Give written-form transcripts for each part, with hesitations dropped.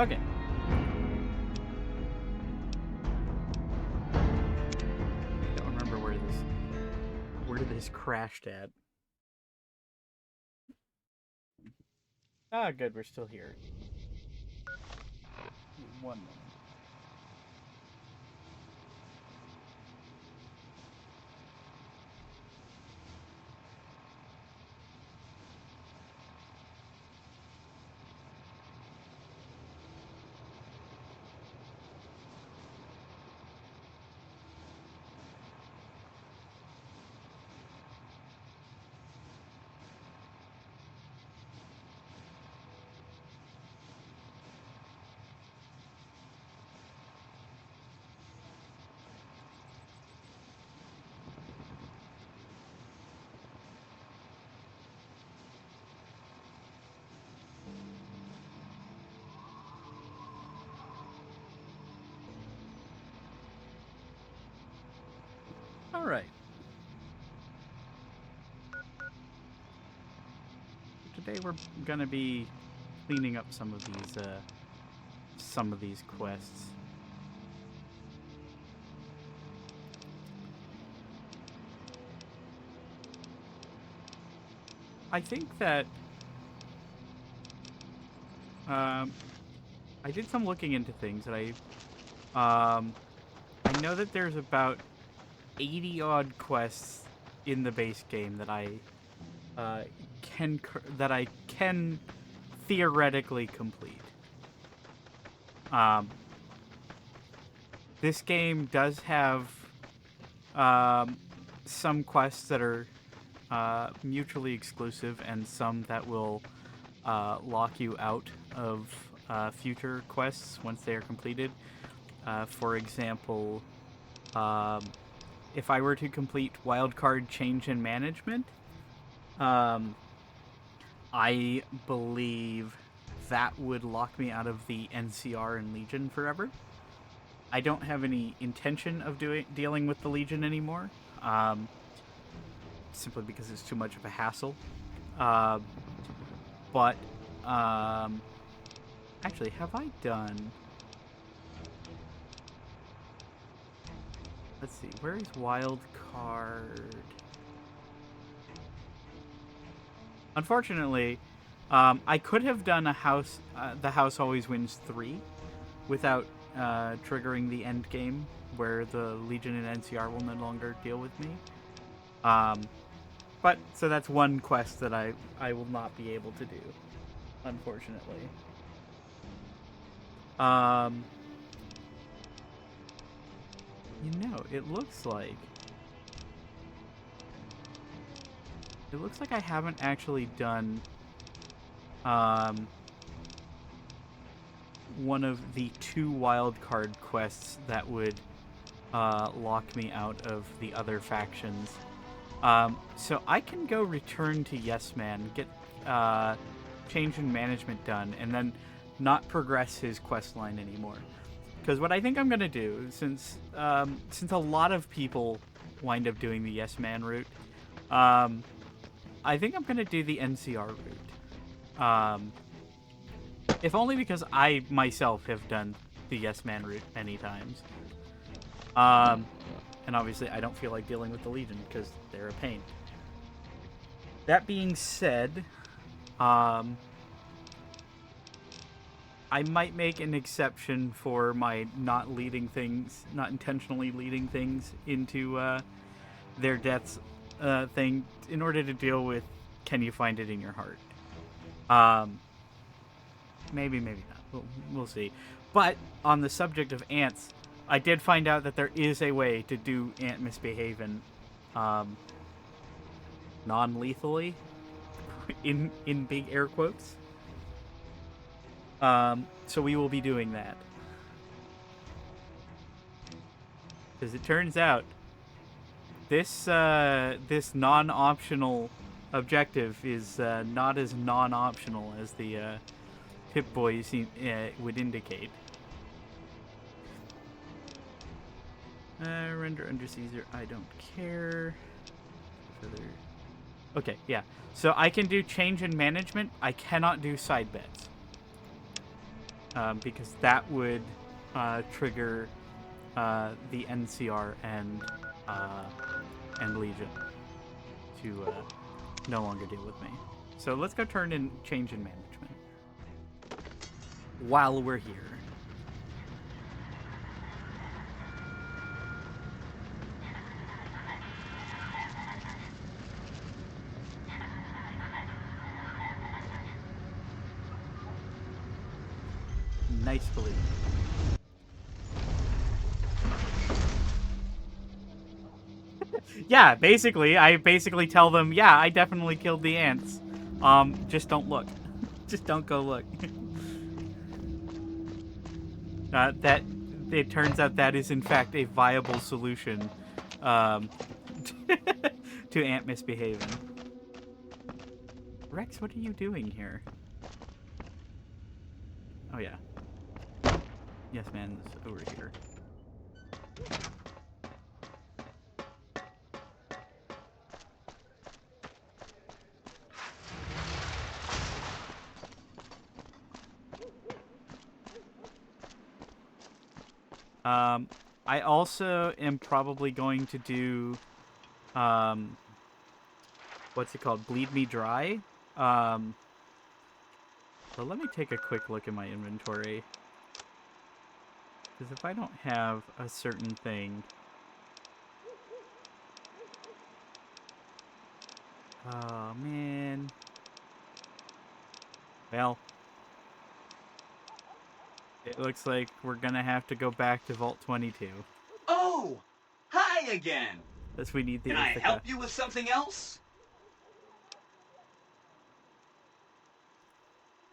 Okay. I don't remember where this crashed at. Ah, good, we're still here. 1 minute. All right. Today we're gonna be cleaning up some of these quests. I think that I did some looking into things, and I know that there's about 80 odd quests in the base game that I can theoretically complete. This game does have some quests that are mutually exclusive, and some that will lock you out of future quests once they are completed. For example, if I were to complete Wildcard Change in Management, I believe that would lock me out of the NCR and Legion forever. I don't have any intention of dealing with the Legion anymore, simply because it's too much of a hassle. But actually, have I done... Let's see, where is Wildcard? Unfortunately, I could have done the House Always Wins 3 without triggering the end game, where the Legion and NCR will no longer deal with me. But, so that's one quest that I will not be able to do, unfortunately. You know, it looks like I haven't actually done one of the 2 wildcard quests that would lock me out of the other factions. So I can go return to Yes Man, get change in management done, and then not progress his quest line anymore. Because what I think I'm gonna do, since a lot of people wind up doing the Yes Man route, I think I'm gonna do the NCR route. If only because I myself have done the Yes Man route many times. And obviously I don't feel like dealing with the Legion because they're a pain. That being said, I might make an exception for my not intentionally leading things into their deaths thing in order to deal with can you find it in your heart. Maybe not. We'll see. But on the subject of ants, I did find out that there is a way to do ant misbehaving non-lethally, in big air quotes. So we will be doing that. Because it turns out this non-optional objective is not as non-optional as the Pip-Boy would indicate. Render under Caesar, I don't care. Okay, yeah. So I can do change in management. I cannot do side bets. because that would trigger the NCR and Legion to no longer deal with me. So let's go turn in change in management while we're here. Nice balloon. Yeah, basically, I tell them, yeah, I definitely killed the ants. Just don't look. Just don't go look. That it turns out that is in fact a viable solution um, to ant misbehaving. Rex, what are you doing here? Oh yeah. Yes, man, it's over here. I also am probably going to do, what's it called? Bleed Me Dry. But let me take a quick look at my inventory. Because if I don't have a certain thing... Oh, man. Well... It looks like we're gonna have to go back to Vault 22. Oh! Hi again! Because we need the Can I Ithaca. help you with something else?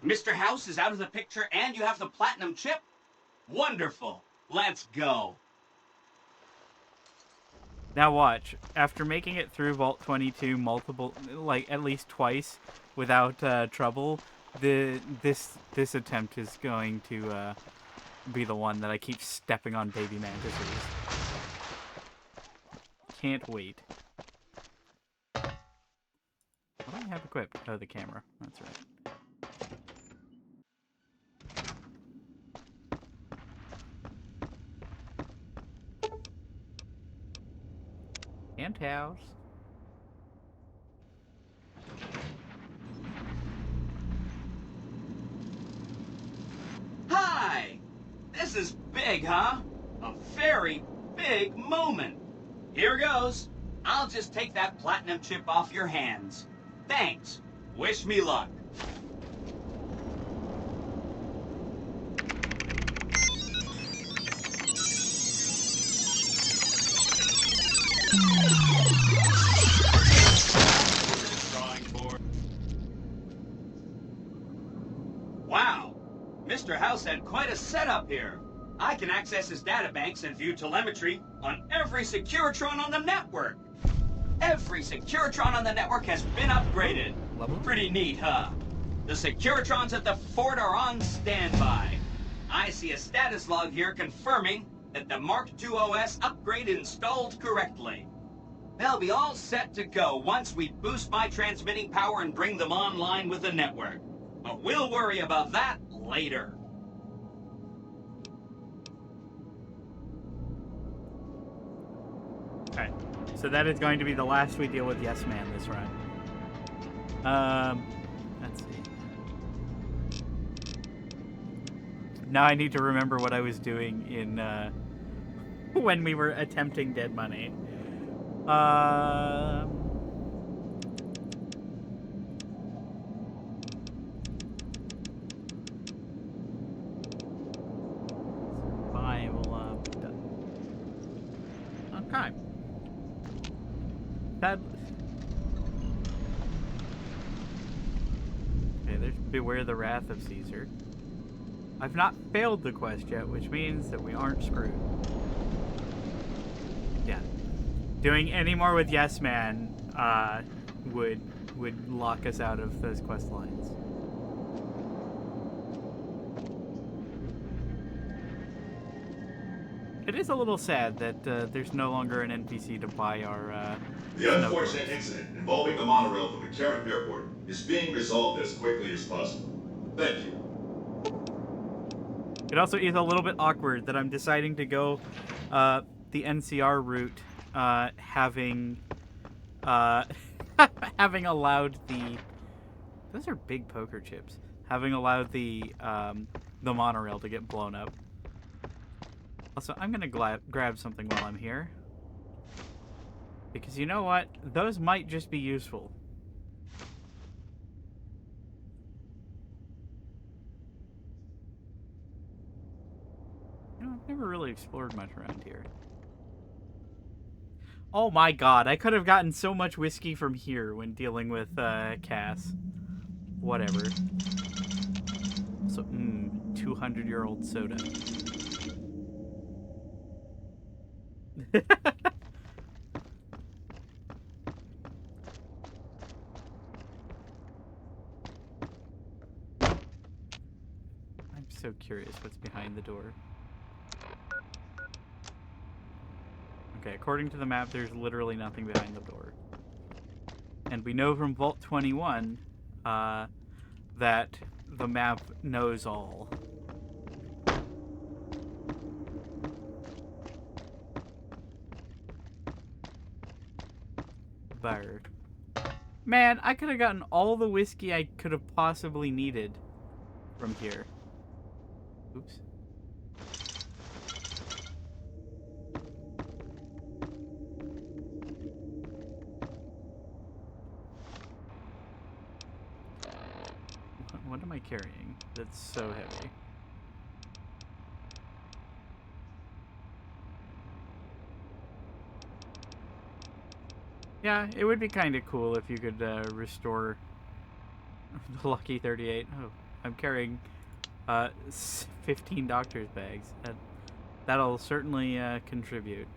Mr. House is out of the picture and you have the platinum chip? Wonderful! Let's go! Now watch. After making it through Vault 22 multiple, like at least twice, without trouble, this attempt is going to be the one that I keep stepping on baby mantises. Can't wait. What do I have equipped? Oh, the camera. That's right. Ant house. Hi! This is big, huh? A very big moment. Here goes. I'll just take that platinum chip off your hands. Thanks. Wish me luck. Wow. Mr. House had quite a setup here. I can access his databanks and view telemetry on every Securitron on the network. Every Securitron on the network has been upgraded. Pretty neat, huh? The Securitrons at the fort are on standby. I see a status log here confirming that the Mark II OS upgrade installed correctly. They'll be all set to go once we boost my transmitting power and bring them online with the network. But we'll worry about that later. Okay, so that is going to be the last we deal with Yes Man this run. Let's see. Now I need to remember what I was doing in when we were attempting Dead Money. Survival up. Okay. That. Okay, there's Beware the Wrath of Caesar. I've not failed the quest yet, which means that we aren't screwed. Yeah. Doing any more with Yes Man would lock us out of those quest lines. It is a little sad that there's no longer an NPC to buy our The unfortunate incident involving the monorail from the Carrick Airport is being resolved as quickly as possible. Thank you. It also is a little bit awkward that I'm deciding to go the NCR route, having having allowed the... Those are big poker chips. Having allowed the monorail to get blown up. Also, I'm going to grab something while I'm here. Because you know what? Those might just be useful. You know, I've never really explored much around here. Oh my god, I could have gotten so much whiskey from here when dealing with Cass. Whatever. So, 200-year-old soda. I'm so curious what's behind the door. Okay, according to the map, there's literally nothing behind the door. And we know from Vault 21 that the map knows all. Bird. Man, I could have gotten all the whiskey I could have possibly needed from here. Oops. What am I carrying that's so heavy? Yeah, it would be kind of cool if you could restore the Lucky 38. Oh, I'm carrying 15 doctor's bags. That'll certainly contribute.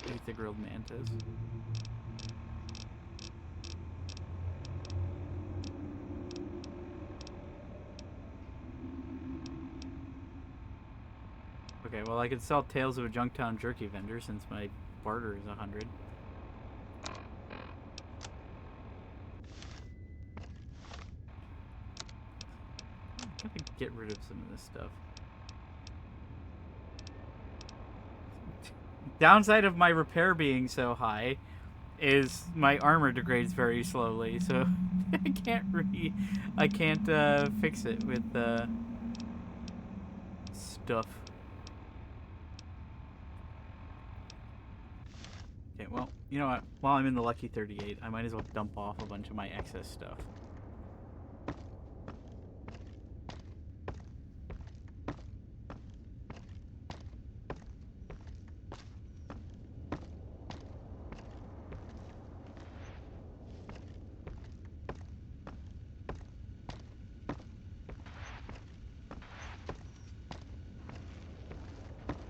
Let's eat the grilled mantis. Okay, well I could sell Tales of a Junktown Jerky vendor since my barter is 100. I gotta get rid of some of this stuff. Downside of my repair being so high is my armor degrades very slowly, so I can't fix it with stuff. Okay, well, you know what? While I'm in the Lucky 38, I might as well dump off a bunch of my excess stuff.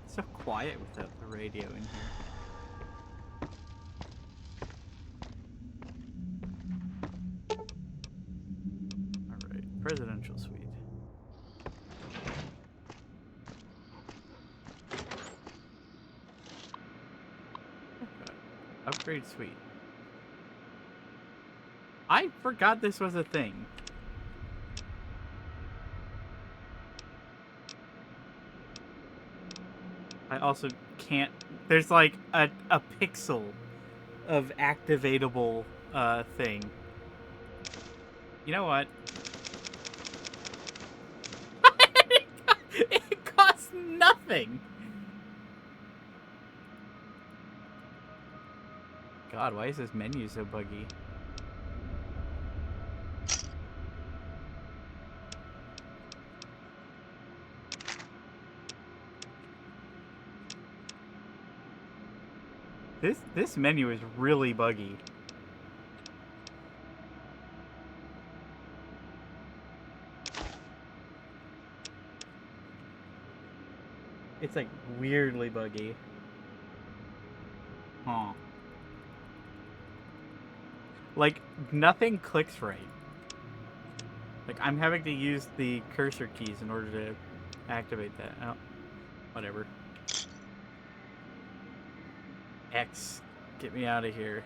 It's so quiet without the radio in here. Alright, presidential suite. Okay. Upgrade suite. I forgot this was a thing. I also can't... There's like a pixel of activatable thing. You know what? It costs nothing! God, why is this menu so buggy? This menu is really buggy. It's like weirdly buggy. Huh. Like nothing clicks right. Like I'm having to use the cursor keys in order to activate that. Oh, whatever. X, get me out of here.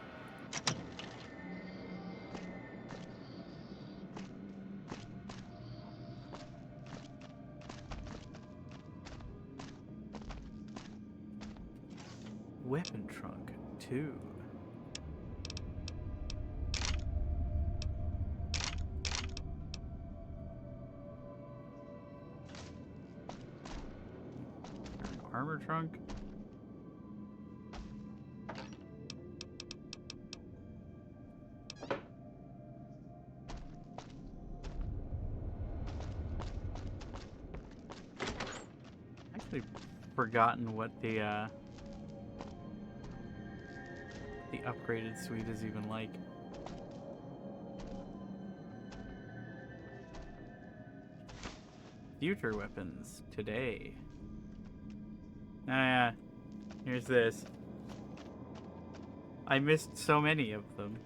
2. Armor trunk. Actually forgotten what the upgraded suite is even like. Future weapons today. Oh yeah, here's this. I missed so many of them.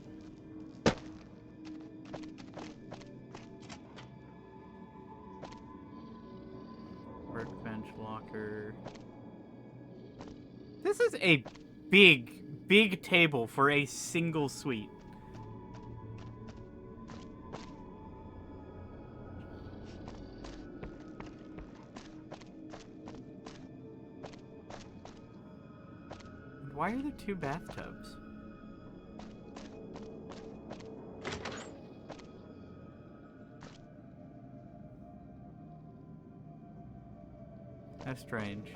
Workbench locker. This is a big table for a single suite. Why are there 2 bathtubs? That's strange.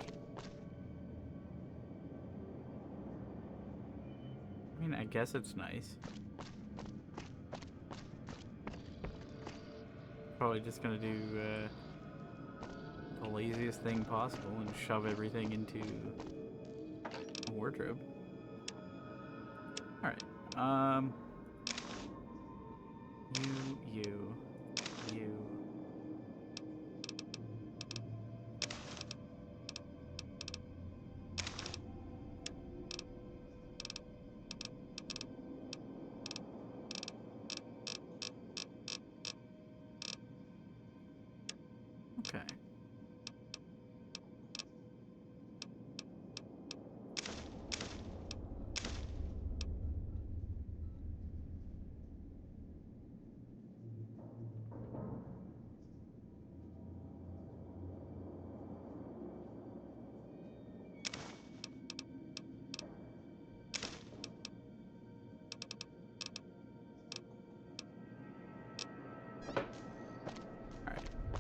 I mean, I guess it's nice. Probably just gonna do the laziest thing possible and shove everything into a wardrobe. Alright. You. Okay.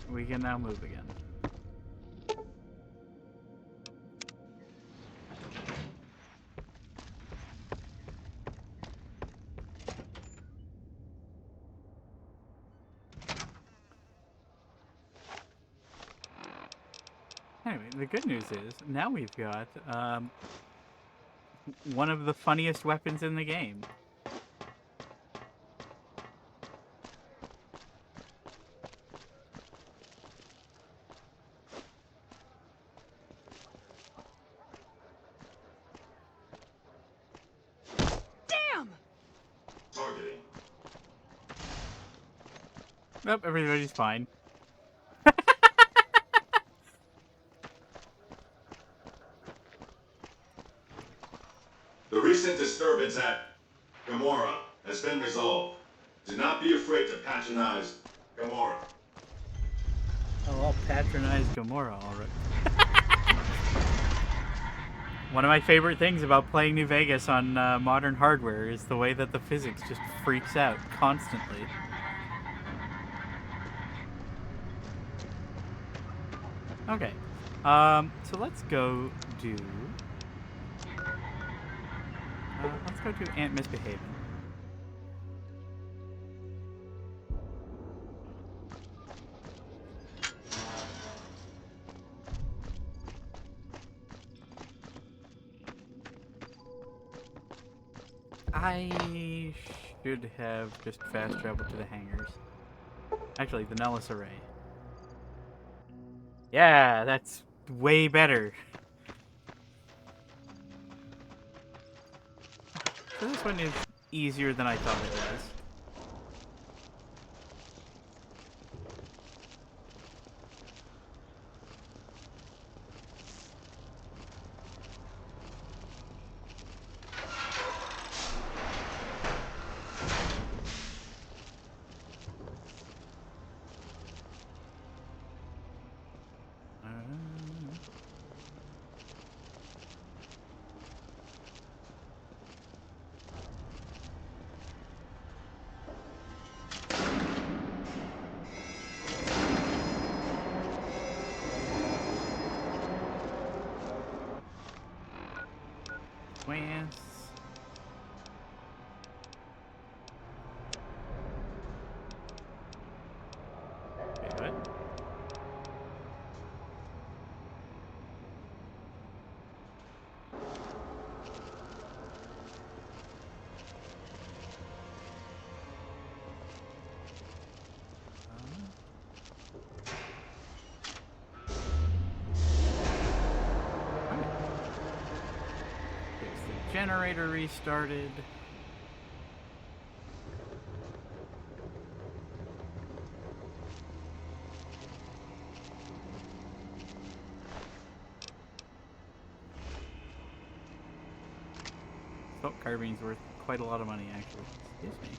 We can now move again. Anyway, the good news is now we've got one of the funniest weapons in the game. Targeting. Nope, everybody's fine. The recent disturbance at Gamora has been resolved. Do not be afraid to patronize Gamora. Oh, I'll patronize Gamora, alright. One of my favorite things about playing New Vegas on modern hardware is the way that the physics just freaks out constantly. Okay, so let's go do Aunt Misbehaving. I should have just fast traveled to the hangars. Actually, the Nellis Array. Yeah, that's way better. So this one is easier than I thought it was. generator restarted. Assault carbine's worth quite a lot of money, actually. Excuse me.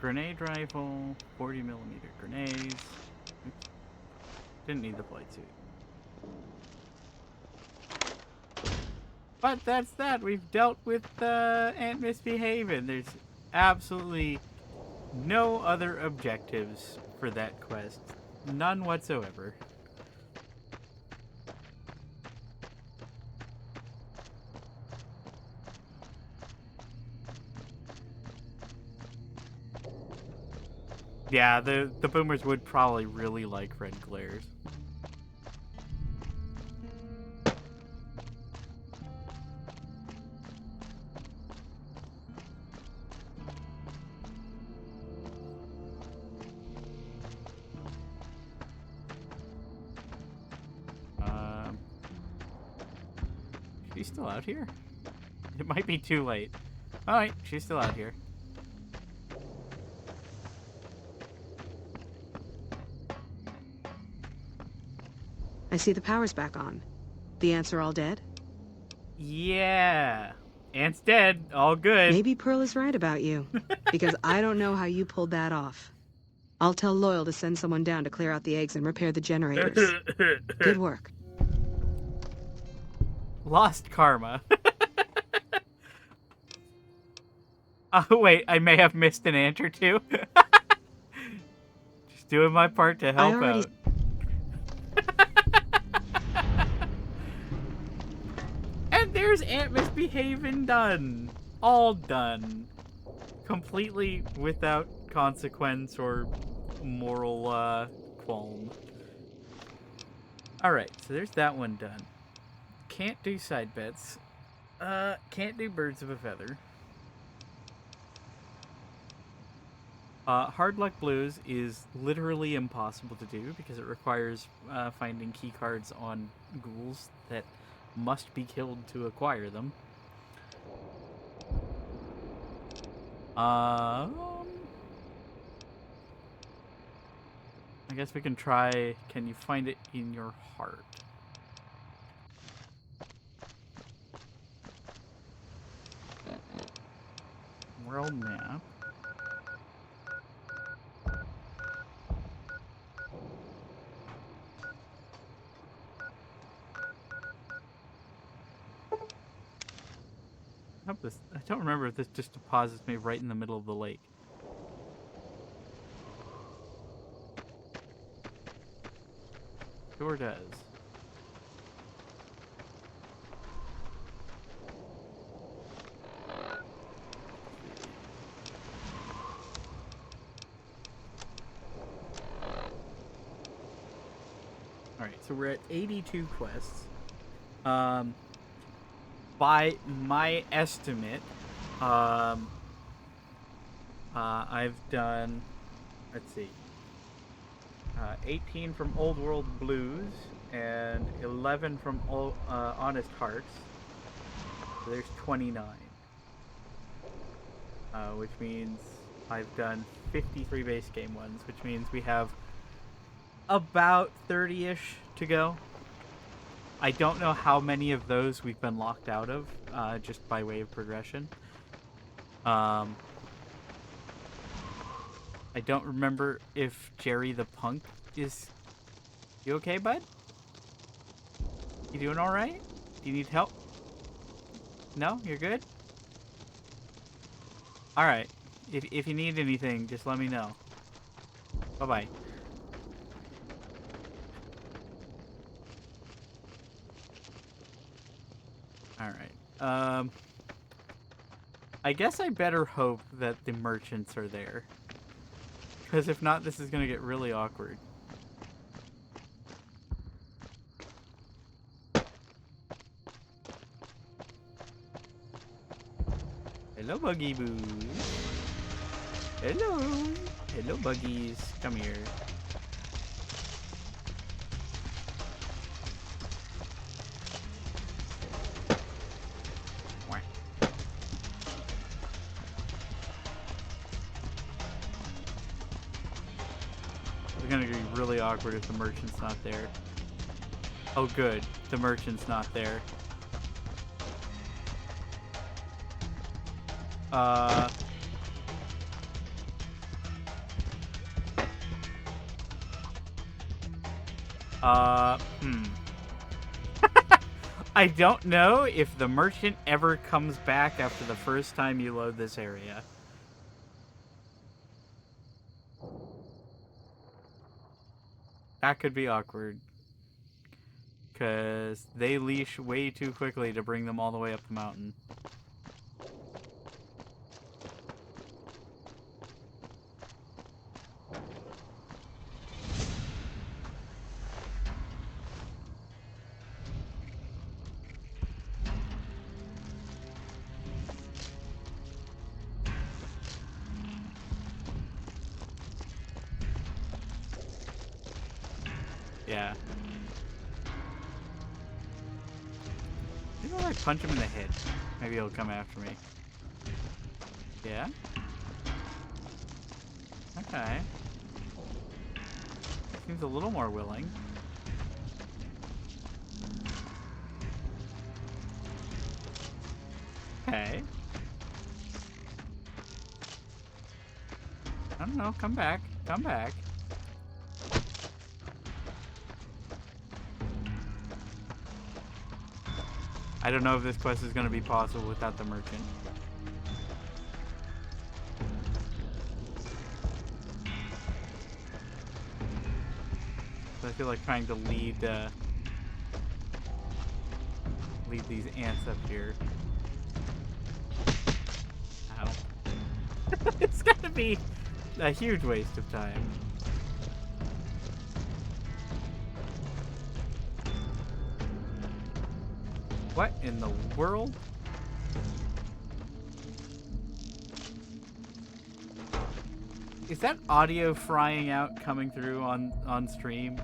Grenade rifle, 40mm grenades. Oops. Didn't need the flight suit. But that's that. We've dealt with Ant Misbehavin'. There's absolutely no other objectives for that quest. None whatsoever. Yeah, the boomers would probably really like red glares. She's still out here? It might be too late. Alright, she's still out here. I see the power's back on. The ants are all dead? Yeah. Ant's dead. All good. Maybe Pearl is right about you. Because I don't know how you pulled that off. I'll tell Loyal to send someone down to clear out the eggs and repair the generators. Good work. Lost karma. Oh, wait. I may have missed an ant or two. Just doing my part to help out. And there's Ant Misbehavin' done. All done. Completely without consequence or moral qualm. Alright, so there's that one done. Can't do side bets. Can't do birds of a feather. Hard Luck Blues is literally impossible to do because it requires finding key cards on ghouls that must be killed to acquire them. I guess we can try, can you find it in your heart? World map. I don't remember if this just deposits me right in the middle of the lake. Sure does. Alright, so we're at 82 quests. By my estimate, I've done, let's see, 18 from Old World Blues and 11 from Honest Hearts. So there's 29. Which means I've done 53 base game ones, which means we have about 30-ish to go. I don't know how many of those we've been locked out of, just by way of progression. I don't remember if Jerry the Punk is... You okay, bud? You doing alright? Do you need help? No? You're good? Alright. If you need anything, just let me know. Bye-bye. Alright, I guess I better hope that the merchants are there. Because if not, this is going to get really awkward. Hello, Buggy Boos. Hello. Hello, Buggies. Come here. is gonna be really awkward if the merchant's not there. Oh, good. The merchant's not there. I don't know if the merchant ever comes back after the first time you load this area. That could be awkward. Because they leash way too quickly to bring them all the way up the mountain. Yeah. Maybe if I punch him in the head, maybe he'll come after me. Yeah? Okay. Seems a little more willing. Okay. I don't know, come back. Come back. I don't know if this quest is going to be possible without the merchant. So I feel like trying to lead these ants up here. Ow. It's going to be a huge waste of time. What in the world? Is that audio frying out coming through on stream?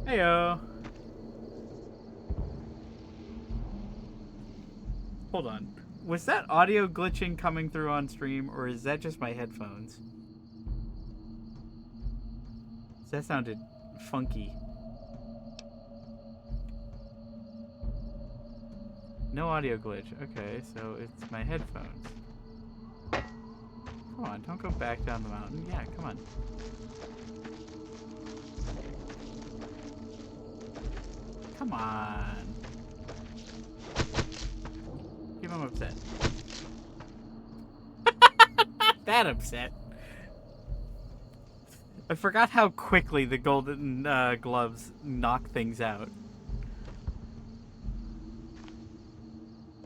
Heyo. Hold on. Was that audio glitching coming through on stream, or is that just my headphones? That sounded funky. No audio glitch. Okay, so it's my headphones. Come on, don't go back down the mountain. Yeah, come on. Come on. Give him upset. That upset. I forgot how quickly the golden gloves knock things out.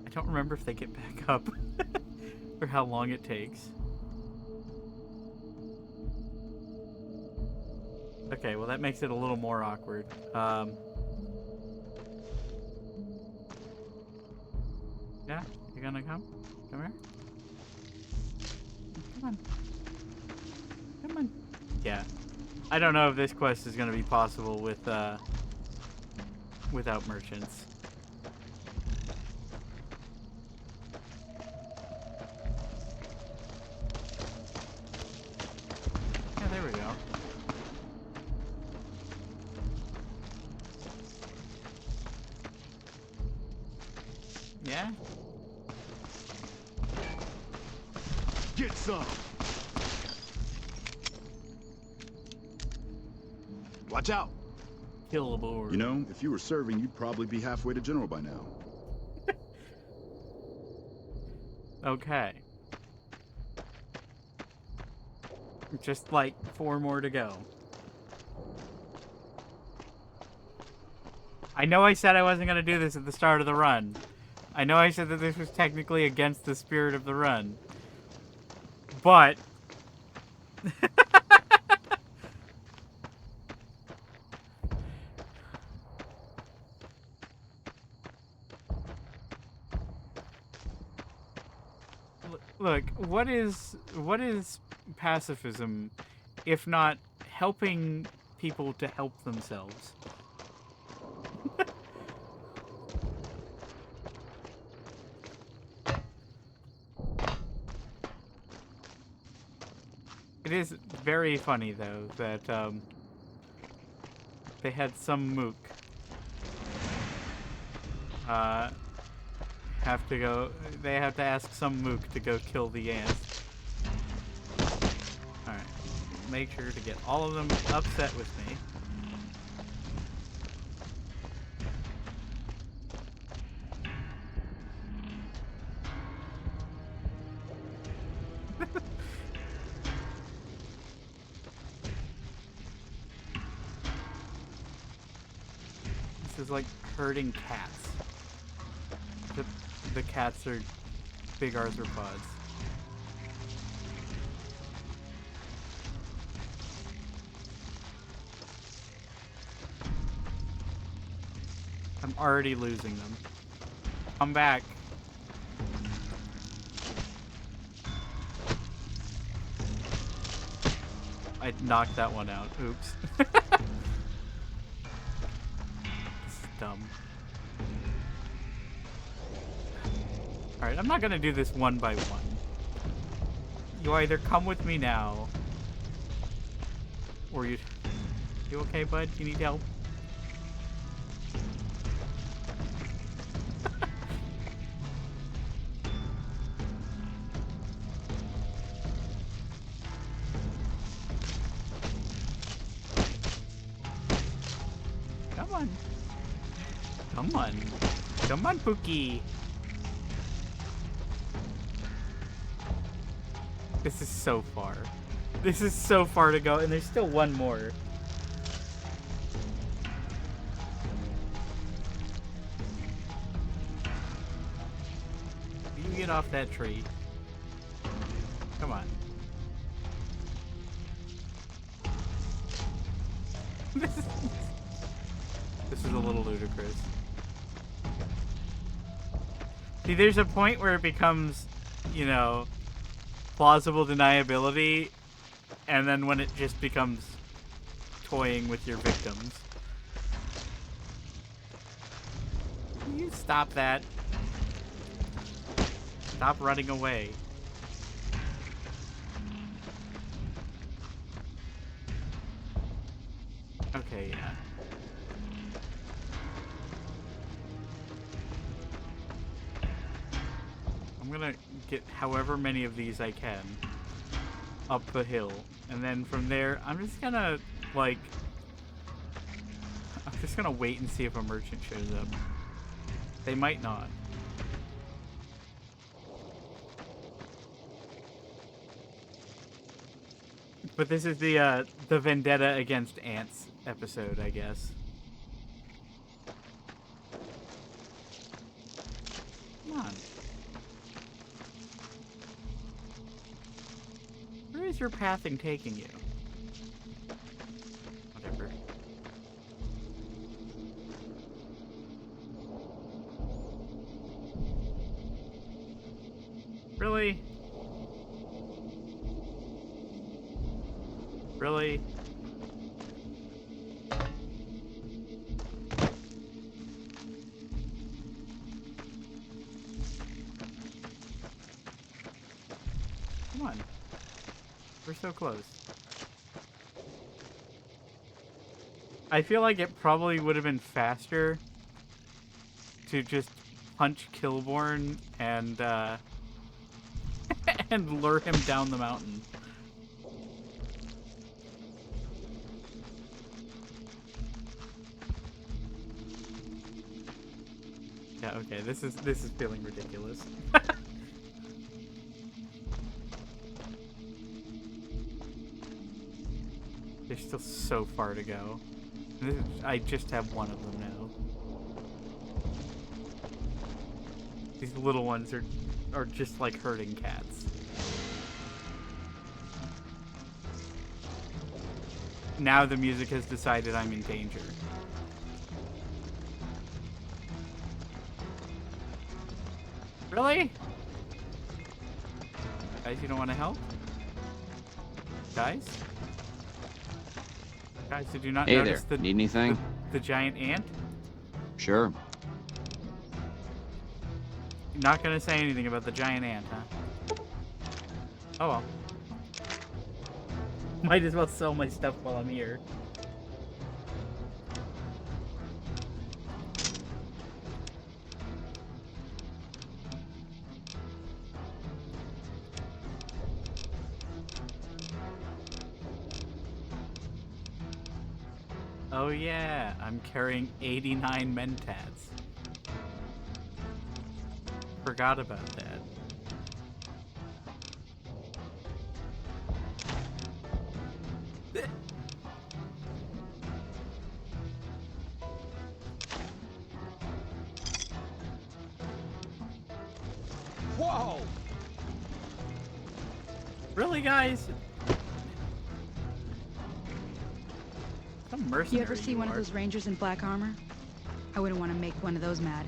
I don't remember if they get back up or how long it takes. Okay, well that makes it a little more awkward. Yeah, you gonna come? Come here. Come on. Come on. Yeah. I don't know if this quest is gonna be possible with without merchants. Yeah, there we go. Yeah? Get some! Watch out! Kill aboard. You know, if you were serving, you'd probably be halfway to general by now. Okay. Just like 4 more to go. I know I said I wasn't going to do this at the start of the run. I know I said that this was technically against the spirit of the run. But... Look, what is pacifism if not helping people to help themselves? It is very funny, though, that they had some mook they have to ask some mook to go kill the ants. Alright. Make sure to get all of them upset with me. This is like herding cats. The cats are big arthropods. I'm already losing them. Come back. I knocked that one out. Oops. This is dumb. Alright, I'm not gonna do this one by one. You either come with me now, or you okay, bud? You need help? Come on. Come on. Come on, Pookie. This is so far. This is so far to go, and there's still one more. You get off that tree. Come on. This is a little ludicrous. See, there's a point where it becomes, you know, plausible deniability, and then when it just becomes toying with your victims. Can you stop that? Stop running away. Okay, yeah. I'm gonna get however many of these I can up the hill, and then from there I'm just gonna wait and see if a merchant shows up. They might not. But this is the vendetta against ants episode, I guess. Come on. Where is your pathing taking you? Whatever. Really? Really? Come on. We're so close. I feel like it probably would have been faster to just punch Killborn and and lure him down the mountain. Yeah, okay, this is feeling ridiculous. There's still so far to go. I just have one of them now. These little ones are just like herding cats. Now the music has decided I'm in danger. Really? Guys, you don't want to help? Guys? Guys, did you not notice there. Need anything? The giant ant? Sure. You're not gonna say anything about the giant ant, huh? Oh well. Might as well sell my stuff while I'm here. Oh yeah, I'm carrying 89 mentats. Forgot about that. Whoa! Really, guys? Some mercenary. You ever see one of those rangers in black armor? I wouldn't want to make one of those mad.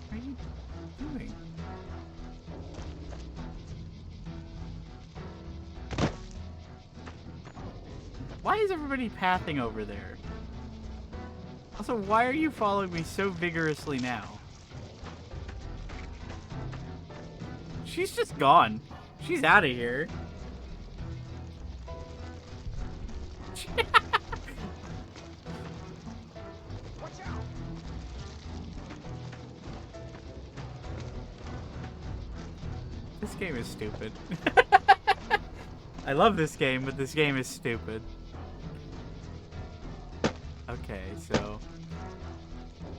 What are you doing? Why is everybody pathing over there? Also, why are you following me so vigorously now? She's just gone. She's out of here. This game is stupid. I love this game, but this game is stupid. Okay, so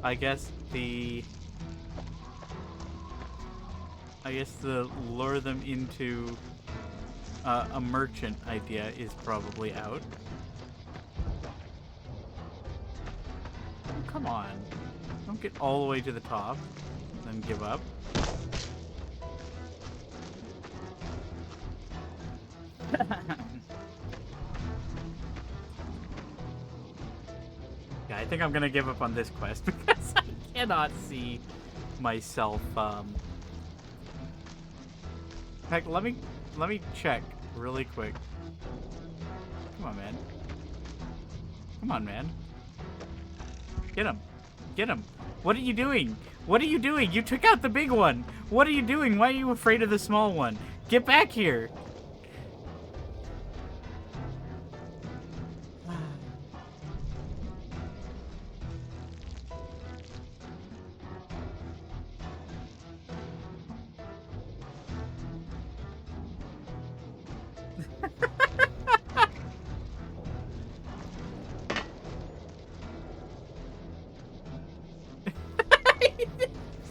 I guess the lure them into a merchant idea is probably out. Oh, come on. Don't get all the way to the top, then give up. Yeah, I think I'm gonna give up on this quest because I cannot see myself. In fact, let me check really quick. Come on, man. Come on, man. Get him. Get him. What are you doing? What are you doing? You took out the big one. What are you doing? Why are you afraid of the small one? Get back here.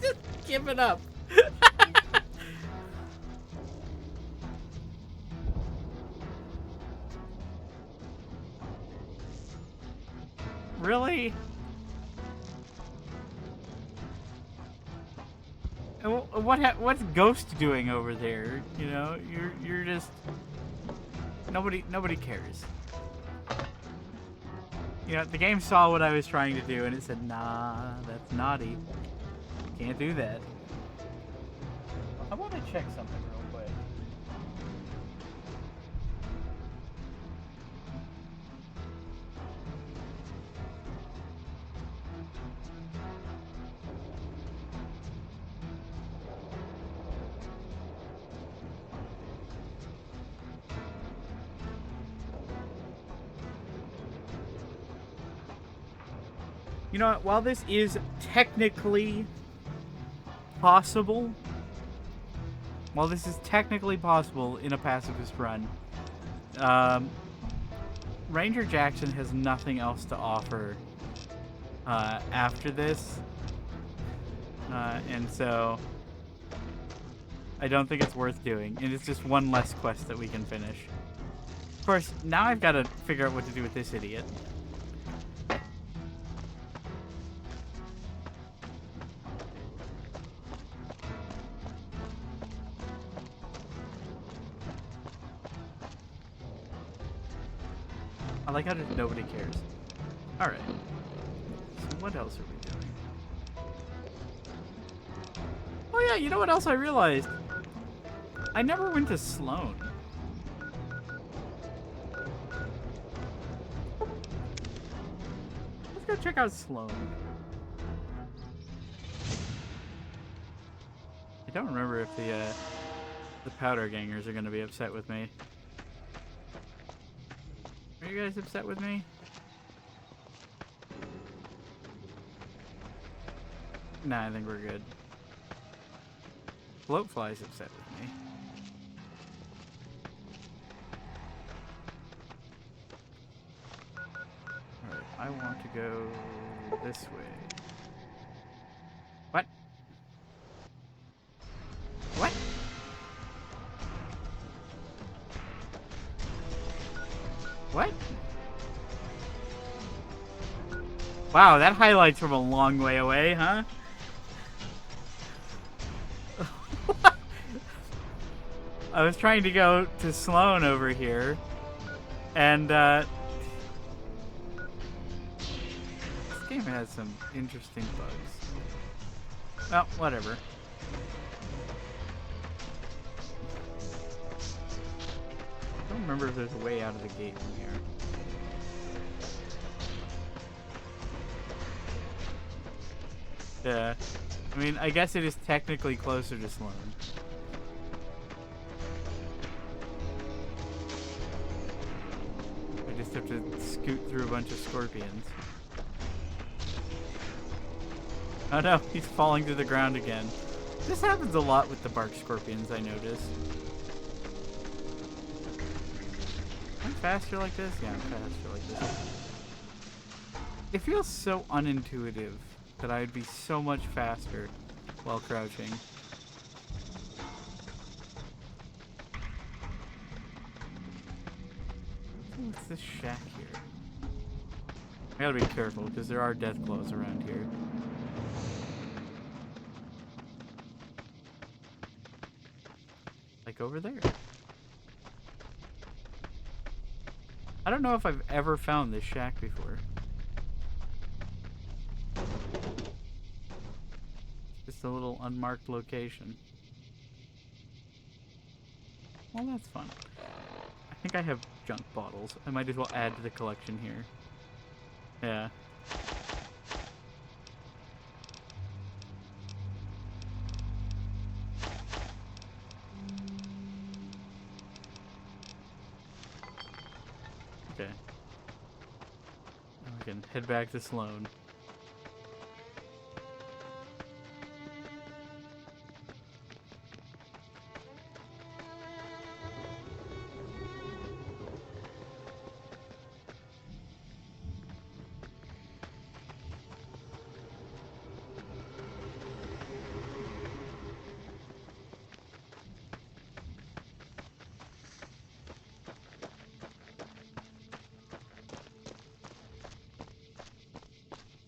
Just give it up. Really? What's Ghost doing over there? You know, you're just nobody cares. You know, the game saw what I was trying to do and it said, nah, that's naughty. Can't do that. I want to check something real quick. You know what? While this is technically possible, in a pacifist run, Ranger Jackson has nothing else to offer after this, and so I don't think it's worth doing. And it's just one less quest that we can finish. Of course, now I've got to figure out what to do with this idiot. I like how just nobody cares. Alright. So what else are we doing? Oh yeah, you know what else I realized? I never went to Sloan. Let's go check out Sloan. I don't remember if the powder gangers are going to be upset with me. Are you guys upset with me? Nah, I think we're good. Floatfly's upset with me. Alright, I want to go this way. What? What? What? Wow, that highlights from a long way away, huh? I was trying to go to Sloan over here, and this game has some interesting bugs. Well, whatever. I don't remember if there's a way out of the gate from here. Yeah. I mean, I guess it is technically closer to Sloan. I just have to scoot through a bunch of scorpions. Oh no, he's falling to the ground again. This happens a lot with the bark scorpions, I noticed. I'm faster like this? Yeah, I'm faster like this. It feels so unintuitive that I would be so much faster while crouching. What's this shack here? I gotta be careful because there are death claws around here. Like over there. I don't know if I've ever found this shack before. Just a little unmarked location. Well, that's fun. I think I have junk bottles. I might as well add to the collection here. Yeah. Okay. Now we can head back to Sloan.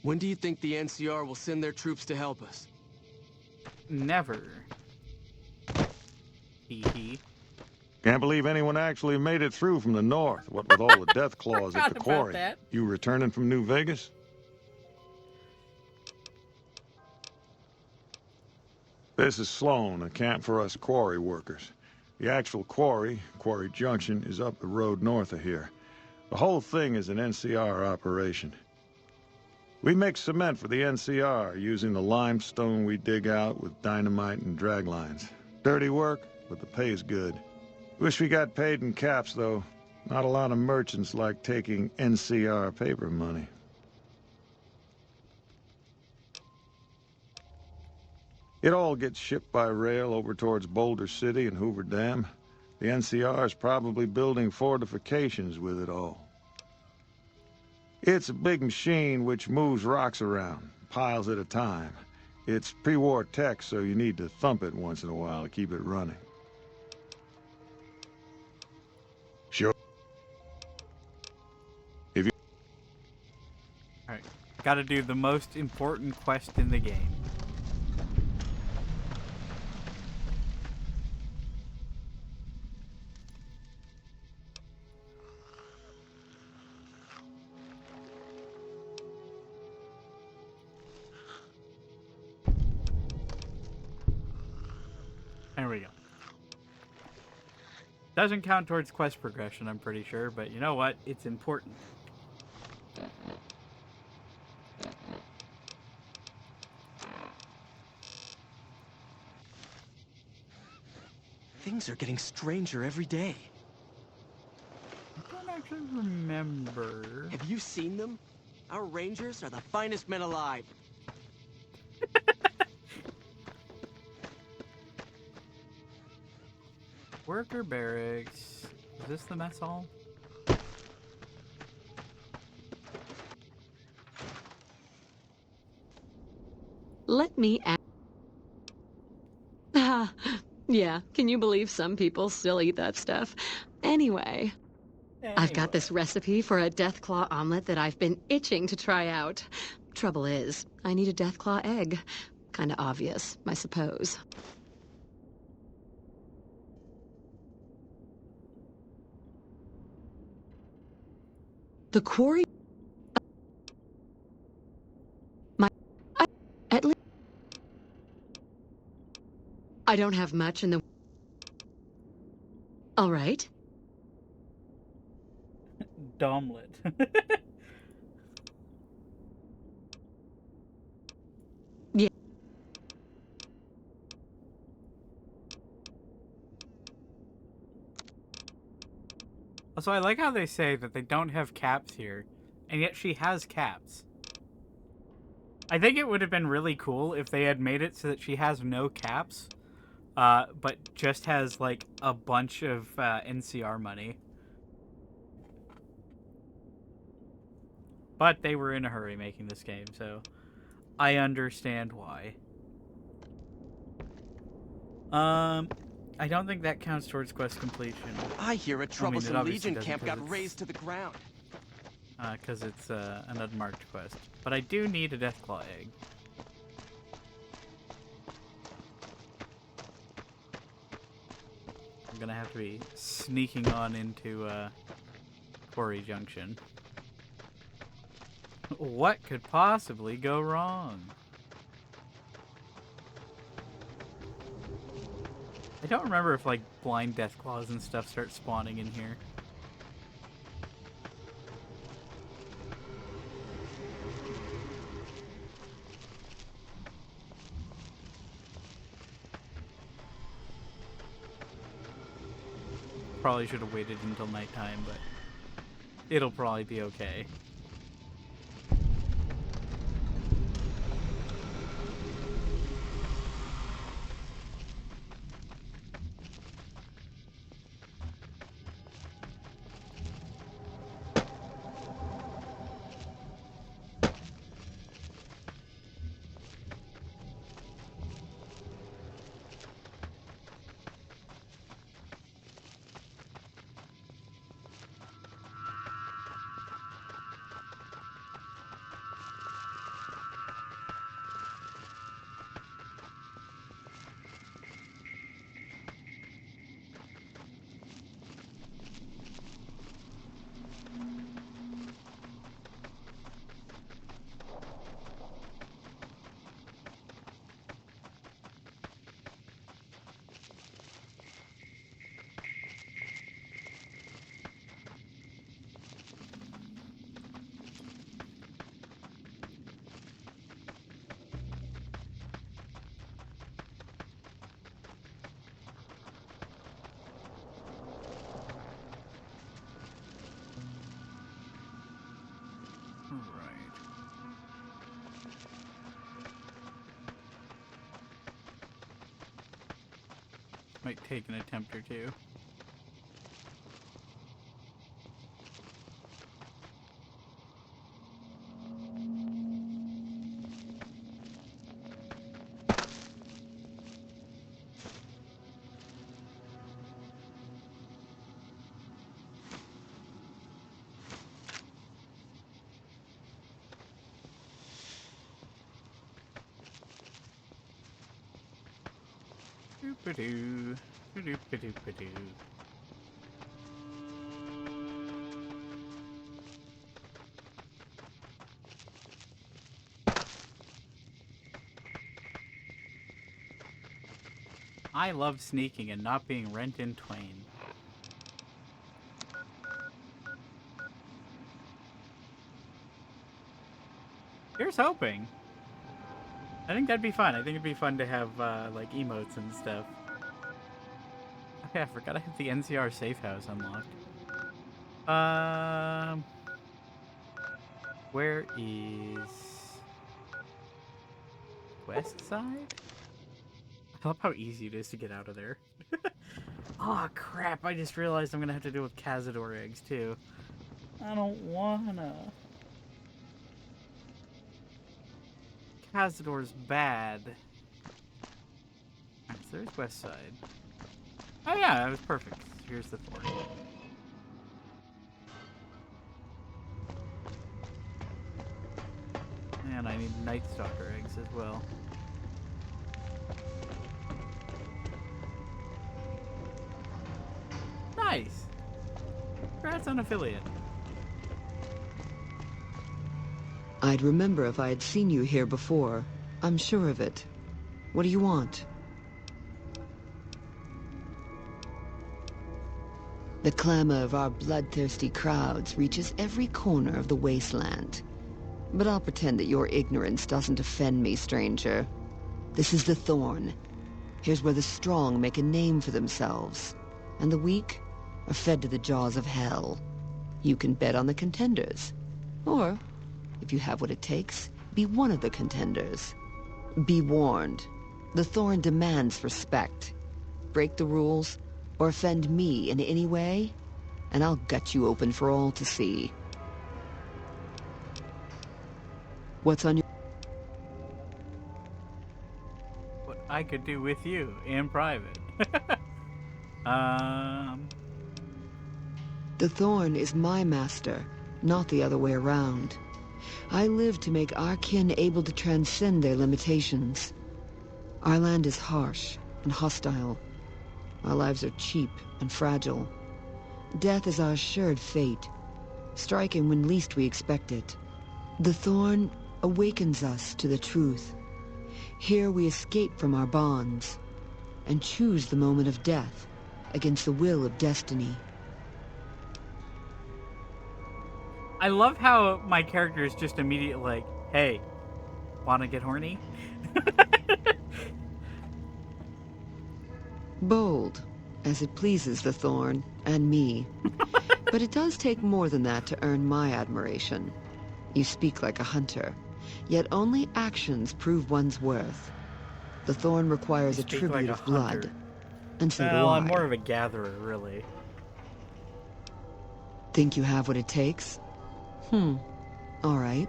When do you think the NCR will send their troops to help us? Never. Hee hee. Can't believe anyone actually made it through from the north, what with all the death claws at the Forgot about quarry. that. You returning from New Vegas? This is Sloan, a camp for us quarry workers. The actual quarry, Quarry Junction, is up the road north of here. The whole thing is an NCR operation. We make cement for the NCR using the limestone we dig out with dynamite and drag lines. Dirty work, but the pay's good. Wish we got paid in caps, though. Not a lot of merchants like taking NCR paper money. It all gets shipped by rail over towards Boulder City and Hoover Dam. The NCR is probably building fortifications with it all. It's a big machine which moves rocks around, piles at a time. It's pre-war tech, so you need to thump it once in a while to keep it running. Sure. If you... Alright. Gotta do the most important quest in the game. There we go. Doesn't count towards quest progression, I'm pretty sure, but you know what? It's important. Things are getting stranger every day. I don't to remember. Have you seen them? Our rangers are the finest men alive. Worker barracks. Is this the mess hall? Let me ask. Ah, yeah, can you believe some people still eat that stuff? Anyway, I've got this recipe for a Deathclaw omelet that I've been itching to try out. Trouble is, I need a Deathclaw egg. Kinda obvious, I suppose. The quarry... At least... I don't have much in the... All right. Domlet. Yeah. Also, I like how they say that they don't have caps here, and yet she has caps. I think it would have been really cool if they had made it so that she has no caps, but just has, like, a bunch of NCR money. But they were in a hurry making this game, so I understand why. I don't think that counts towards quest completion. I hear a troublesome obviously Legion doesn't camp 'cause got it's- razed to the ground. Because it's an unmarked quest. But I do need a Deathclaw egg. I'm gonna have to be sneaking on into Quarry Junction. What could possibly go wrong? I don't remember if, like, blind Deathclaws and stuff start spawning in here. Probably should have waited until nighttime, but it'll probably be okay. Right. Might take an attempt or two. Doop-a-doo. Doop-a-doop-a-doo. I love sneaking and not being rent in twain. Here's hoping. I think that'd be fun. I think it'd be fun to have, like, emotes and stuff. Okay, I forgot I have the NCR safe house unlocked. Um, where is west side? I love how easy it is to get out of there. Oh crap! I just realized I'm gonna have to deal with Cazador eggs too. I don't wanna. Cazador's bad. Alright, so there's west side. Oh yeah, that was perfect. Here's the fort. And I need Night Stalker eggs as well. Nice! Congrats on affiliate. I'd remember if I had seen you here before. I'm sure of it. What do you want? The clamor of our bloodthirsty crowds reaches every corner of the wasteland. But I'll pretend that your ignorance doesn't offend me, stranger. This is the Thorn. Here's where the strong make a name for themselves, and the weak are fed to the jaws of hell. You can bet on the contenders. Or, if you have what it takes, be one of the contenders. Be warned. The Thorn demands respect. Break the rules, or offend me in any way, and I'll gut you open for all to see. What's on your... What I could do with you in private. The Thorn is my master, not the other way around. I live to make our kin able to transcend their limitations. Our land is harsh and hostile. Our lives are cheap and fragile. Death is our assured fate, striking when least we expect it. The Thorn awakens us to the truth. Here we escape from our bonds and choose the moment of death against the will of destiny. I love how my character is just immediately like, hey, wanna get horny? Bold, as it pleases the Thorn and me. But it does take more than that to earn my admiration. You speak like a hunter, yet only actions prove one's worth. The Thorn requires a tribute like a of blood, hunter. and so Well, do I. I'm more of a gatherer, really. Think you have what it takes? All right.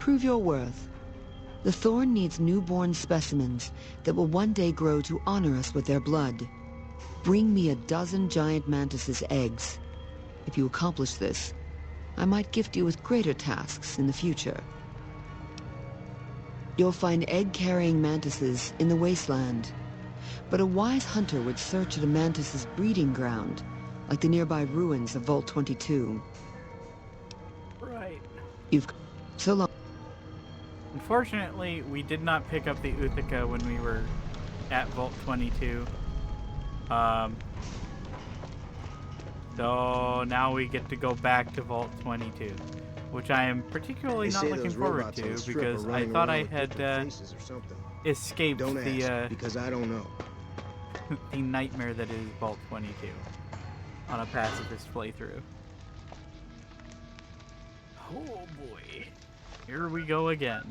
Prove your worth. The Thorn needs newborn specimens that will one day grow to honor us with their blood. Bring me a dozen giant mantises' eggs. If you accomplish this, I might gift you with greater tasks in the future. You'll find egg-carrying mantises in the wasteland, but a wise hunter would search at a mantis's breeding ground, like the nearby ruins of Vault 22. Right. You've... so long... Unfortunately, we did not pick up the Uthaka when we were at Vault 22. So now we get to go back to Vault 22, which I am particularly not looking forward to because I thought I had escaped don't the ask, because I don't know. the nightmare that is Vault 22 on a pacifist playthrough. Oh boy, here we go again.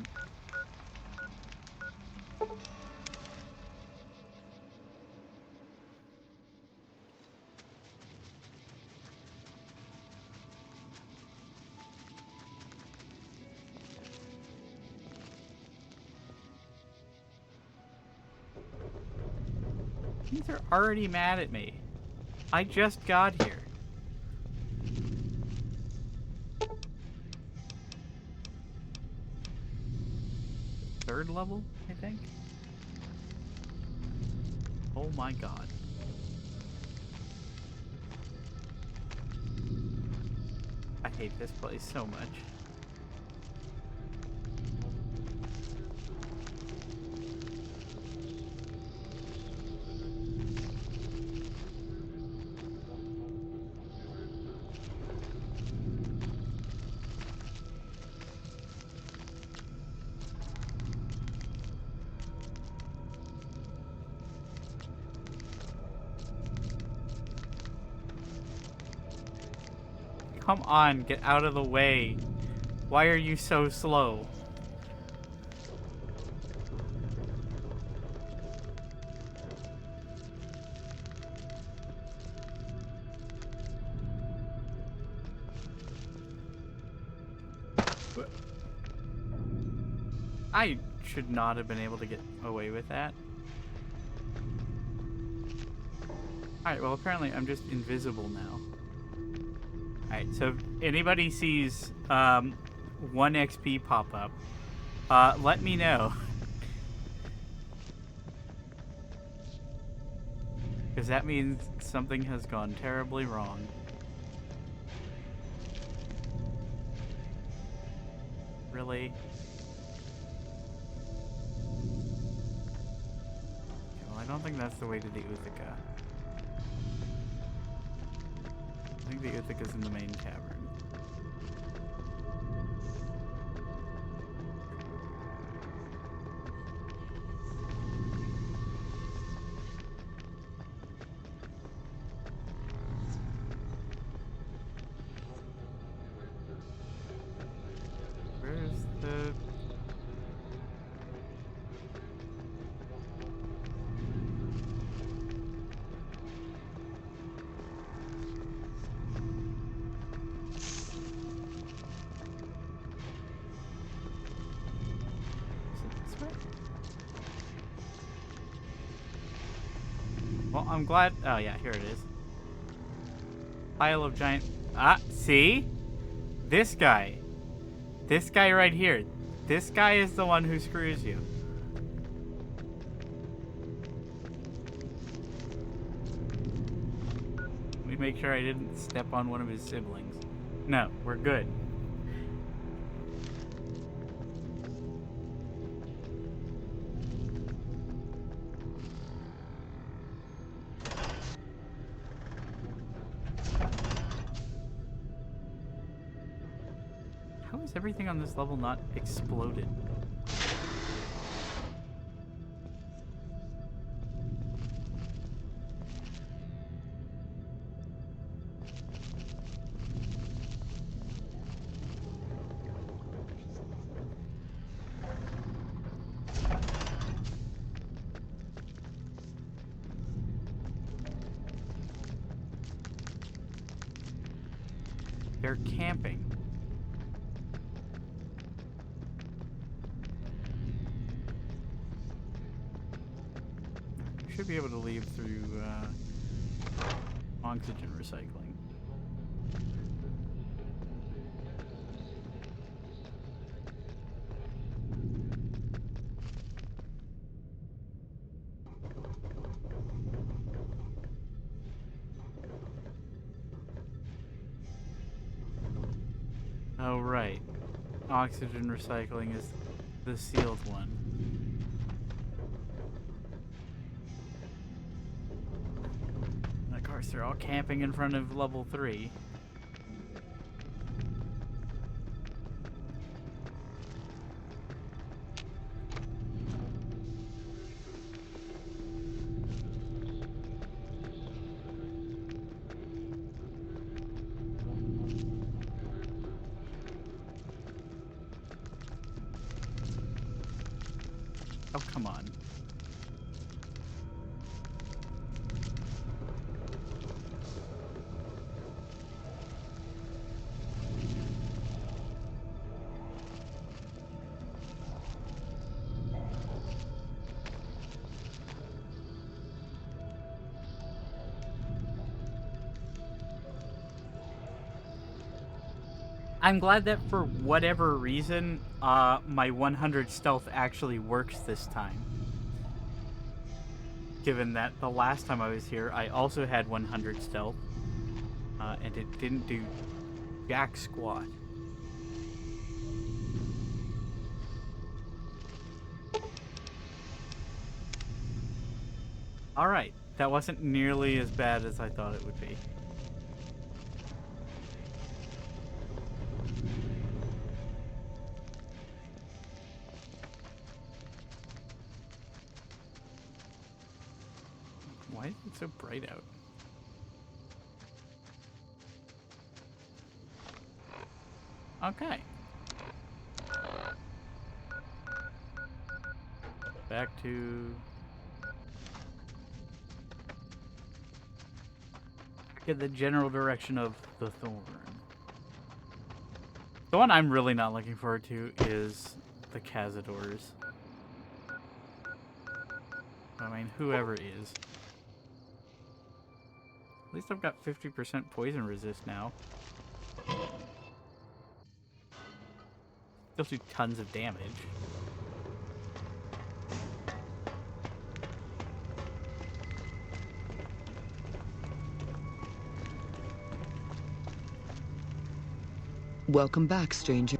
These are already mad at me. I just got here. Third level, I think? Oh my god. I hate this place so much. Come on, get out of the way. Why are you so slow? I should not have been able to get away with that. Alright, well apparently I'm just invisible now. Alright, so if anybody sees 1 XP pop up, let me know. Because that means something has gone terribly wrong. Really? Well, I don't think that's the way to the Uthika. I think the Uthika's in the main cavern. Where's the... Well, I'm glad... Oh, yeah, here it is. Pile of giant... Ah, see? This guy. This guy right here. This guy is the one who screws you. Let me make sure I didn't step on one of his siblings. No, we're good. How is everything on this level not exploded? They're camping. You should be able to leave through oxygen recycling. Oh, right. Oxygen recycling is the sealed one. And of course, they're all camping in front of level 3. Oh, come on. I'm glad that for whatever reason, my 100 stealth actually works this time. Given that the last time I was here, I also had 100 stealth, and it didn't do jack squat. Alright, that wasn't nearly as bad as I thought it would be. Why is it so bright out? Okay. Back to... Get the general direction of the Thorn. The one I'm really not looking forward to is the Cazadors. I mean, whoever it is. At least I've got 50% poison resist now. Still do tons of damage. Welcome back, stranger.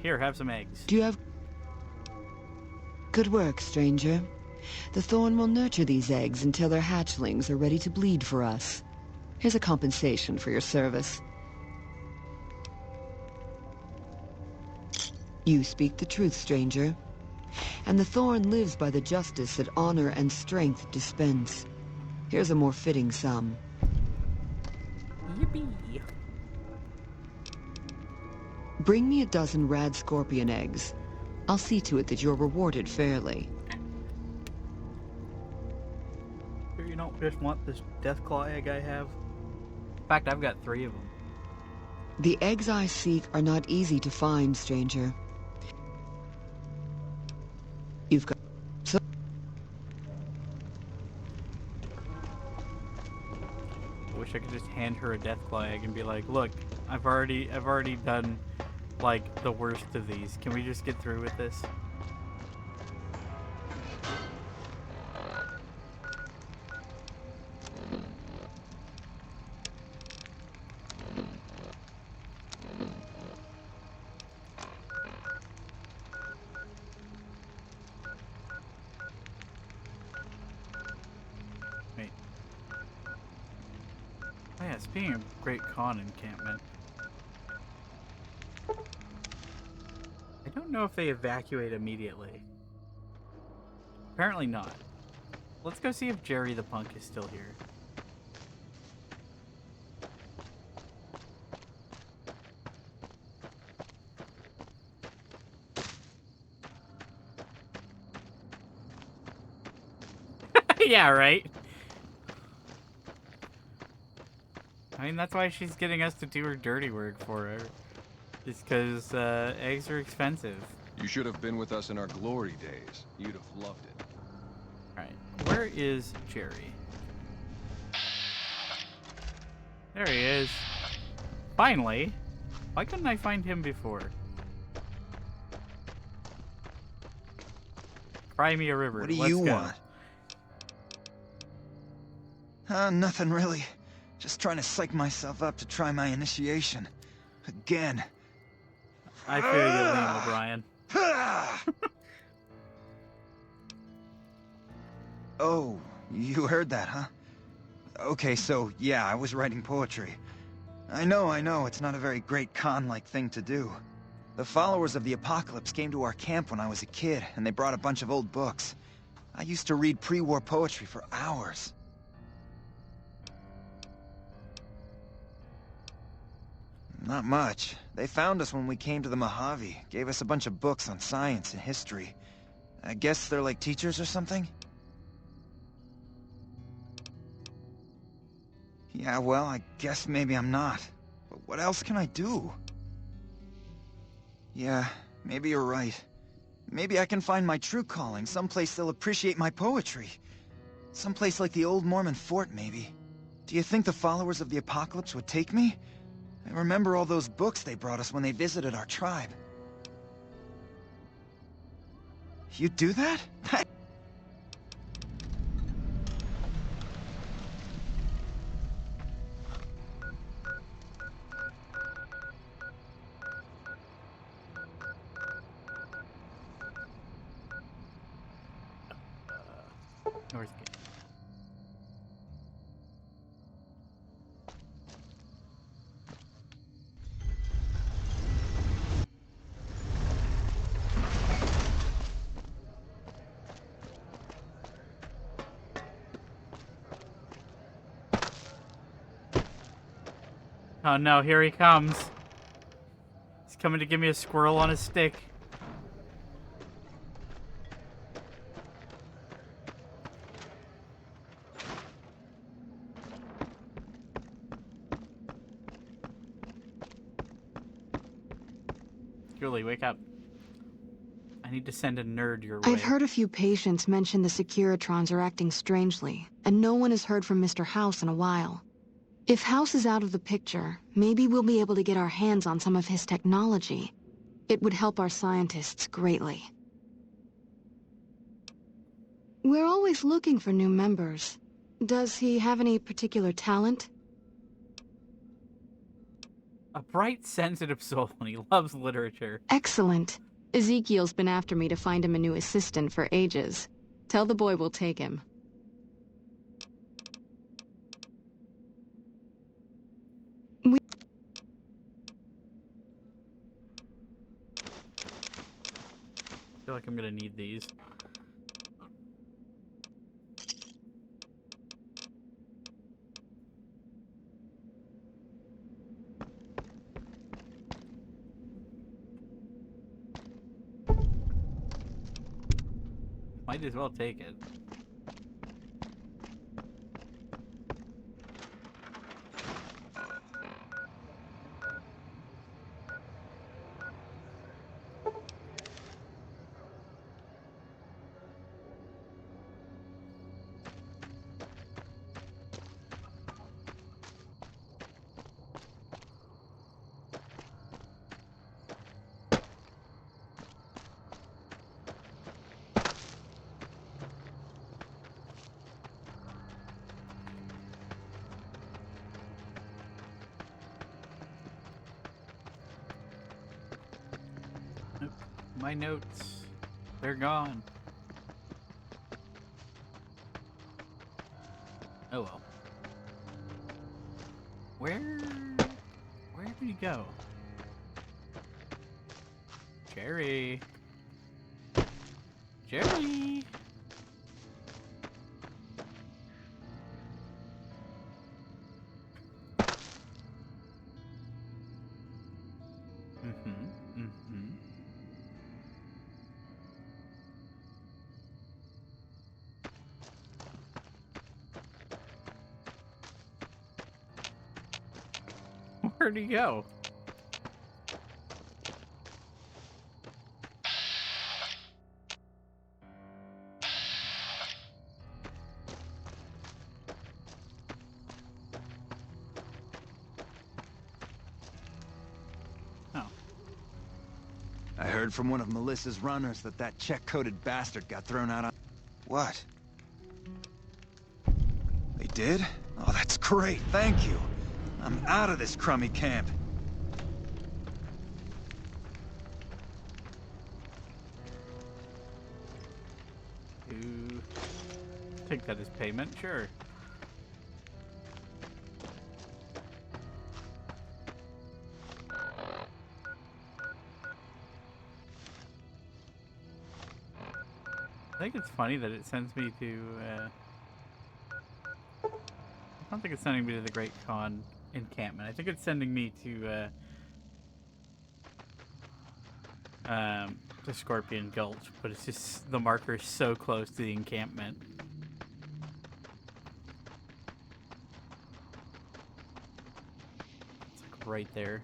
Here, have some eggs. Do you have... Good work, stranger. The Thorn will nurture these eggs until their hatchlings are ready to bleed for us. Here's a compensation for your service. You speak the truth, stranger. And the Thorn lives by the justice that honor and strength dispense. Here's a more fitting sum. Yippee! Bring me a dozen rad scorpion eggs. I'll see to it that you're rewarded fairly. You don't just want this Deathclaw egg I have? In fact, I've got 3 of them. The eggs I seek are not easy to find, stranger. You've got... So... I wish I could just hand her a Deathclaw egg and be like, look, I've already done, like, the worst of these. Can we just get through with this? Wait. Oh yeah, speaking of Great Khan encampment, I don't know if they evacuate immediately. Apparently not. Let's go see if Jerry the Punk is still here. Yeah, right? I mean, that's why she's getting us to do her dirty work for her. It's because eggs are expensive. You should have been with us in our glory days. You'd have loved it. Alright, where is Jerry? There he is. Finally! Why couldn't I find him before? Cry me a river. What do Let's you go. want? Nothing really. Just trying to psych myself up to try my initiation. Again. I feel you, Liam O'Brien. Oh, you heard that, huh? Okay, so, yeah, I was writing poetry. I know, it's not a very great Khan-like thing to do. The followers of the Apocalypse came to our camp when I was a kid, and they brought a bunch of old books. I used to read pre-war poetry for hours. Not much. They found us when we came to the Mojave, gave us a bunch of books on science and history. I guess they're like teachers or something? Yeah, well, I guess maybe I'm not. But what else can I do? Yeah, maybe you're right. Maybe I can find my true calling, someplace they'll appreciate my poetry. Someplace like the old Mormon fort, maybe. Do you think the followers of the Apocalypse would take me? I remember all those books they brought us when they visited our tribe. You do that? North Gate. Oh no, here he comes. coming to give me a squirrel on a stick. Julie, wake up. I need to send a nerd your way. I've heard a few patients mention the Securitrons are acting strangely, and no one has heard from Mr. House in a while. If House is out of the picture, maybe we'll be able to get our hands on some of his technology. It would help our scientists greatly. We're always looking for new members. Does he have any particular talent? A bright, sensitive soul, and he loves literature. Excellent. Ezekiel's been after me to find him a new assistant for ages. Tell the boy we'll take him. I feel like I'm gonna need these. Might as well take it. My notes, they're gone. Oh well. Where did he go? Jerry. Jerry. Where'd he go? Oh. I heard from one of Melissa's runners that check-coded bastard got thrown out on... What? They did? Oh, that's great, thank you. I'm out of this crummy camp. You take that as payment? Sure. I think it's funny that it sends me to, I don't think it's sending me to the Great Khan encampment. I think it's sending me to Scorpion Gulch, but it's just the marker is so close to the encampment. It's like right there.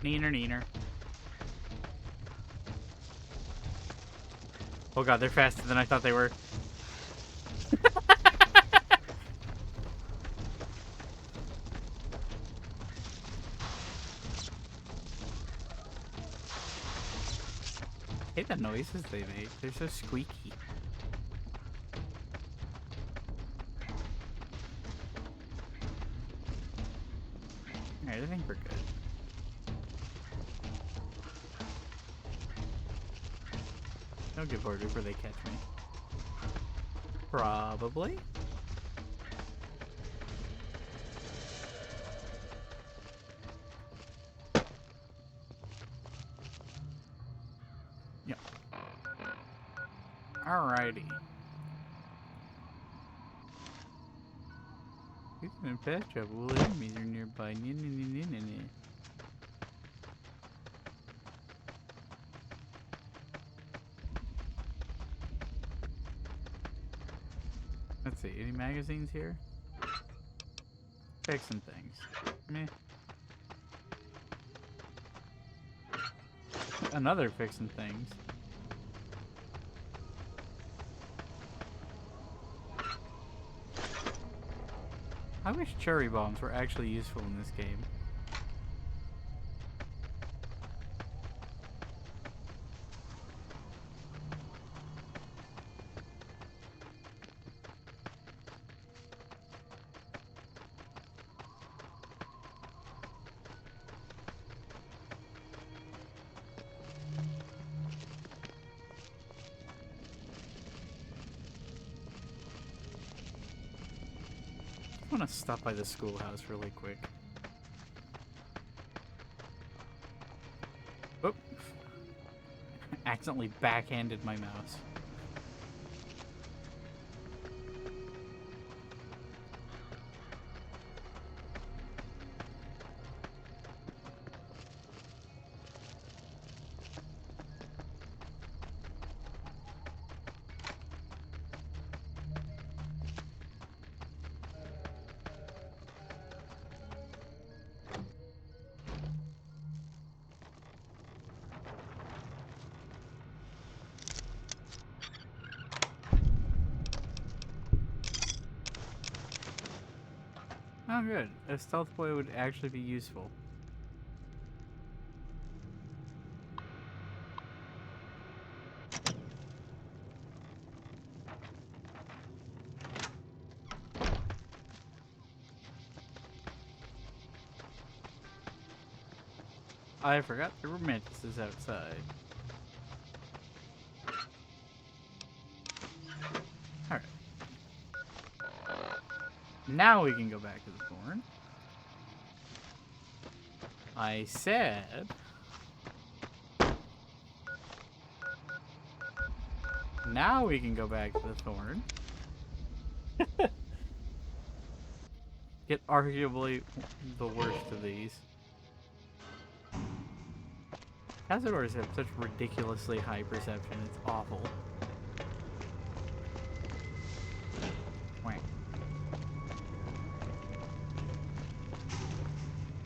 Neener, neener. Oh god, they're faster than I thought they were. I hate the noises they make. They're so squeaky. Alright, I think we're good. They'll give orders where they catch me. Probably. Yep. Alrighty. He's in fast travel. Enemies are nearby. Let's see, any magazines here? Fixing things. Meh. Another fixing things. I wish cherry bombs were actually useful in this game. I want to stop by the schoolhouse really quick. Oop. Accidentally backhanded my mouse. Oh good, a stealth boy would actually be useful. I forgot there were mantises outside. Alright. Now we can go back to the thorn. I said... Now we can go back to the thorn. Get arguably the worst of these. Cazadors have such ridiculously high perception, it's awful. Wait.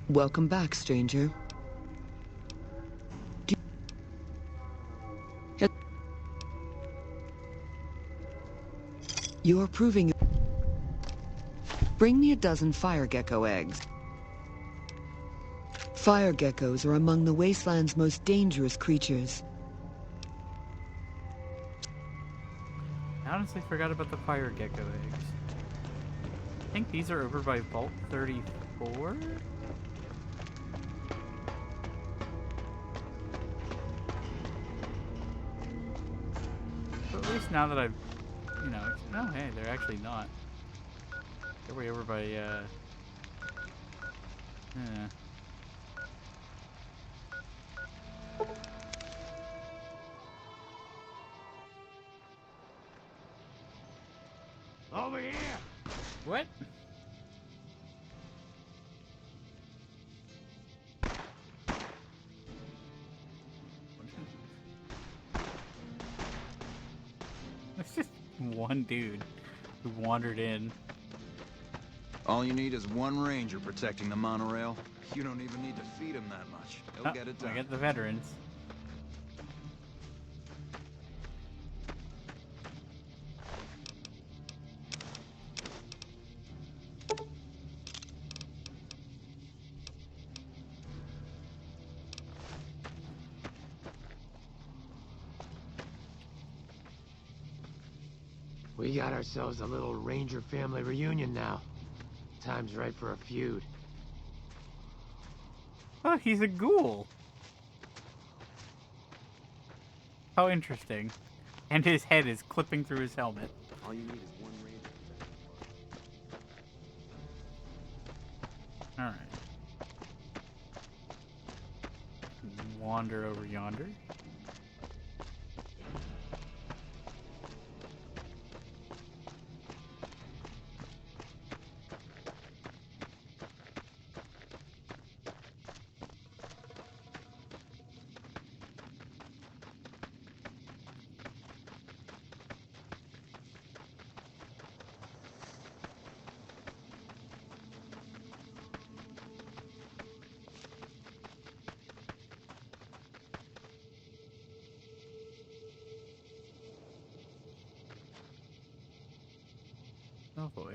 Welcome back, stranger. You're proving... Bring me a dozen fire gecko eggs. Fire geckos are among the wasteland's most dangerous creatures. I honestly forgot about the fire gecko eggs. I think these are over by Vault 34? So at least now that I've, you know, no, hey, they're actually not. They're way over by, Over here! What? It's just one dude who wandered in. All you need is one ranger protecting the monorail. You don't even need to feed him that much. He'll get it done. I get the veterans. We got ourselves a little ranger family reunion now. Time's right for a feud. Oh, he's a ghoul. How interesting. And his head is clipping through his helmet. All you need is one ranger. Alright. Wander over yonder. Oh boy.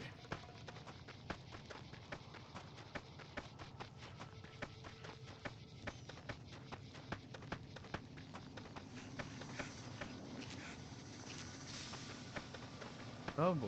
Oh boy.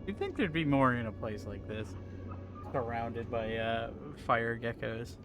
You'd think there'd be more in a place like this, surrounded by fire geckos.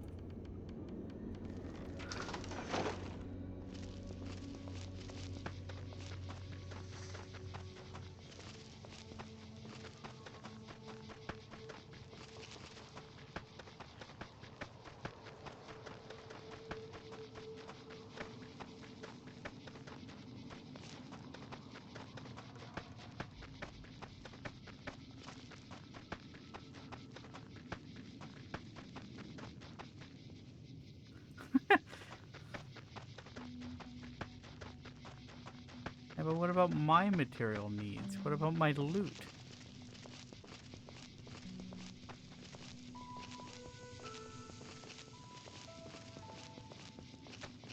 Yeah, but what about my material needs? What about my loot?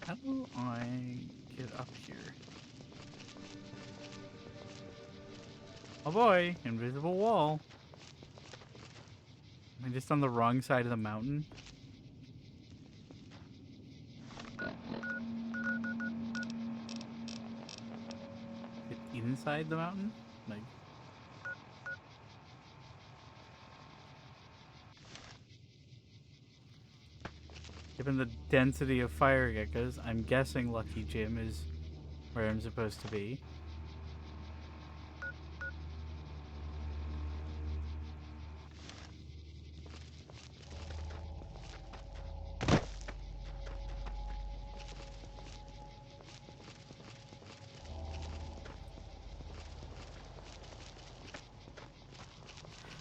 How do I get up here? Oh boy, invisible wall. Am I just on the wrong side of the mountain? Inside the mountain? Like... Given the density of fire geckos, I'm guessing Lucky Jim is where I'm supposed to be.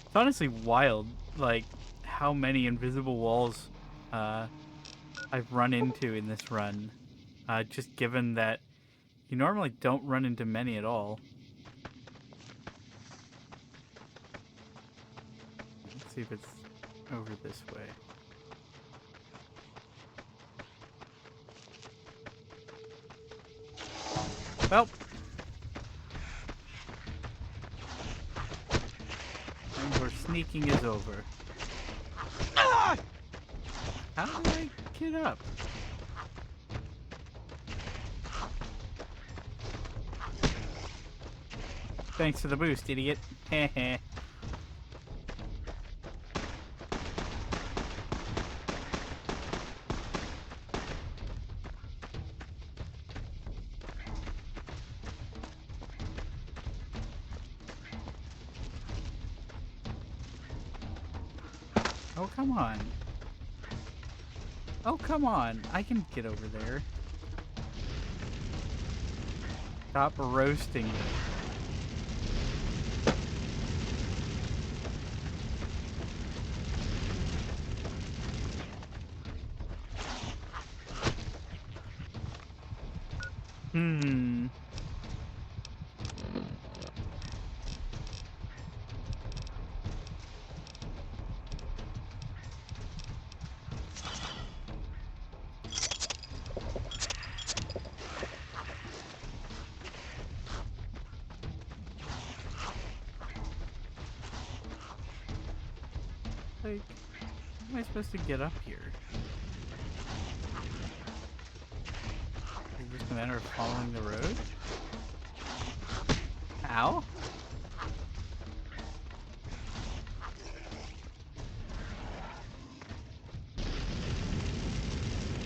It's honestly wild, like, how many invisible walls I've run into in this run. Just given that you normally don't run into many at all. Let's see if it's over this way. Well. And where sneaking is over. How do I get up? Thanks for the boost, idiot. Heh. Oh, come on. Oh, come on. I can get over there. Stop roasting me. Like, how am I supposed to get up here? Is it just a matter of following the road? Ow?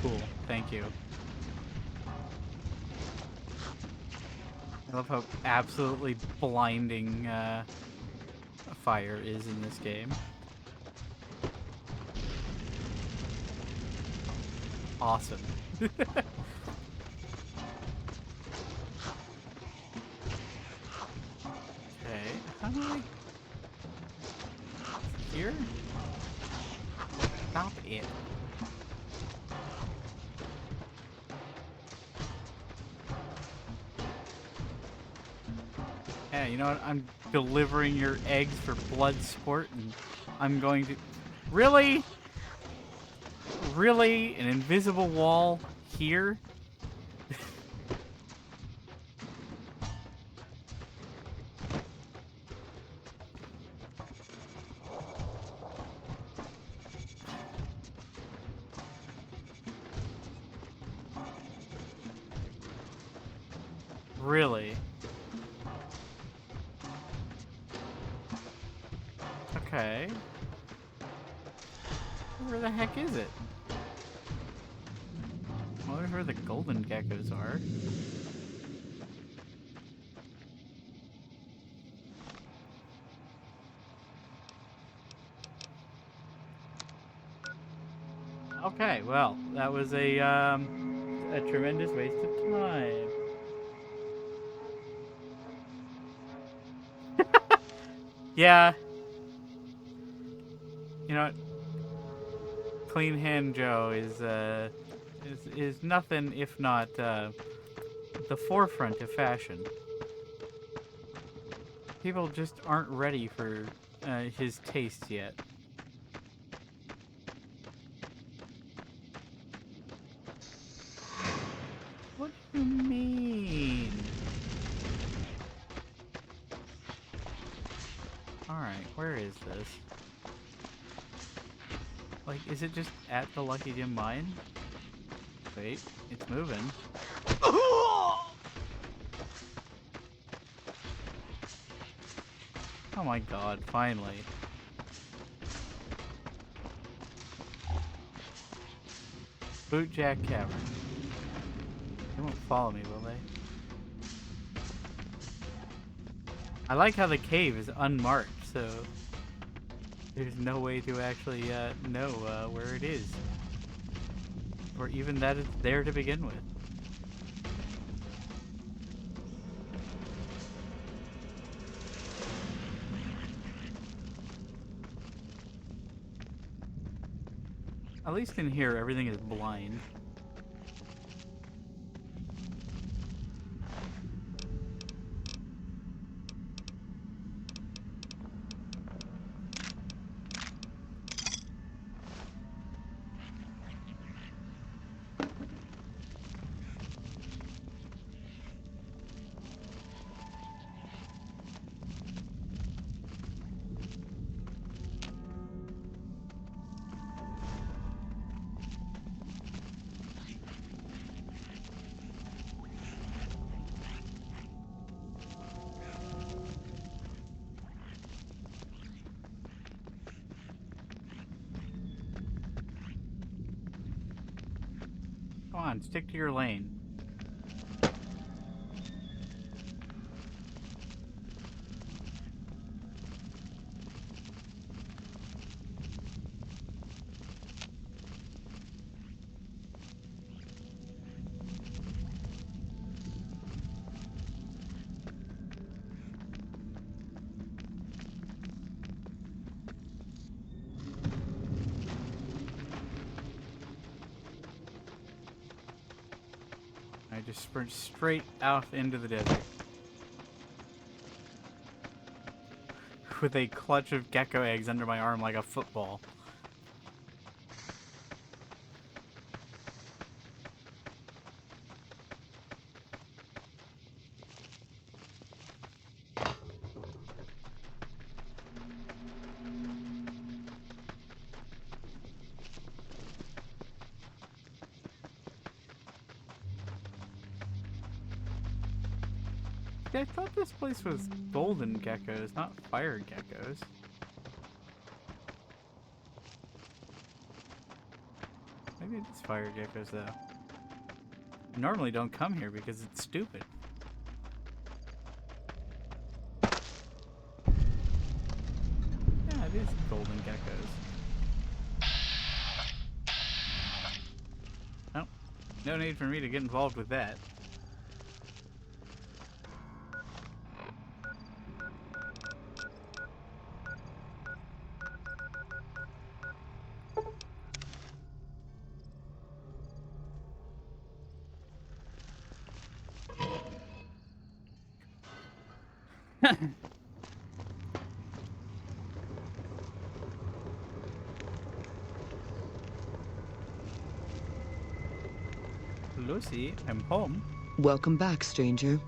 Cool, thank you. I love how absolutely blinding fire is in this game. Awesome. Okay, how do I... Here? Stop it. Yeah, you know what? I'm delivering your eggs for blood sport, and I'm going to... Really? Really? An invisible wall here? Really? Okay. Where the heck is it? I wonder where the golden geckos are. Okay, well, that was a tremendous waste of time. Yeah. You know what? Clean Hand Joe is nothing if not the forefront of fashion. People just aren't ready for his taste yet. What do you mean? Alright, where is this? Like, is it just at the Lucky Dim mine? Wait, it's moving. Oh my god, finally. Bootjack Cavern. They won't follow me, will they? I like how the cave is unmarked, so there's no way to actually know where it is. Or even that it's there to begin with. At least in here, everything is blind. Come on, stick to your lane. I just sprint straight out into the desert. With a clutch of gecko eggs under my arm like a football. I thought this place was golden geckos, not fire geckos. Maybe it's fire geckos, though. I normally don't come here because it's stupid. Yeah, it is golden geckos. Nope. No need for me to get involved with that. Lucy, I'm home. Welcome back, stranger.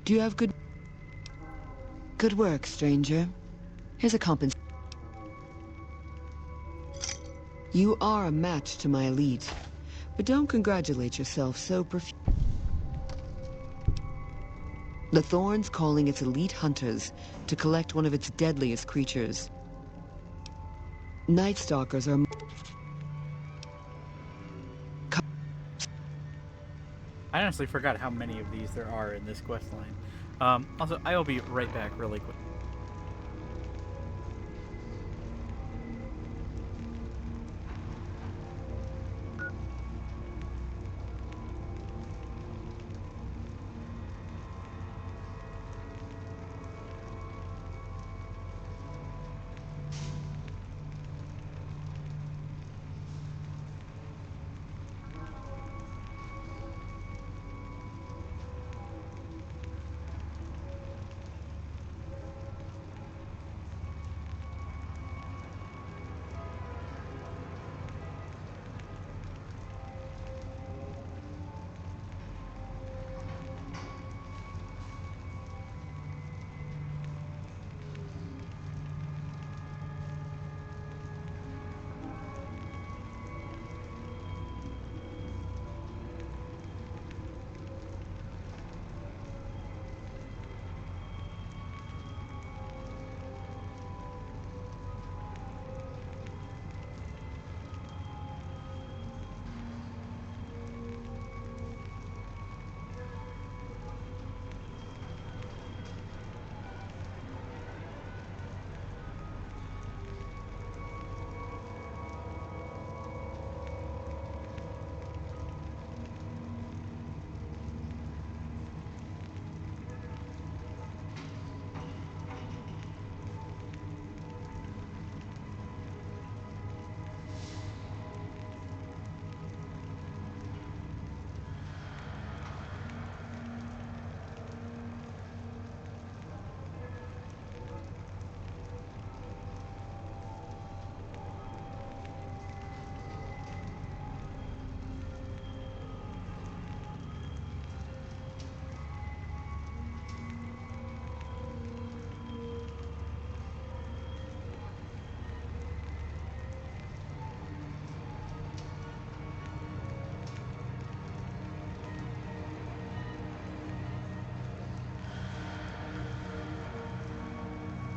Do you have good work, stranger? Here's a compensation. You are a match to my elite, but don't congratulate yourself so profusely. The Thorn's calling its elite hunters to collect one of its deadliest creatures. Night Stalkers are... I honestly forgot how many of these there are in this quest line. Also, I will be right back really quick.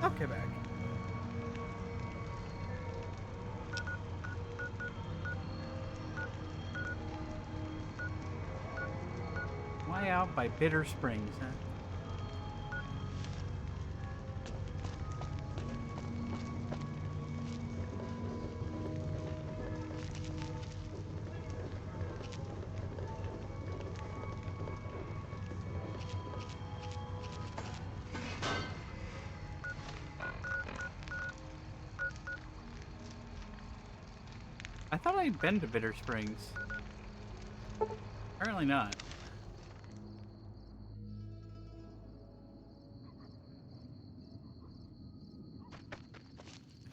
Okay, back. Why out by Bitter Springs, huh? I thought I'd been to Bitter Springs. Apparently not.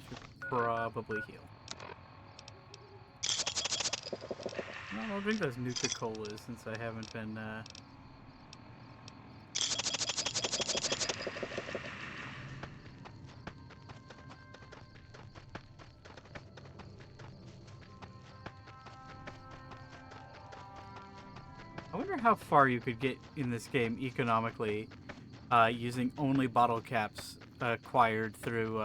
I should probably heal. No, I'll drink those Nuka-Colas since I haven't been, I wonder wonder how far you could get in this game economically using only bottle caps acquired through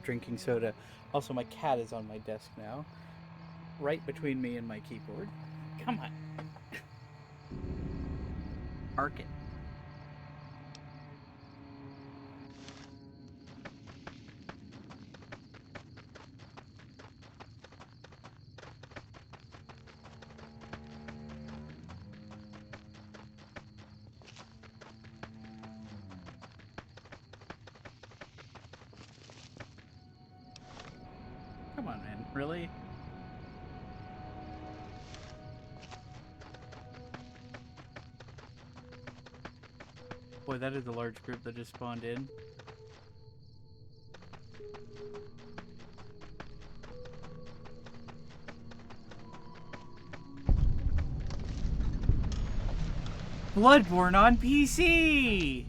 drinking soda. Also, my cat is on my desk now, right between me and my keyboard. Come on. Arc it. Come on, man. Really? Boy, that is a large group that just spawned in. Bloodborne on PC!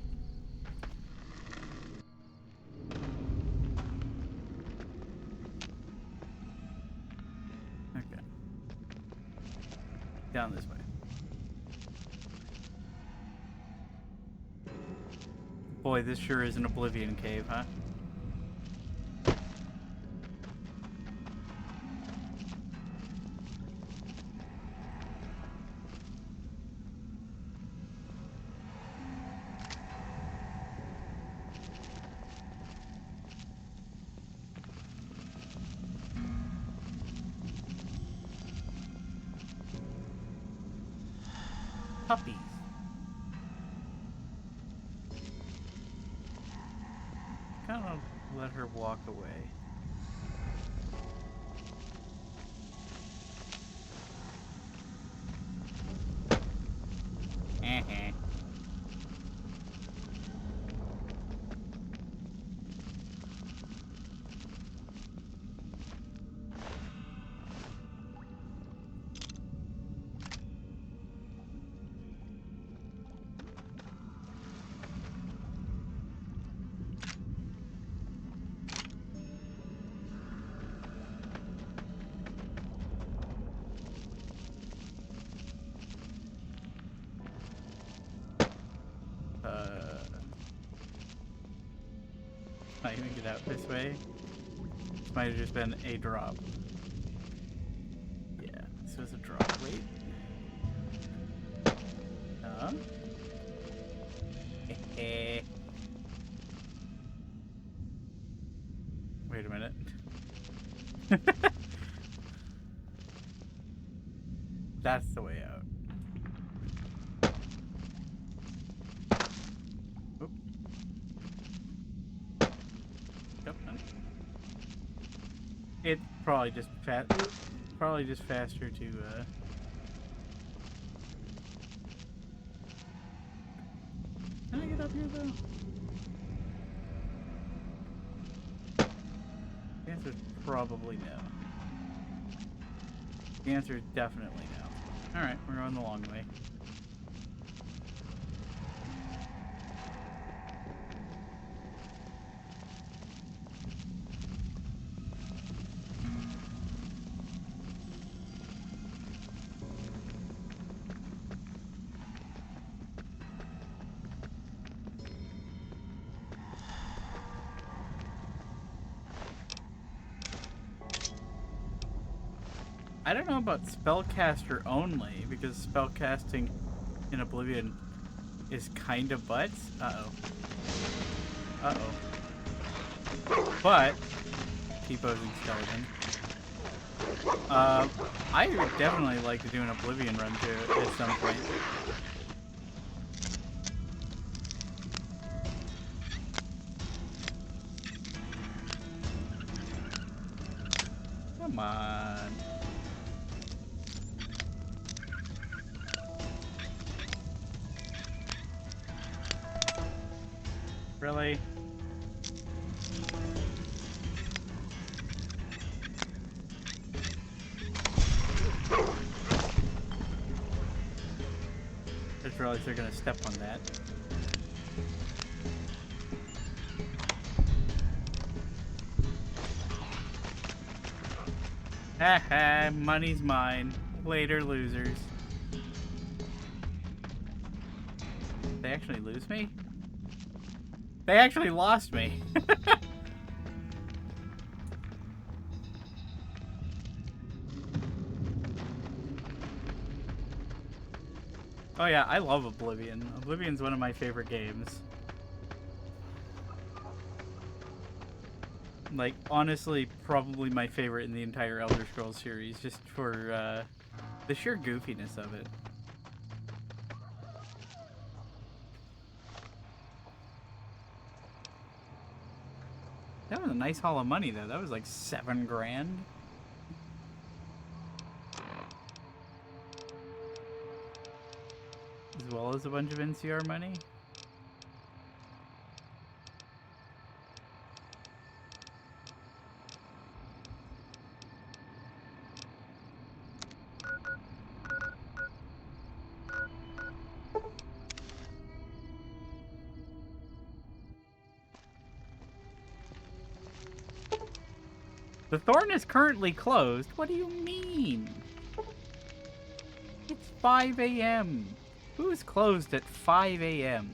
Okay. Down this way. Boy, this sure is an Oblivion cave, huh? Puppies. Kind of let her walk away. Not even get out this way. This might have just been a drop. Yeah, this was a drop. Wait. Wait a minute. That's the way out. Oop. Yep. It's probably just faster to Can I get up here though? The answer is probably no. The answer is definitely no. Alright, we're going the long way. I don't know about spellcaster only, because spellcasting in Oblivion is kind of butts. Uh-oh. Uh-oh. But, T-posing skeleton. I would definitely like to do an Oblivion run too at some point. Come on. Really? Just realized they're gonna step on that. Haha, money's mine. Later, losers. They actually lose me? They actually lost me. Oh yeah, I love Oblivion. Oblivion's one of my favorite games. Like, honestly, probably my favorite in the entire Elder Scrolls series, just for the sheer goofiness of it. That was a nice haul of money, though. That was like $7 grand. As well as a bunch of NCR money. The Thorn is currently closed. What do you mean? It's 5 a.m. Who's closed at 5 a.m.?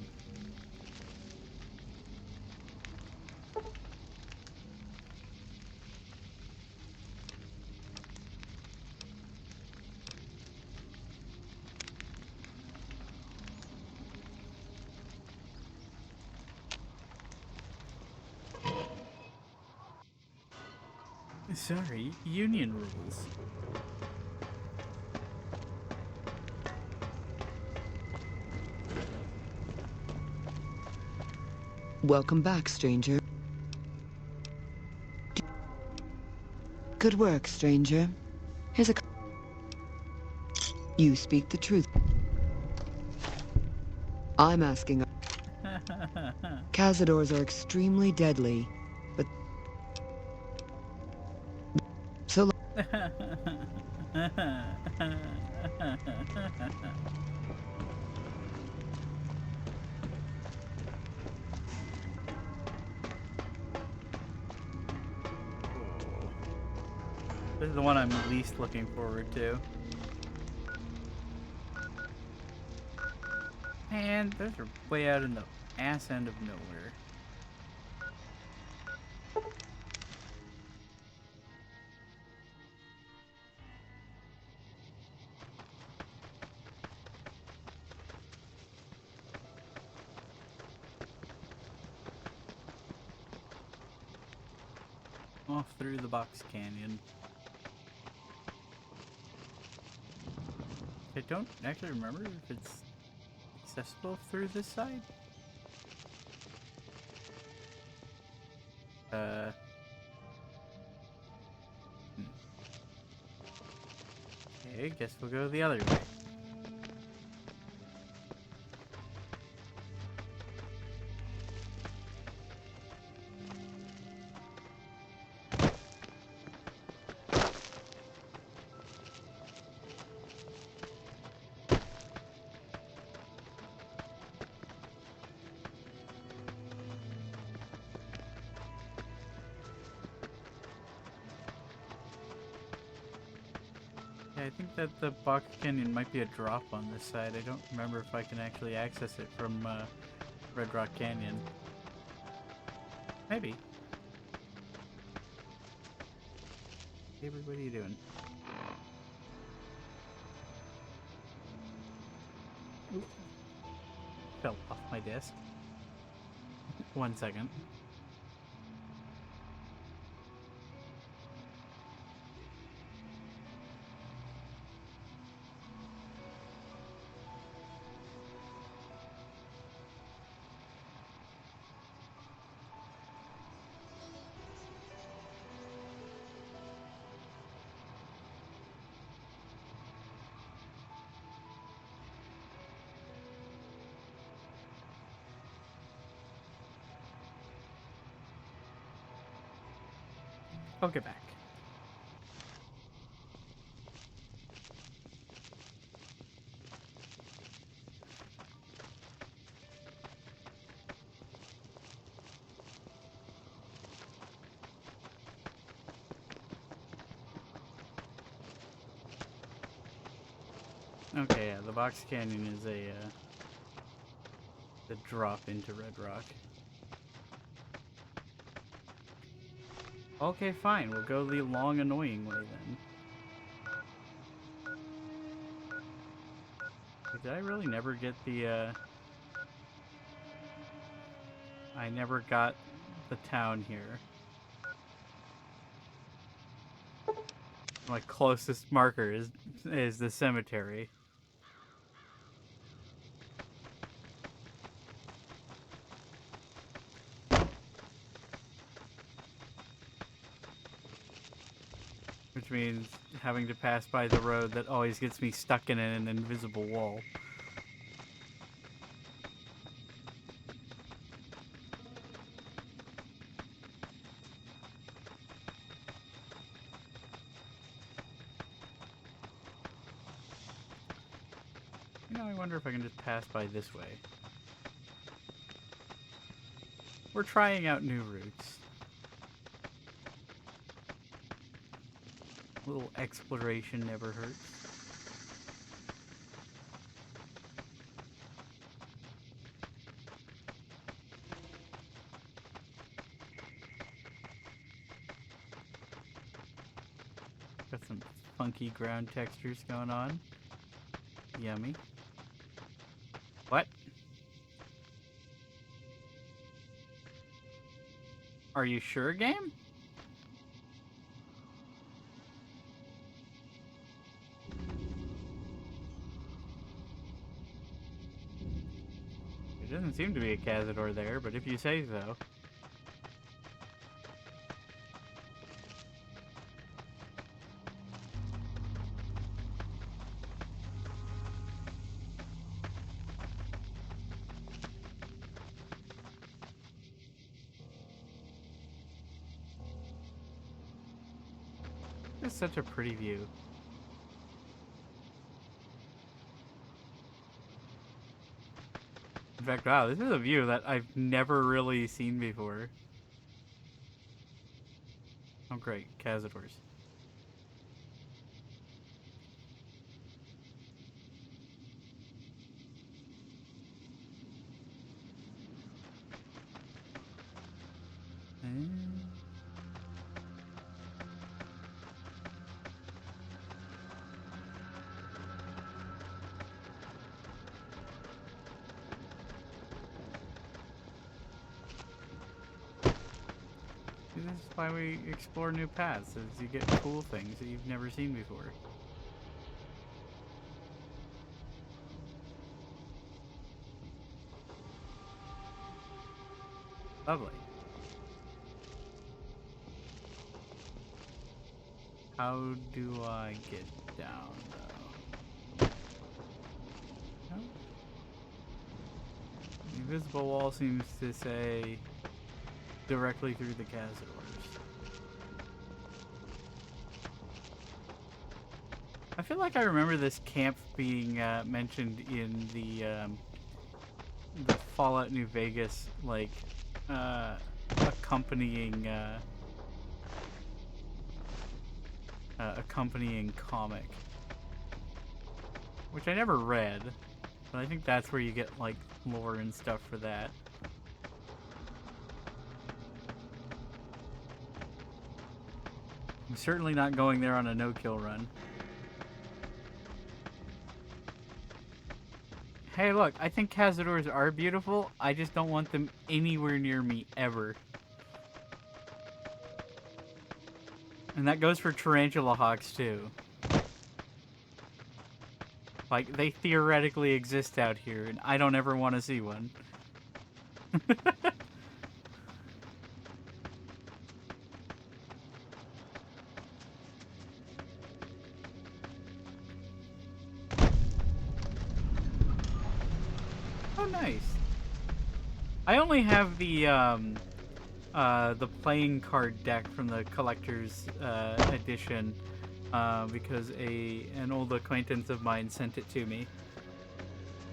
Sorry, union rules. Welcome back, stranger. Good work, stranger. Here's a... You speak the truth. I'm asking... Cazadors are extremely deadly, but... So... This is the one I'm least looking forward to. And those are way out in the ass end of nowhere. Off through the box canyon. I don't actually remember if it's accessible through this side. Okay, guess we'll go the other way. I think that the box canyon might be a drop on this side. I don't remember if I can actually access it from Red Rock Canyon. Maybe. Hey, what are you doing? Oop. Fell off my desk. 1 second. I'll get back. Okay, yeah, the box canyon is the drop into Red Rock. Okay, fine. We'll go the long, annoying way then. Did I really never get the, I never got the town here. My closest marker is the cemetery. Which means having to pass by the road that always gets me stuck in an invisible wall. You know, I wonder if I can just pass by this way. We're trying out new routes. A little exploration never hurts. Got some funky ground textures going on. Yummy. What? Are you sure, game? There doesn't seem to be a Cazador there, but if you say so. It's such a pretty view. In fact, wow, this is a view that I've never really seen before. Oh great, Cazadors. This is why we explore new paths, is you get cool things that you've never seen before. Lovely. How do I get down, though? No? The invisible wall seems to say directly through the Cazadors. I feel like I remember this camp being mentioned in the Fallout New Vegas, like, accompanying comic, which I never read, but I think that's where you get like lore and stuff for that. I'm certainly not going there on a no-kill run. Hey, look, I think Cazadors are beautiful. I just don't want them anywhere near me, ever. And that goes for Tarantula Hawks, too. Like, they theoretically exist out here, and I don't ever want to see one. Oh, nice. I only have the playing card deck from the collector's edition because an old acquaintance of mine sent it to me.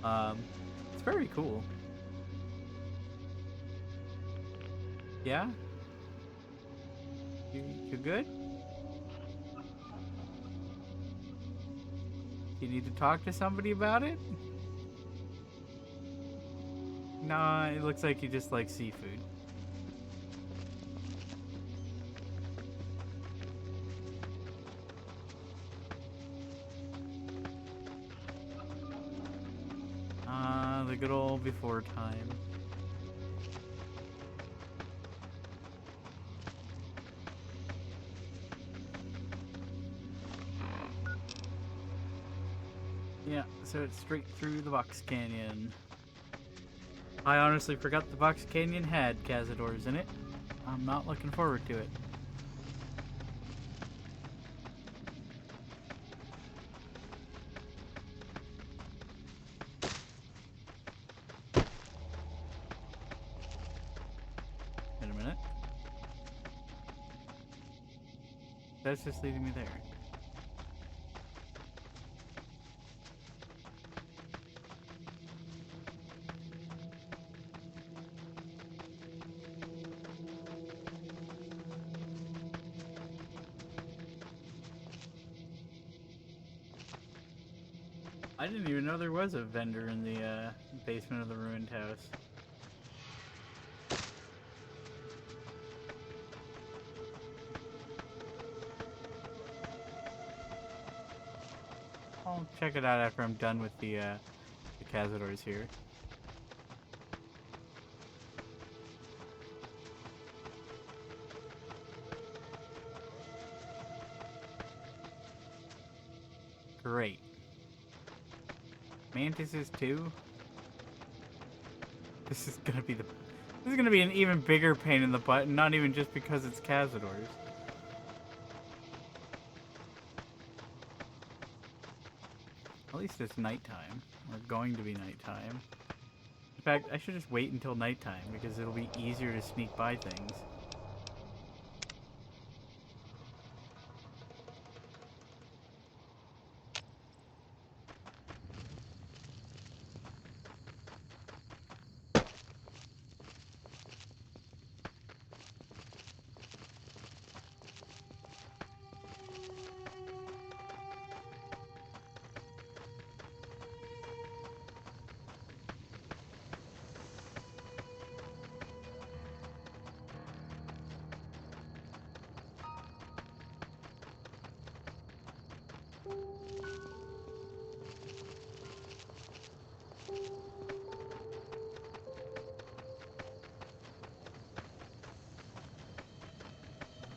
It's very cool. Yeah? You good? You need to talk to somebody about it? Nah, it looks like you just like seafood. The good old before time. Yeah, so it's straight through the Box Canyon. I honestly forgot the Box Canyon had cazadores in it. I'm not looking forward to it. Wait a minute. That's just leading me there. I didn't even know there was a vendor in the basement of the ruined house. I'll check it out after I'm done with the cazadores here. Great. Mantises too? This is gonna be an even bigger pain in the butt, and not even just because it's cazadores. At least it's nighttime. Or going to be nighttime. In fact, I should just wait until nighttime, because it'll be easier to sneak by things.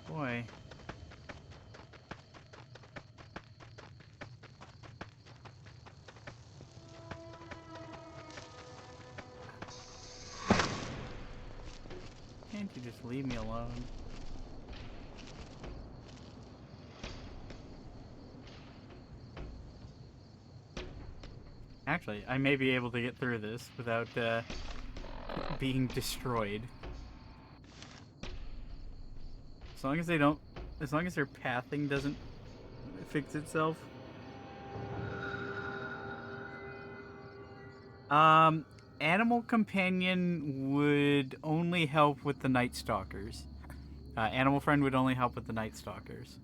Boy. Can't you just leave me alone? Actually, I may be able to get through this without being destroyed. As long as they don't, as long as their pathing doesn't fix itself. Animal Companion would only help with the Night Stalkers. Animal Friend would only help with the Night Stalkers.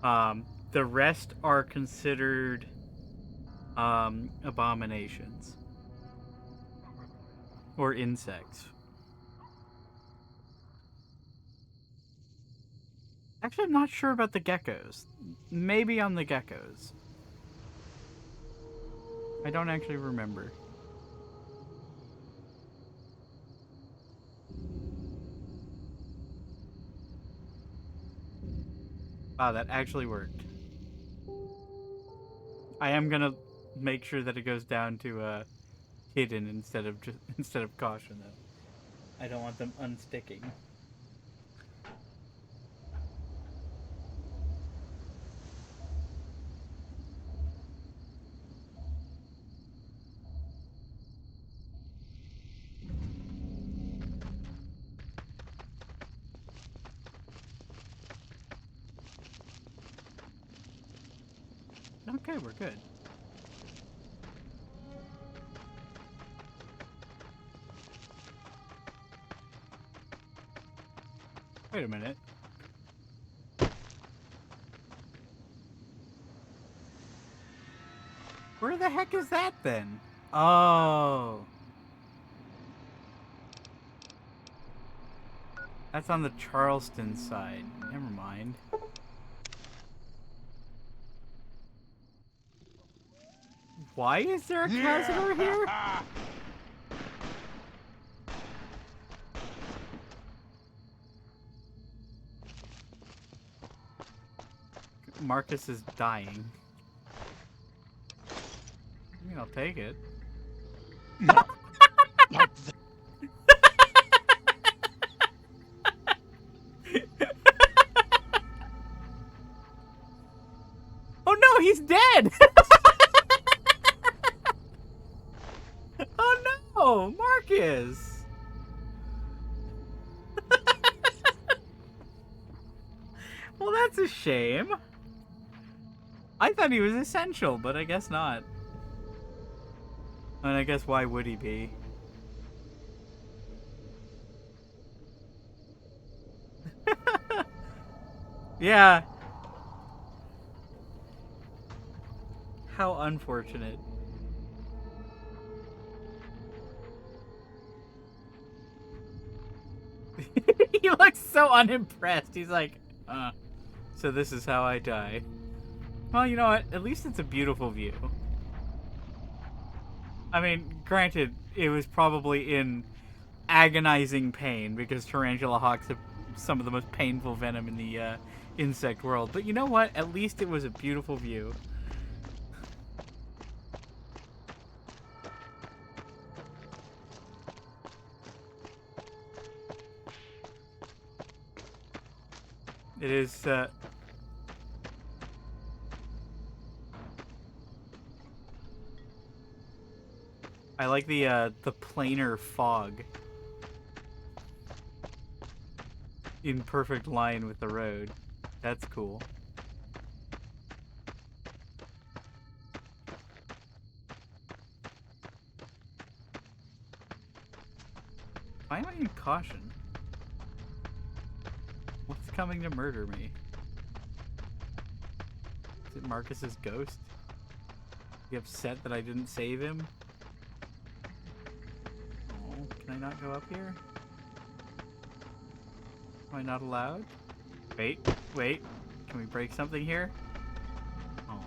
The rest are considered abominations. Or insects. Actually, I'm not sure about the geckos. Maybe on the geckos. I don't actually remember. Wow, that actually worked. I am gonna make sure that it goes down to hidden instead of caution though. I don't want them unsticking. Okay, we're good. Wait a minute. Where the heck is that then? Oh. That's on the Charleston side. Never mind. Why is there a Cazador here? Marcus is dying. I mean, I'll take it. Oh no, he's dead! Oh no, Marcus! Well, that's a shame. I thought he was essential, but I guess not. And I guess why would he be? Yeah. How unfortunate. He looks so unimpressed. He's like, so this is how I die. Well, you know what? At least it's a beautiful view. I mean, granted, it was probably in agonizing pain because tarantula hawks have some of the most painful venom in the insect world. But you know what? At least it was a beautiful view. It is, I like the planar fog in perfect line with the road. That's cool. Why am I in caution? What's coming to murder me? Is it Marcus's ghost? You upset that I didn't save him? Oh, can I not go up here? Am I not allowed? Wait. Can we break something here? Oh.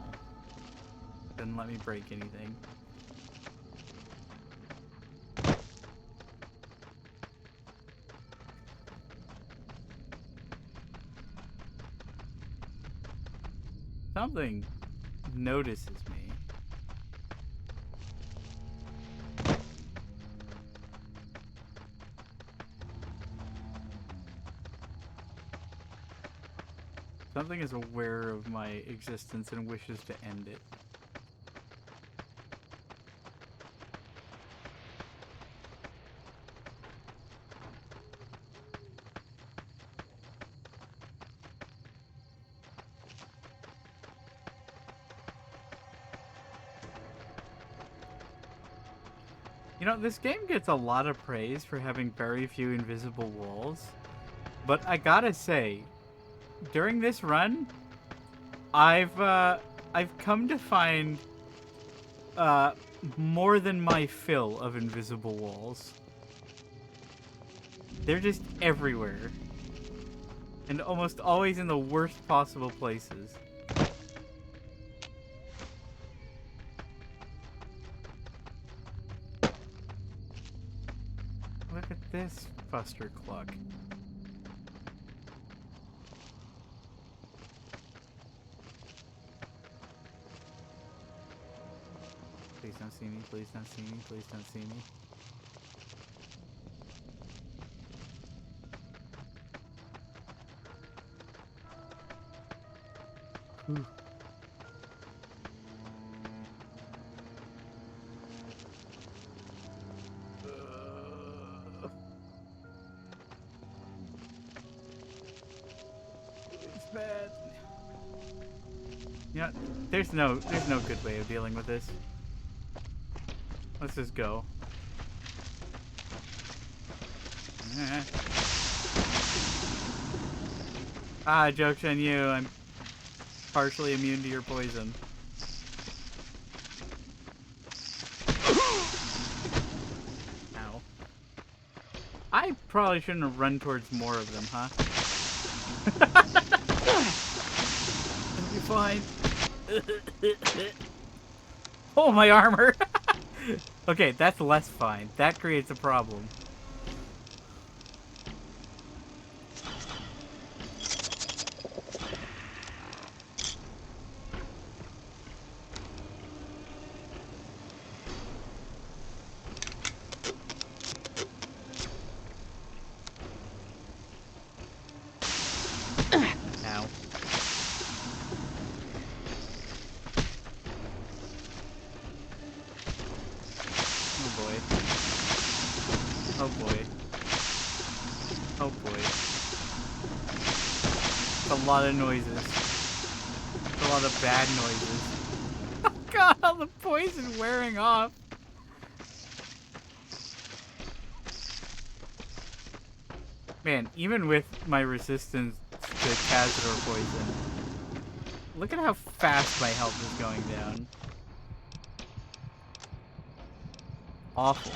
Didn't let me break anything. Something notices me. Something is aware of my existence and wishes to end it. You know, this game gets a lot of praise for having very few invisible walls, but I gotta say, during this run, I've come to find more than my fill of invisible walls. They're just everywhere, and almost always in the worst possible places. Look at this fuster cluck. Please don't see me, please don't see me, please don't see me. Ooh. It's bad. You know, there's no good way of dealing with this. Let's just go. Ah, joke's on you. I'm partially immune to your poison. I probably shouldn't have run towards more of them, huh? It'll be fine. Oh, my armor! Okay, that's less fine. That creates a problem. Ow. Oh boy. Oh boy. Oh boy. It's a lot of noises. It's a lot of bad noises. Oh god, all the poison wearing off. Man, even with my resistance to Cazador poison, look at how fast my health is going down. Awful.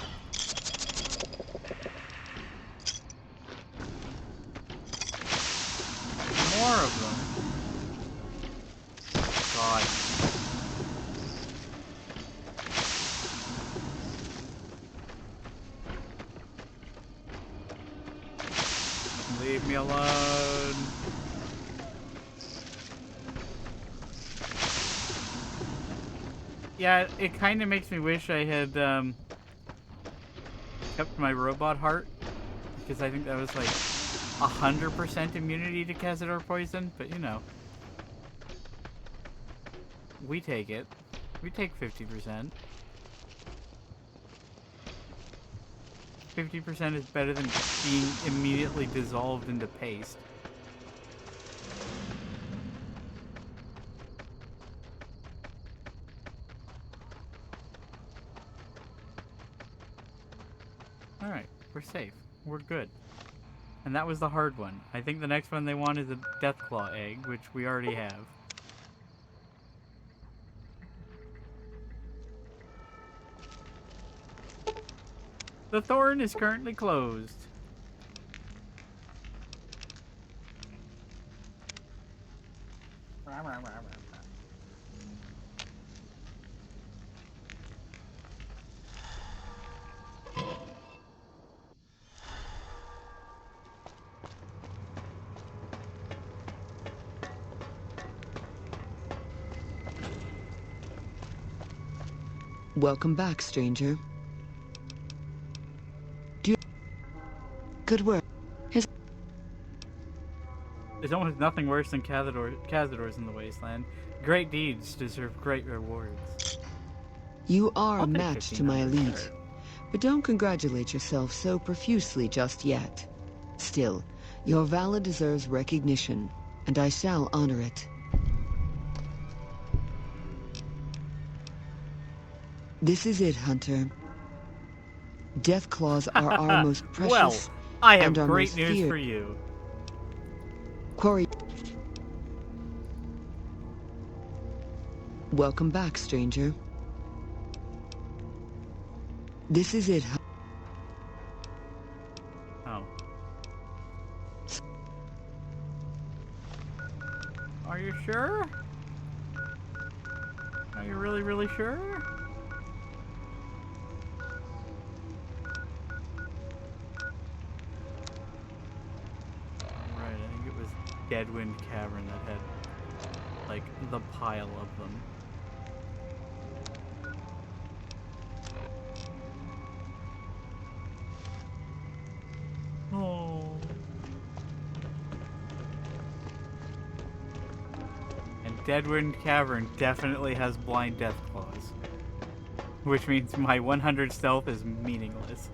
More of them. God. Leave me alone. Yeah, it kind of makes me wish I had kept my robot heart, because I think that was like 100% immunity to Cazador poison, but you know. We take it. We take 50%. 50% is better than being immediately dissolved into paste. Alright, we're safe. We're good. And that was the hard one. I think the next one they want is a Deathclaw egg, which we already have. The thorn is currently closed. Welcome back, stranger. Good work. There's almost nothing worse than Cazadors in the wasteland. Great deeds deserve great rewards. You are I'll a take match to my 1500, elite. sure. But don't congratulate yourself so profusely just yet. Still, your valor deserves recognition, and I shall honor it. This is it, Hunter. Deathclaws are our most precious Well, I have and our great most news feared. for you. Quarry. Welcome back, stranger. This is it. Oh. Are you sure? Are you really, really sure? Right, I think it was Deadwind Cavern that had, like, the pile of them. Oh. And Deadwind Cavern definitely has blind death claws. Which means my 100 stealth is meaningless.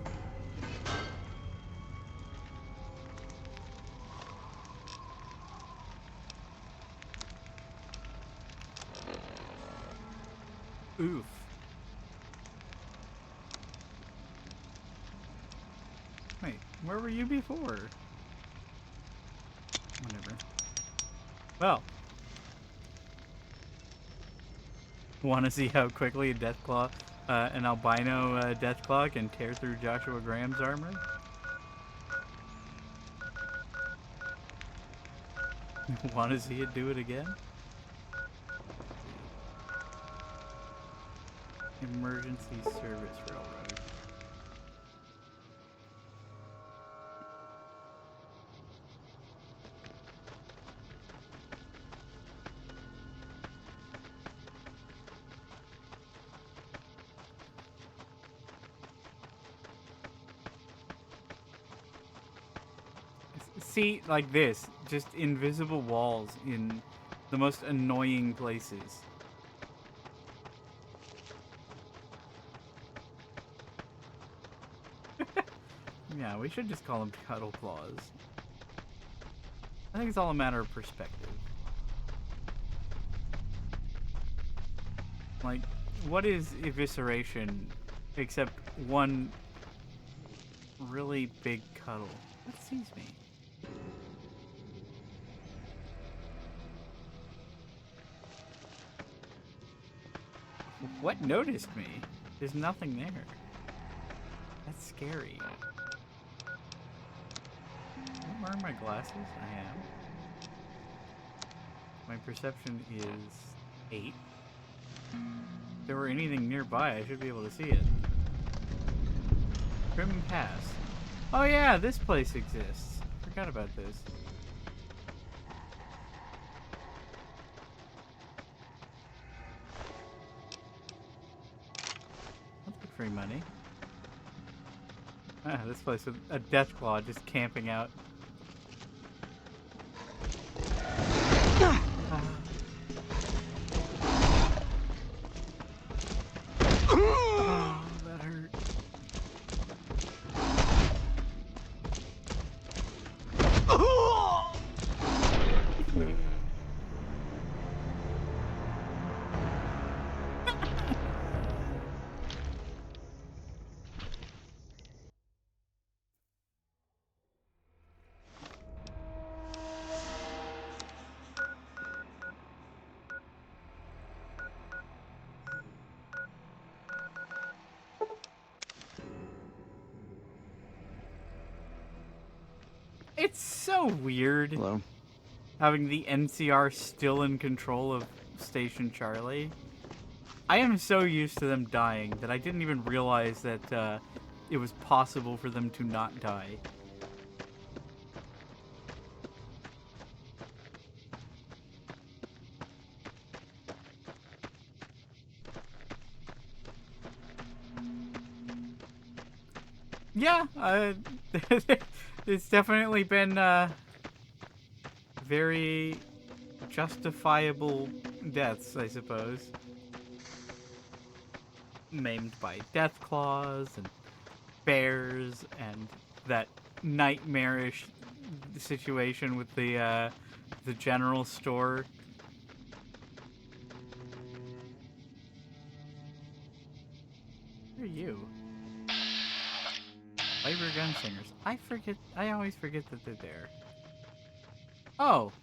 Oof. Wait, where were you before? Whatever. Well. Want to see how quickly a Deathclaw, an albino Deathclaw can tear through Joshua Graham's armor? Want to see it do it again? Emergency Service Railroad. See, like this, just invisible walls in the most annoying places. Yeah, we should just call them cuddle claws. I think it's all a matter of perspective. Like, what is evisceration except one really big cuddle? What sees me? What noticed me? There's nothing there. That's scary. Am I wearing my glasses? I am. My perception is 8. If there were anything nearby, I should be able to see it. Trim Pass. Oh yeah, this place exists. Forgot about this. That's good free money. Ah, this place with a Deathclaw just camping out. Oh, that hurt. It's so weird. Hello. Having the NCR still in control of Station Charlie. I am so used to them dying that I didn't even realize that it was possible for them to not die. Yeah, it's definitely been very justifiable deaths, I suppose. Maimed by Deathclaws and bears and that nightmarish situation with the general store. Who are you? Labor Gunslingers. I always forget that they're there. Oh.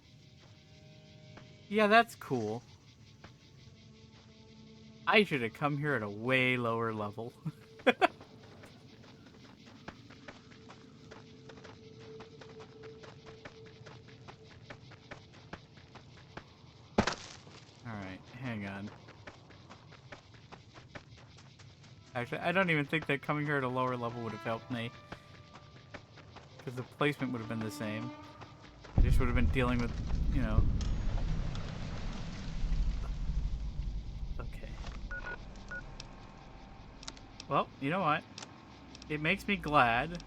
Yeah, that's cool. I should have come here at a way lower level. Alright, hang on. Actually, I don't even think that coming here at a lower level would have helped me. Because the placement would have been the same. I just would have been dealing with, you know... Okay. Well, you know what? It makes me glad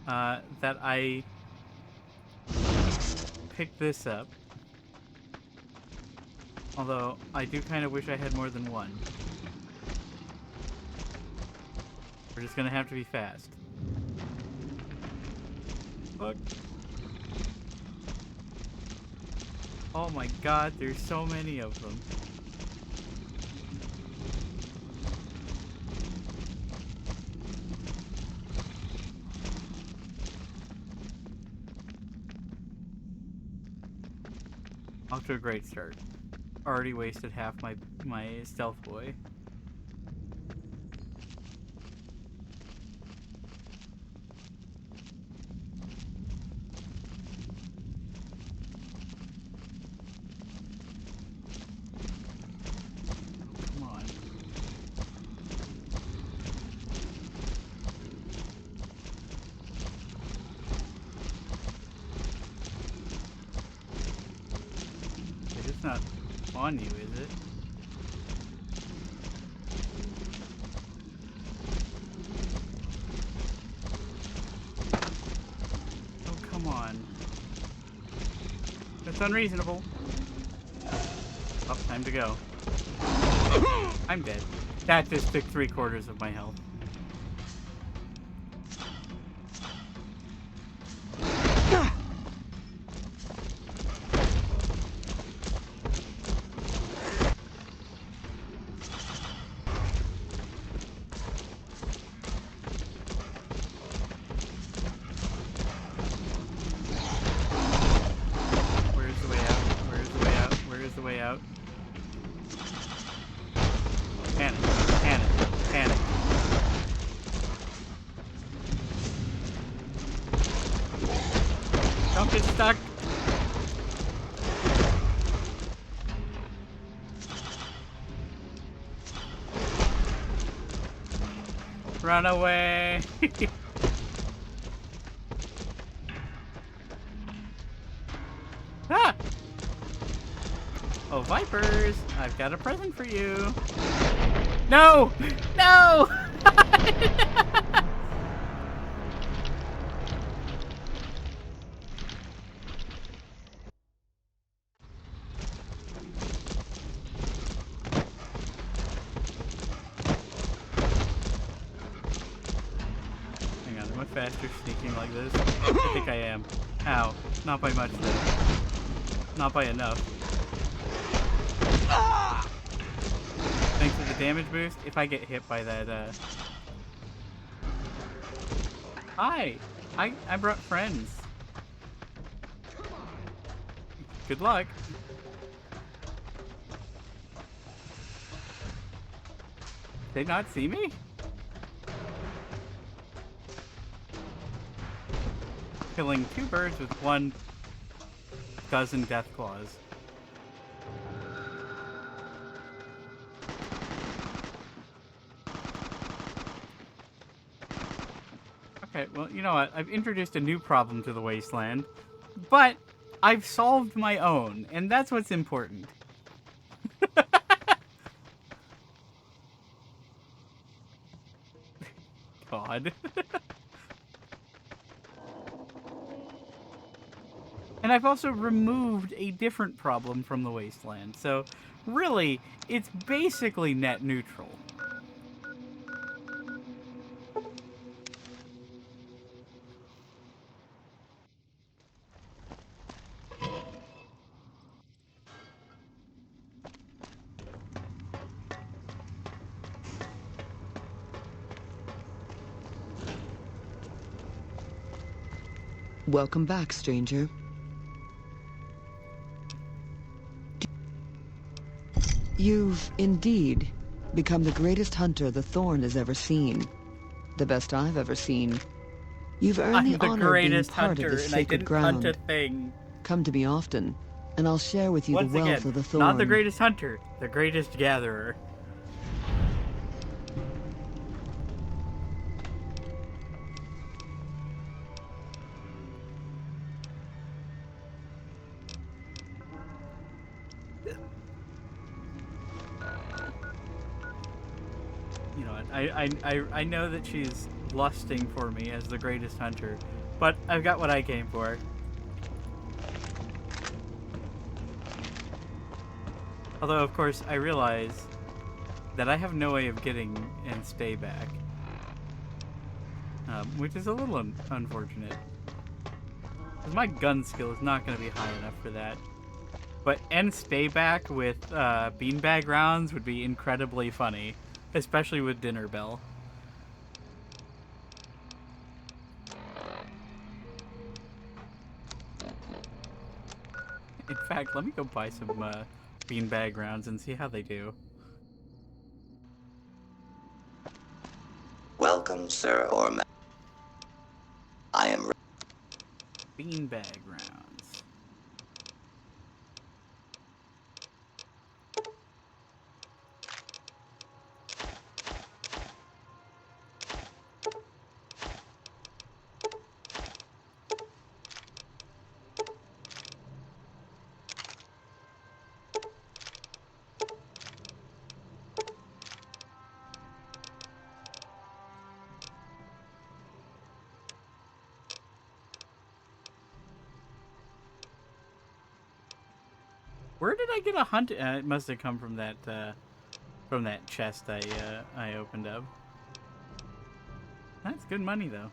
that I picked this up. Although, I do kind of wish I had more than one. We're just gonna have to be fast. Look. Oh my god, there's so many of them. Off to a great start. Already wasted half my stealth boy. on you, is it? Oh, come on. That's unreasonable. Oh, time to go. I'm dead. That just took 3/4 of my health. Where's the way out? Where's the way out? Where's the way out? Panic, panic, panic. Don't get stuck. Run away. Ah! Oh, Vipers, I've got a present for you. No! No! Hang on, am I faster sneaking like this? I think I am. Ow. Not by much, though. Not by enough. Thanks to the damage boost, if I get hit by that, Hi! I brought friends. Good luck. Did they not see me? Killing 2 birds with 1 dozen death claws. Okay, well, you know what? I've introduced a new problem to the wasteland, but I've solved my own, and that's what's important. God. And I've also removed a different problem from the wasteland, so really, it's basically net neutral. Welcome back, stranger. You've indeed become the greatest hunter the Thorn has ever seen. The best I've ever seen. You've earned I'm the the honor of being greatest part hunter, of this and I sacred didn't hunt a ground. thing. Come to me often, and I'll share with you Once the wealth again, of the Thorn. not the greatest hunter, the greatest gatherer. You know what? I know that she's lusting for me as the greatest hunter, but I've got what I came for. Although, of course, I realize that I have no way of getting and stay back, which is a little unfortunate. Because my gun skill is not going to be high enough for that. But end stay back with beanbag rounds would be incredibly funny, especially with Dinner Bell. In fact, let me go buy some beanbag rounds and see how they do. Welcome, sir or ma- I am... Beanbag rounds. Where did I get a hunt? It must have come from that chest I opened up. That's good money though.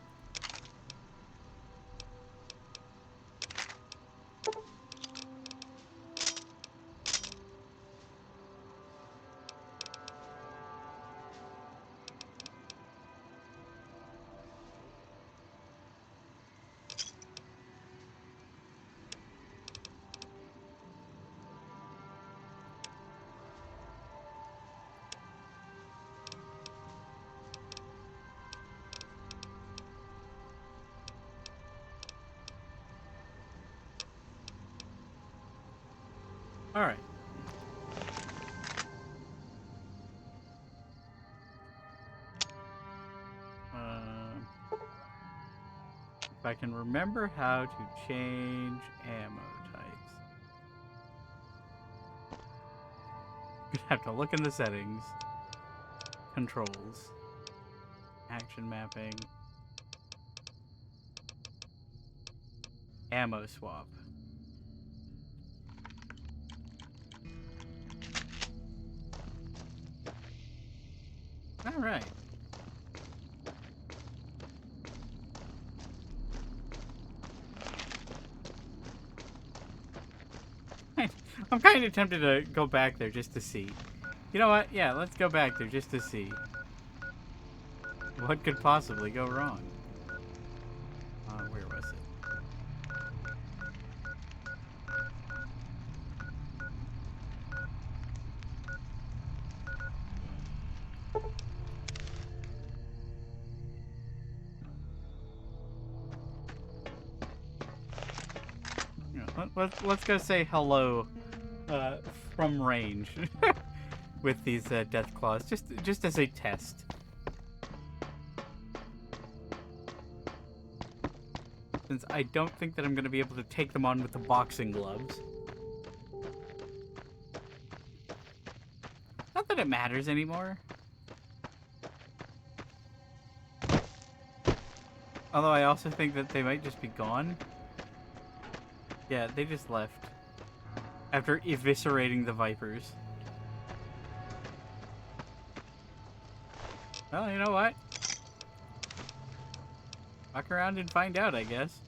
All right. If I can remember how to change ammo types. Gonna have to look in the settings. Controls. Action mapping. Ammo swap. All right. I'm kind of tempted to go back there just to see. You know what? Yeah, let's go back there just to see. What could possibly go wrong? Where was it? Let's go say hello from range with these death claws, just as a test. Since I don't think that I'm going to be able to take them on with the boxing gloves. Not that it matters anymore. Although I also think that they might just be gone. Yeah, they just left. After eviscerating the Vipers. Well, you know what? Walk around and find out, I guess.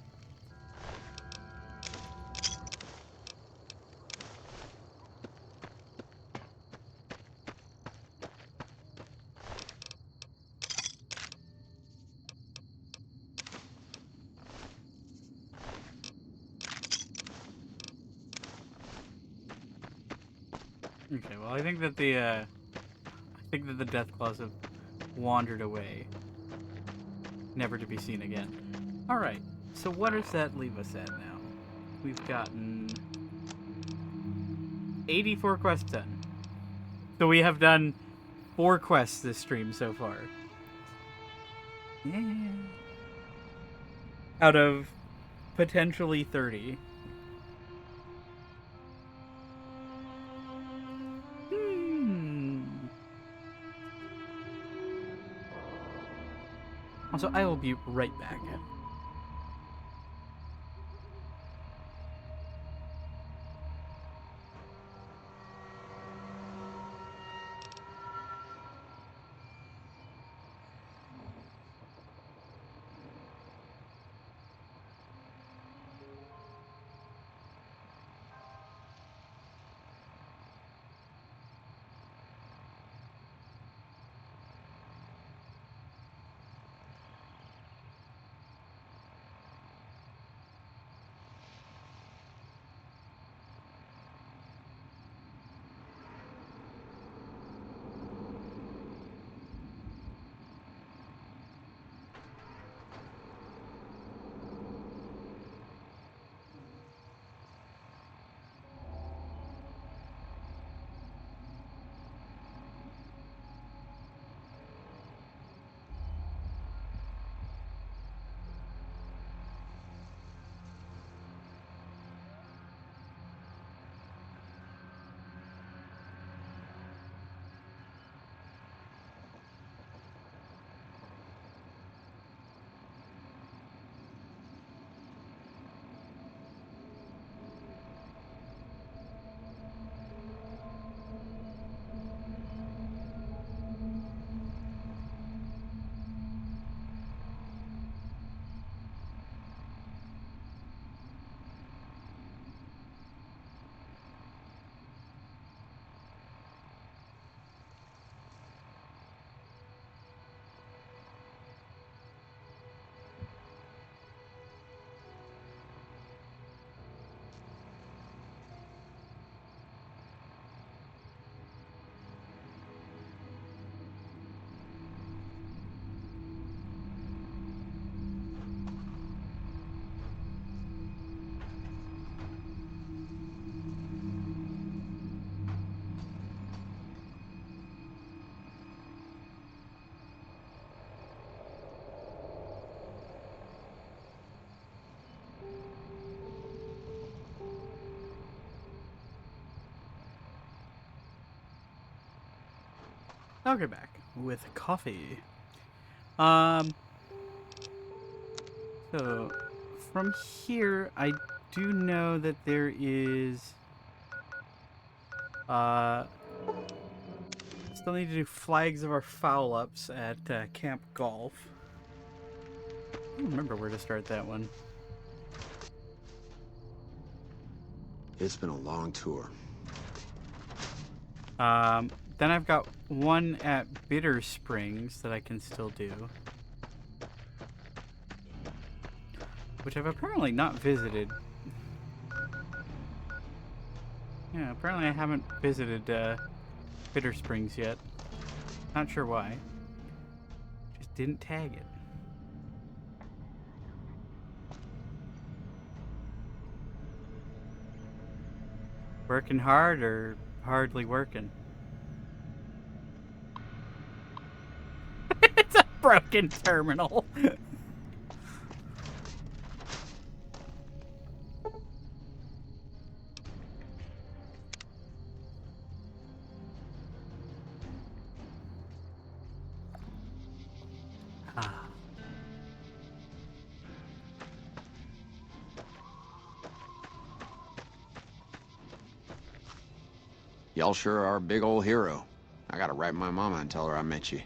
Okay, well, I think that the death claws have wandered away, never to be seen again. All right, so what does that leave us at now? We've gotten 84 quests done. So we have done 4 quests this stream so far. Yeah. Out of potentially 30. Also, I will be right back. I'll get back with coffee. So from here, I do know that there is. Still need to do flags of our foul ups at Camp Golf. I don't remember where to start that one. It's been a long tour. Then I've got one at Bitter Springs that I can still do, which I've apparently not visited. Yeah, apparently I haven't visited Bitter Springs yet. Not sure why. Just didn't tag it. Working hard or hardly working? It's a broken terminal. Y'all sure are a big old hero. I gotta write my mama and tell her I met you.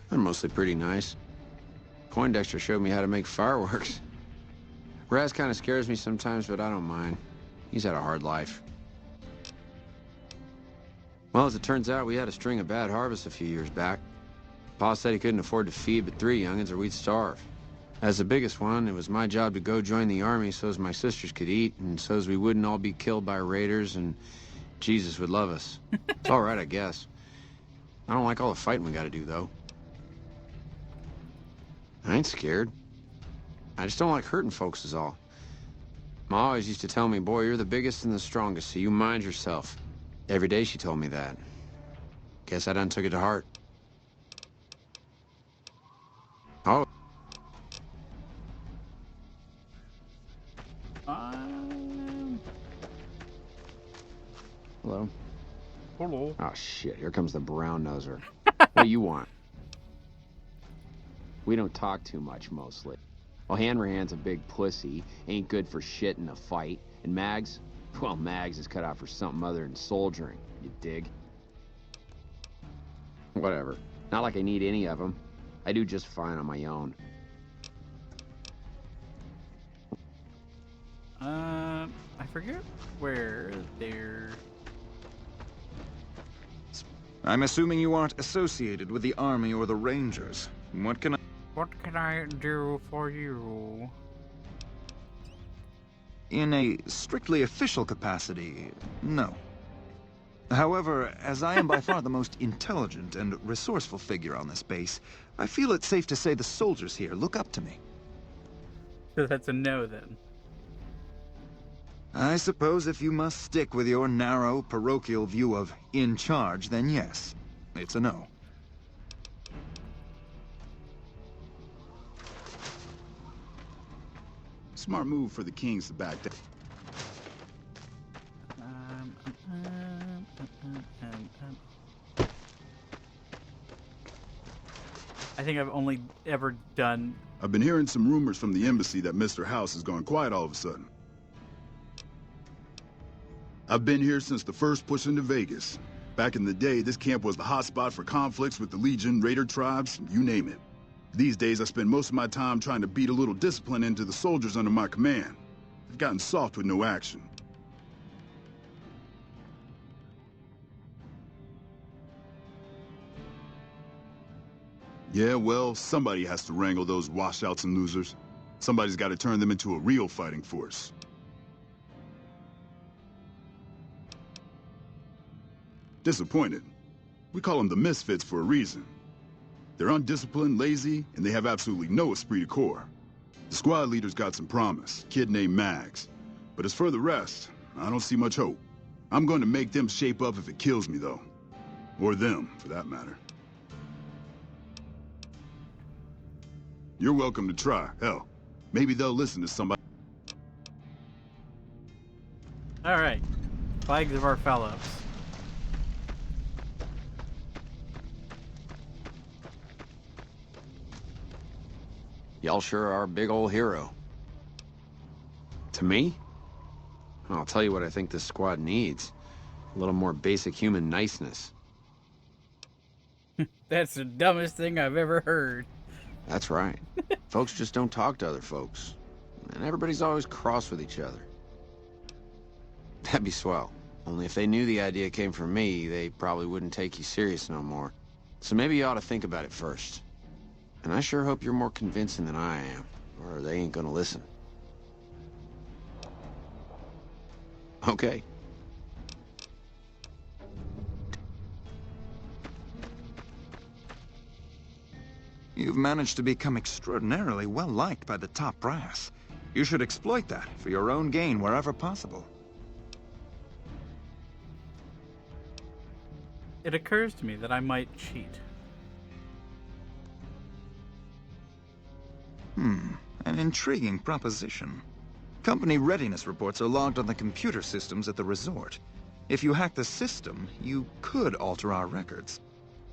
They're mostly pretty nice. Poindexter showed me how to make fireworks. Raz kind of scares me sometimes, but I don't mind. He's had a hard life. Well, as it turns out, we had a string of bad harvests a few years back. Pa said he couldn't afford to feed but 3 youngins or we'd starve. As the biggest one, it was my job to go join the army so's my sisters could eat and so's we wouldn't all be killed by raiders and Jesus would love us. It's all right, I guess. I don't like all the fighting we gotta do, though. I ain't scared. I just don't like hurting folks is all. Ma always used to tell me, boy, you're the biggest and the strongest, so you mind yourself. Every day she told me that. Guess I done took it to heart. Oh. Hello? Hello. Oh, shit. Here comes the brown noser. What do you want? We don't talk too much, mostly. Well, Hanrahan's a big pussy, ain't good for shit in a fight. And Mags? Well, Mags is cut out for something other than soldiering, you dig? Whatever. Not like I need any of them. I do just fine on my own. I forget where they're... I'm assuming you aren't associated with the Army or the Rangers. What can I do for you? In a strictly official capacity, no. However, as I am by far the most intelligent and resourceful figure on this base, I feel it's safe to say the soldiers here look up to me. So that's a no, then. I suppose if you must stick with your narrow, parochial view of in charge, then yes, it's a no. Smart move for the Kings to back down. I think I've only ever done... I've been hearing some rumors from the embassy that Mr. House has gone quiet all of a sudden. I've been here since the first push into Vegas. Back in the day, this camp was the hotspot for conflicts with the Legion, Raider tribes, you name it. These days, I spend most of my time trying to beat a little discipline into the soldiers under my command. They've gotten soft with no action. Yeah, well, somebody has to wrangle those washouts and losers. Somebody's got to turn them into a real fighting force. Disappointed. We call them the Misfits for a reason. They're undisciplined, lazy, and they have absolutely no esprit de corps. The squad leader's got some promise, kid named Mags. But as for the rest, I don't see much hope. I'm going to make them shape up if it kills me, though. Or them, for that matter. You're welcome to try. Hell, maybe they'll listen to somebody. Alright. Flags of our fellows. Y'all sure are a big old hero. To me? I'll tell you what I think this squad needs. A little more basic human niceness. That's the dumbest thing I've ever heard. That's right. Folks just don't talk to other folks. And everybody's always cross with each other. That'd be swell. Only if they knew the idea came from me, they probably wouldn't take you serious no more. So maybe you ought to think about it first. And I sure hope you're more convincing than I am, or they ain't gonna listen. Okay. You've managed to become extraordinarily well-liked by the top brass. You should exploit that for your own gain wherever possible. It occurs to me that I might cheat. An intriguing proposition. Company readiness reports are logged on the computer systems at the resort. If you hack the system, you could alter our records.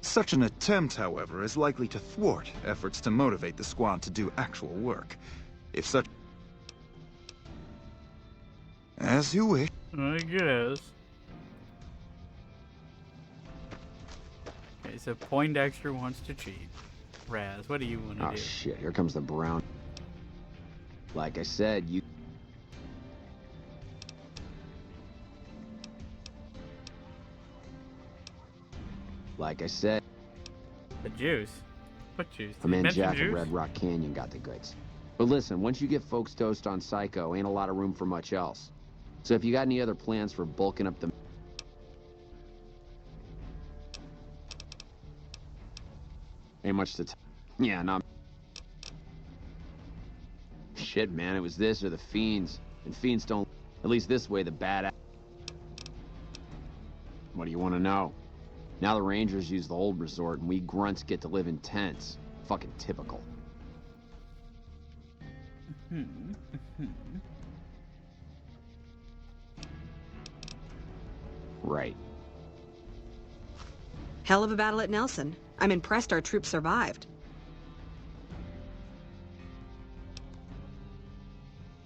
Such an attempt, however, is likely to thwart efforts to motivate the squad to do actual work. If such... As you wish. I guess. Okay, so Poindexter wants to cheat. Raz, what do you want to do? Oh shit, here comes the brown. Like I said, you... Like I said... The juice? What juice? A man Jack of Red Rock Canyon got the goods. But listen, once you get folks dosed on Psycho, ain't a lot of room for much else. So if you got any other plans for bulking up the... Ain't much to... Yeah, not... Shit, man, it was this or the Fiends. And Fiends don't... At least this way, the badass... What do you want to know? Now the Rangers use the old resort, and we grunts get to live in tents. Fucking typical. Right. Hell of a battle at Nelson. I'm impressed our troops survived.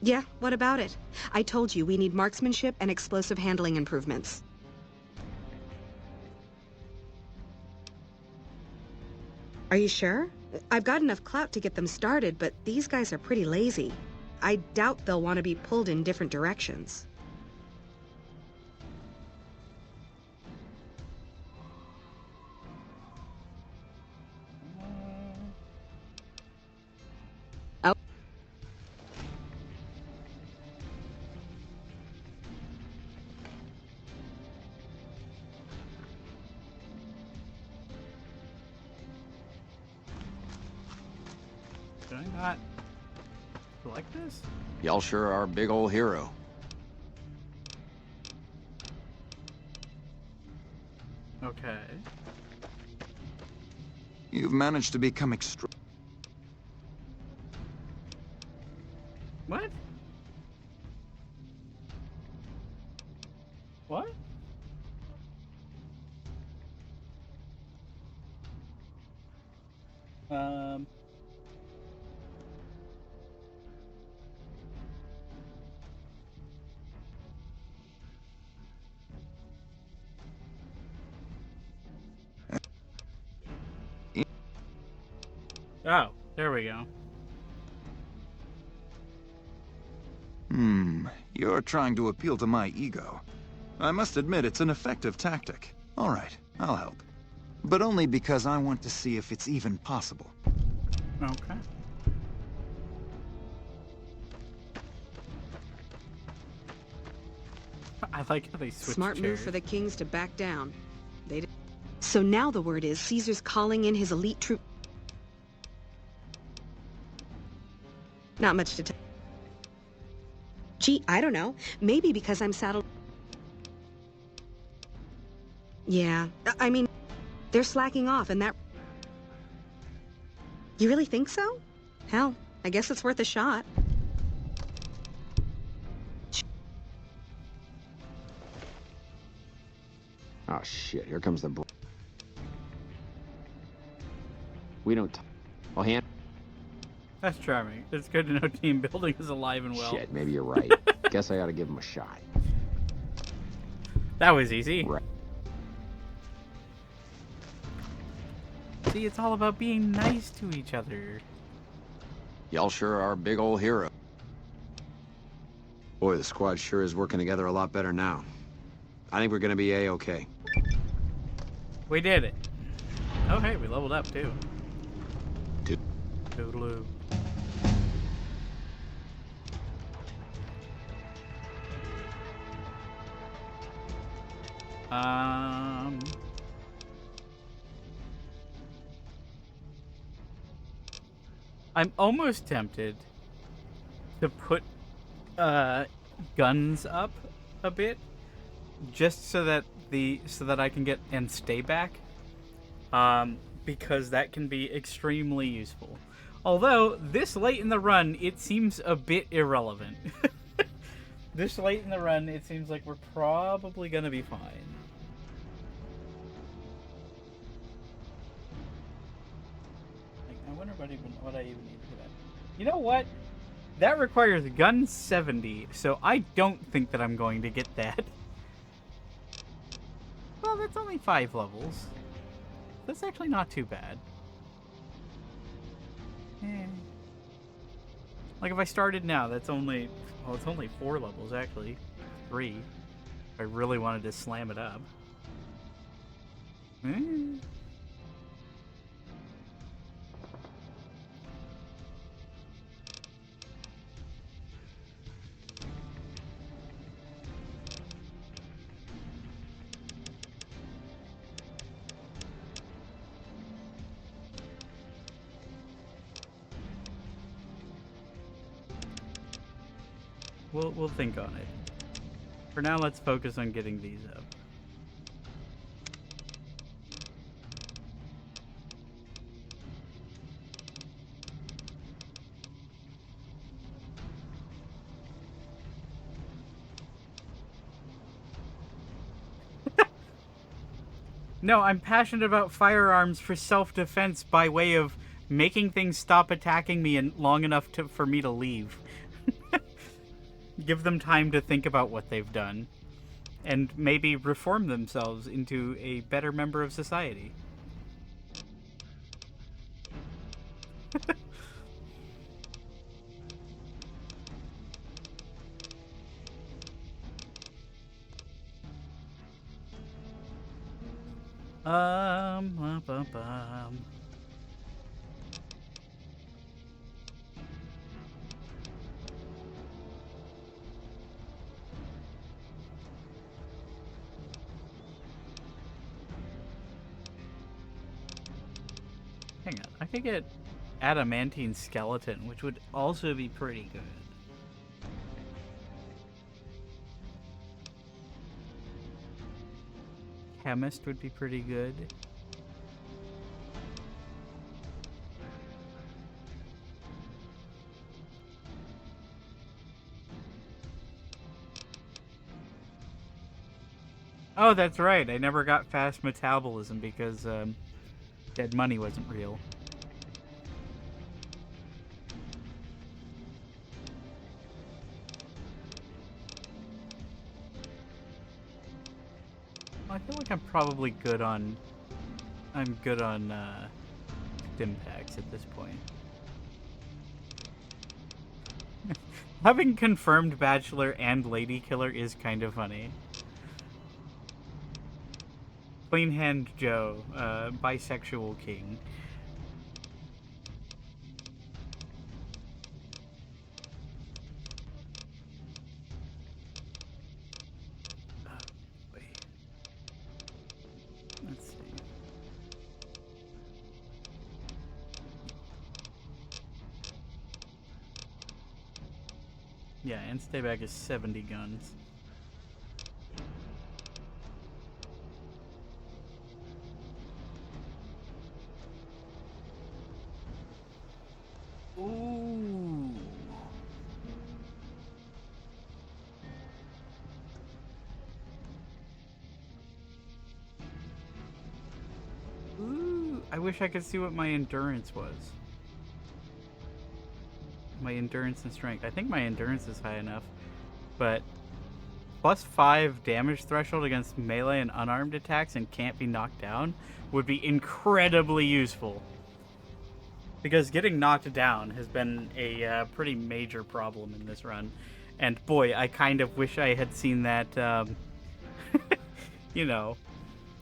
Yeah, what about it? I told you we need marksmanship and explosive handling improvements. Are you sure? I've got enough clout to get them started, but these guys are pretty lazy. I doubt they'll want to be pulled in different directions. Oh. Did I not select this? Y'all sure are a big old hero. Okay. You've managed to become extra... What? What? Oh, there we go. You're trying to appeal to my ego. I must admit it's an effective tactic. All right, I'll help. But only because I want to see if it's even possible. Okay. I like how they switch Smart chairs. move for the Kings to back down. They did. So now the word is Caesar's calling in his elite troop. Not much to tell. Gee, I don't know. Maybe because I'm saddled... Yeah, I mean, they're slacking off and that... You really think so? Hell, I guess it's worth a shot. Oh shit, here comes the... We don't... I'll hand... That's charming. It's good to know team building is alive and well. Shit, maybe you're right. Guess I ought to give him a shot. That was easy. Right. See, it's all about being nice to each other. Y'all sure are a big old hero. Boy, the squad sure is working together a lot better now. I think we're gonna be A-okay. We did it. Oh, hey, we leveled up, too. Dude. Toodaloo. I'm almost tempted to put guns up a bit, just so that I can get and stay back, because that can be extremely useful. Although this late in the run, it seems a bit irrelevant. This late in the run, it seems like we're probably gonna be fine. I wonder what I even need for that. You know what? That requires gun 70, so I don't think that I'm going to get that. Well, that's only 5 levels. That's actually not too bad. Like, if I started now, that's only... Well, it's only 4 levels, actually. 3. If I really wanted to slam it up. We'll think on it. For now, let's focus on getting these up. No, I'm passionate about firearms for self-defense by way of making things stop attacking me and long enough for me to leave. Give them time to think about what they've done, and maybe reform themselves into a better member of society. Hang on, I could get adamantine skeleton, which would also be pretty good. Chemist would be pretty good. Oh, that's right. I never got fast metabolism because dead money wasn't real. I feel like I'm probably good on... I'm good on Stimpaks at this point. Having confirmed Bachelor and Lady Killer is kind of funny. Clean Hand Joe, bisexual king. Let's see. Yeah, and stay back is 70 guns. Ooh. Ooh. I wish I could see what my endurance was. my endurance and strength. I think my endurance is high enough, but +5 damage threshold against melee and unarmed attacks and can't be knocked down would be incredibly useful. Because getting knocked down has been a pretty major problem in this run. And boy, I kind of wish I had seen that, you know,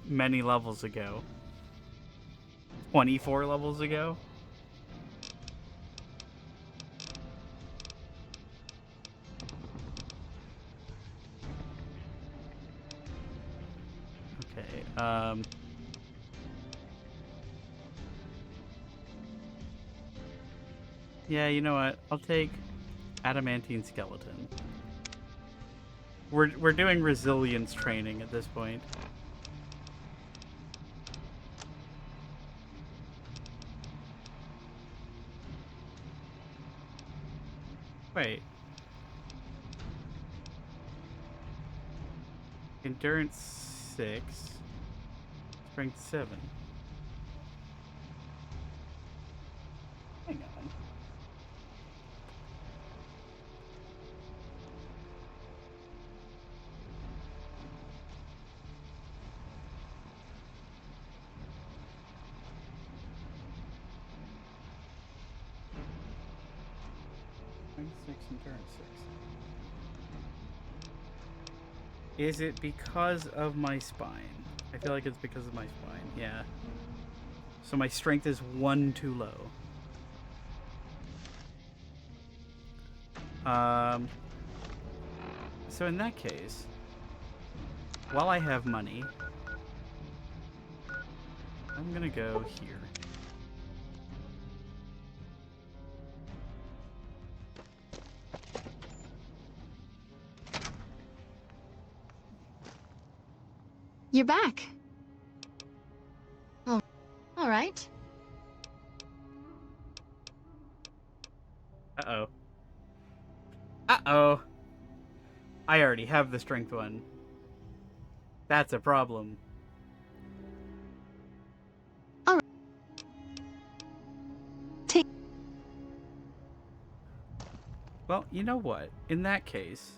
many levels ago. 24 levels ago? Okay, yeah, you know what? I'll take adamantine skeleton. We're doing resilience training at this point. Wait. Endurance 6. Strength 7. Hang on. Strength 6, endurance 6. Is it because of my spine? I feel like it's because of my spine, yeah. So my strength is 1 too low. So in that case, while I have money, I'm gonna go here. You're back. Oh, all right. Uh-oh. Uh-oh. I already have the strength one. That's a problem. All right. Take. Well, you know what? In that case,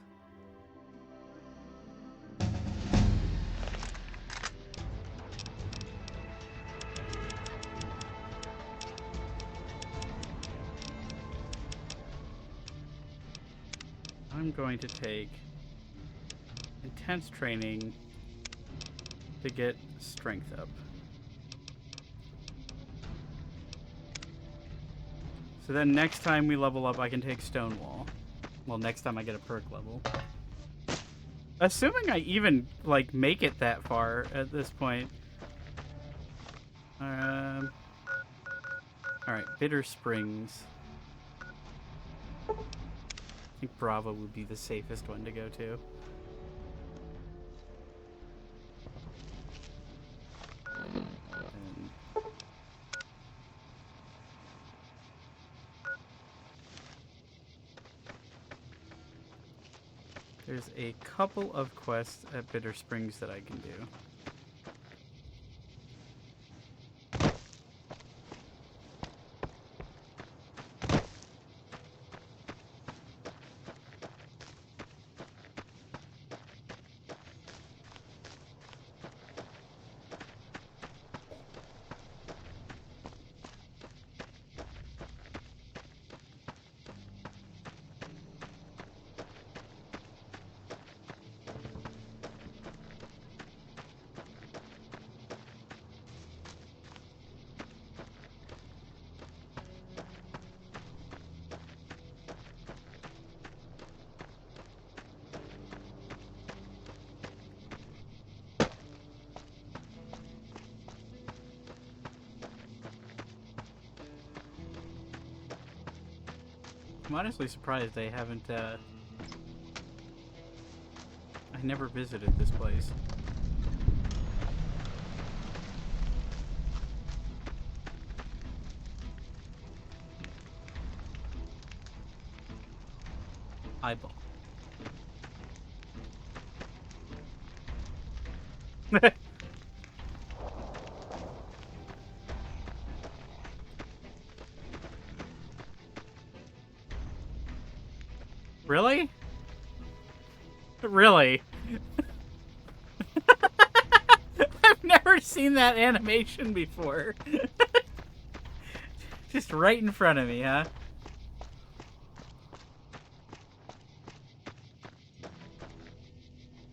I'm going to take intense training to get strength up. So then next time we level up, I can take Stonewall. Well, next time I get a perk level. Assuming I even, like, make it that far at this point. Alright, Bitter Springs. I think Bravo would be the safest one to go to. There's a couple of quests at Bitter Springs that I can do. I'm honestly surprised they haven't, I never visited this place. Eyeball. Really? Really? I've never seen that animation before. Just right in front of me, huh?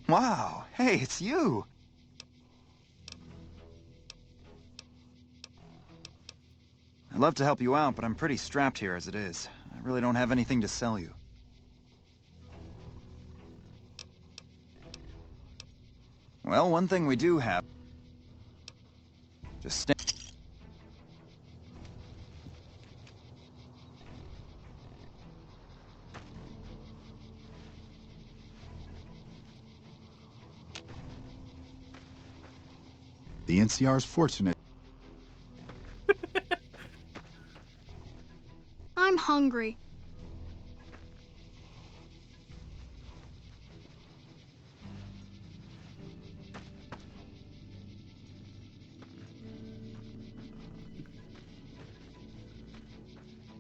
Wow, hey, it's you! I'd love to help you out, but I'm pretty strapped here as it is. I really don't have anything to sell you. Well, one thing we do have... Just stay... The NCR's fortunate. I'm hungry.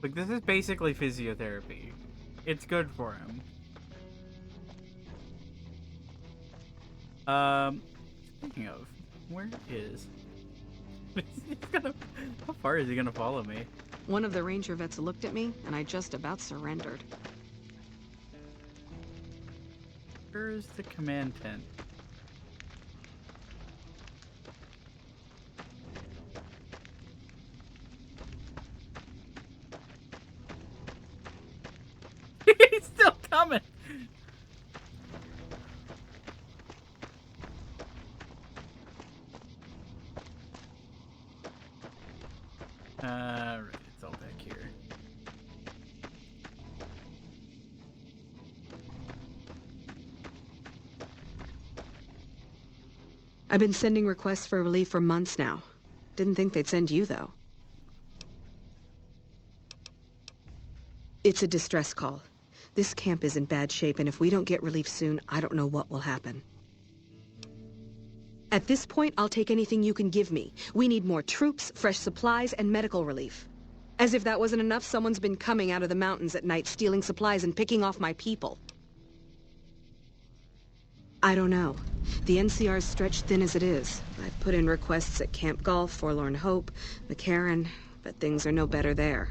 Like, this is basically physiotherapy. It's good for him. Speaking of, where is... How far is he gonna follow me? One of the ranger vets looked at me, and I just about surrendered. Where's the command tent? He's still coming! Right, it's all back here. I've been sending requests for relief for months now. Didn't think they'd send you, though. It's a distress call. This camp is in bad shape, and if we don't get relief soon, I don't know what will happen. At this point, I'll take anything you can give me. We need more troops, fresh supplies, and medical relief. As if that wasn't enough, someone's been coming out of the mountains at night, stealing supplies and picking off my people. I don't know. The NCR's stretched thin as it is. I've put in requests at Camp Golf, Forlorn Hope, McCarran, but things are no better there.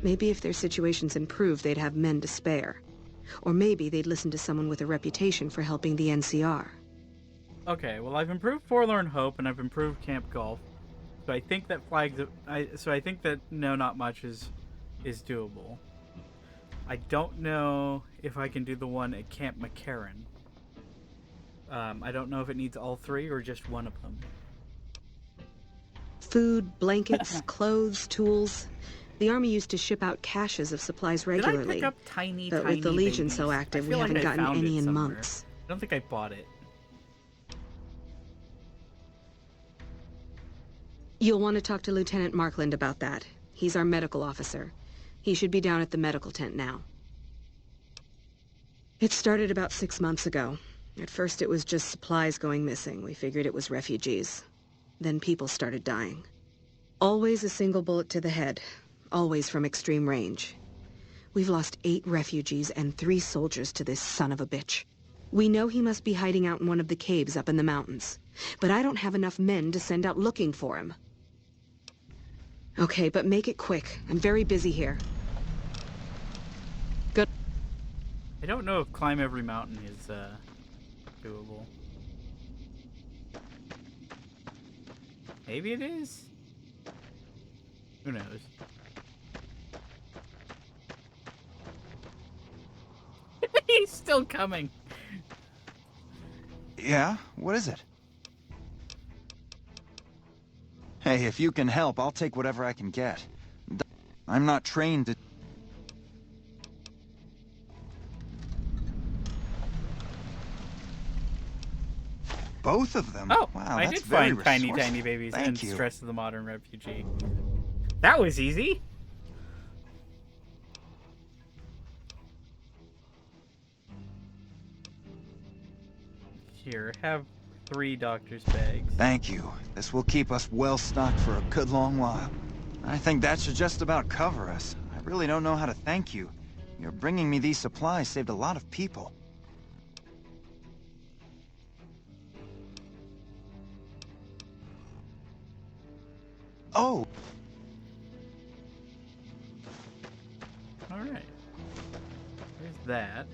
Maybe if their situation's improved, they'd have men to spare. Or maybe they'd listen to someone with a reputation for helping the NCR. Okay, well, I've improved Forlorn Hope and I've improved Camp Golf, so I think that I think that no, not much is doable. I don't know if I can do the one at Camp McCarran. I don't know if it needs all three or just one of them. Food, blankets, clothes, tools. The Army used to ship out caches of supplies regularly. Did I pick up tiny but with the Legion babies? so active, I we feel haven't like I gotten found any it in somewhere. months. I don't think I bought it. You'll want to talk to Lieutenant Markland about that. He's our medical officer. He should be down at the medical tent now. It started about 6 months ago. At first it was just supplies going missing. We figured it was refugees. Then people started dying. Always a single bullet to the head. Always from extreme range. We've lost 8 refugees and 3 soldiers to this son of a bitch. We know he must be hiding out in one of the caves up in the mountains. But I don't have enough men to send out looking for him. Okay, but make it quick. I'm very busy here. Good. I don't know if climb every mountain is doable. Maybe it is? Who knows? He's still coming. Yeah? What is it? Hey, if you can help, I'll take whatever I can get. I'm not trained to... Both of them? Oh, wow, I that's did very find tiny resourceful. babies Thank and you. stress of the modern refugee. That was easy. Here, have 3 doctor's bags. Thank you. This will keep us well stocked for a good long while. I think that should just about cover us. I really don't know how to thank you. Your bringing me these supplies saved a lot of people. Oh! Alright. There's that.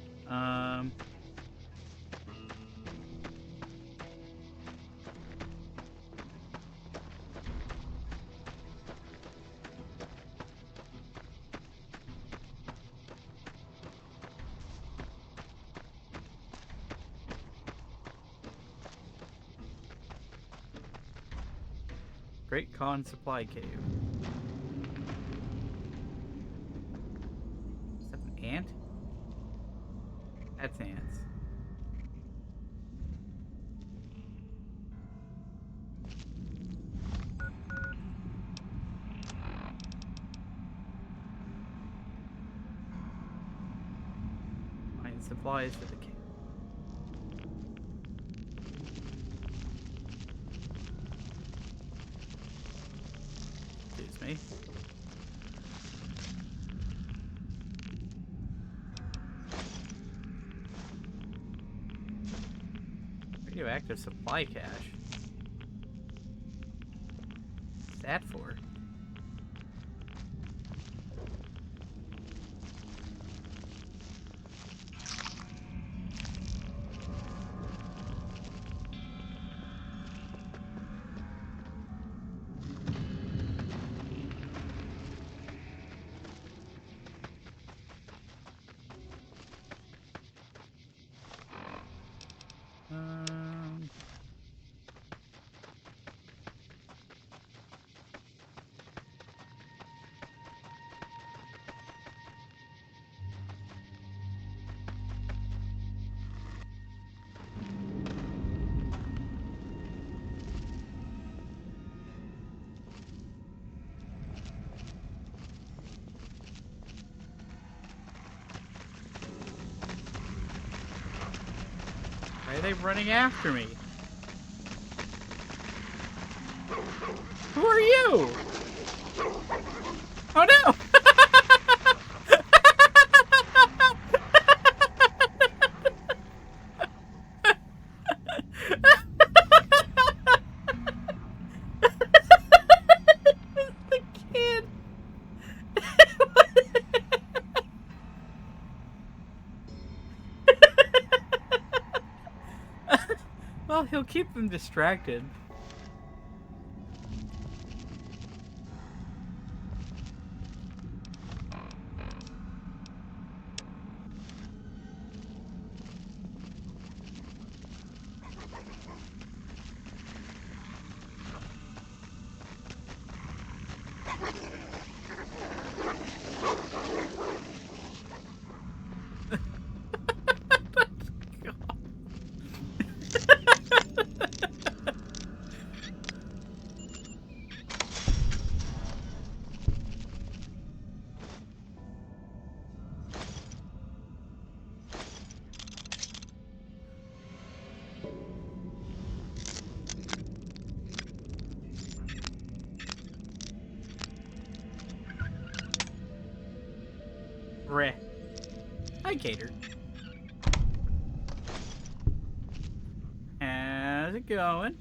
Great Khan Supply Cave. Is that an ant? That's ants. Find supplies for the cave. Excuse me. Radioactive supply cache. What's that for? Why are they running after me? Who are you? Oh no! The kid. Well, he'll keep them distracted. Reh. Hi, Gator. How's it going?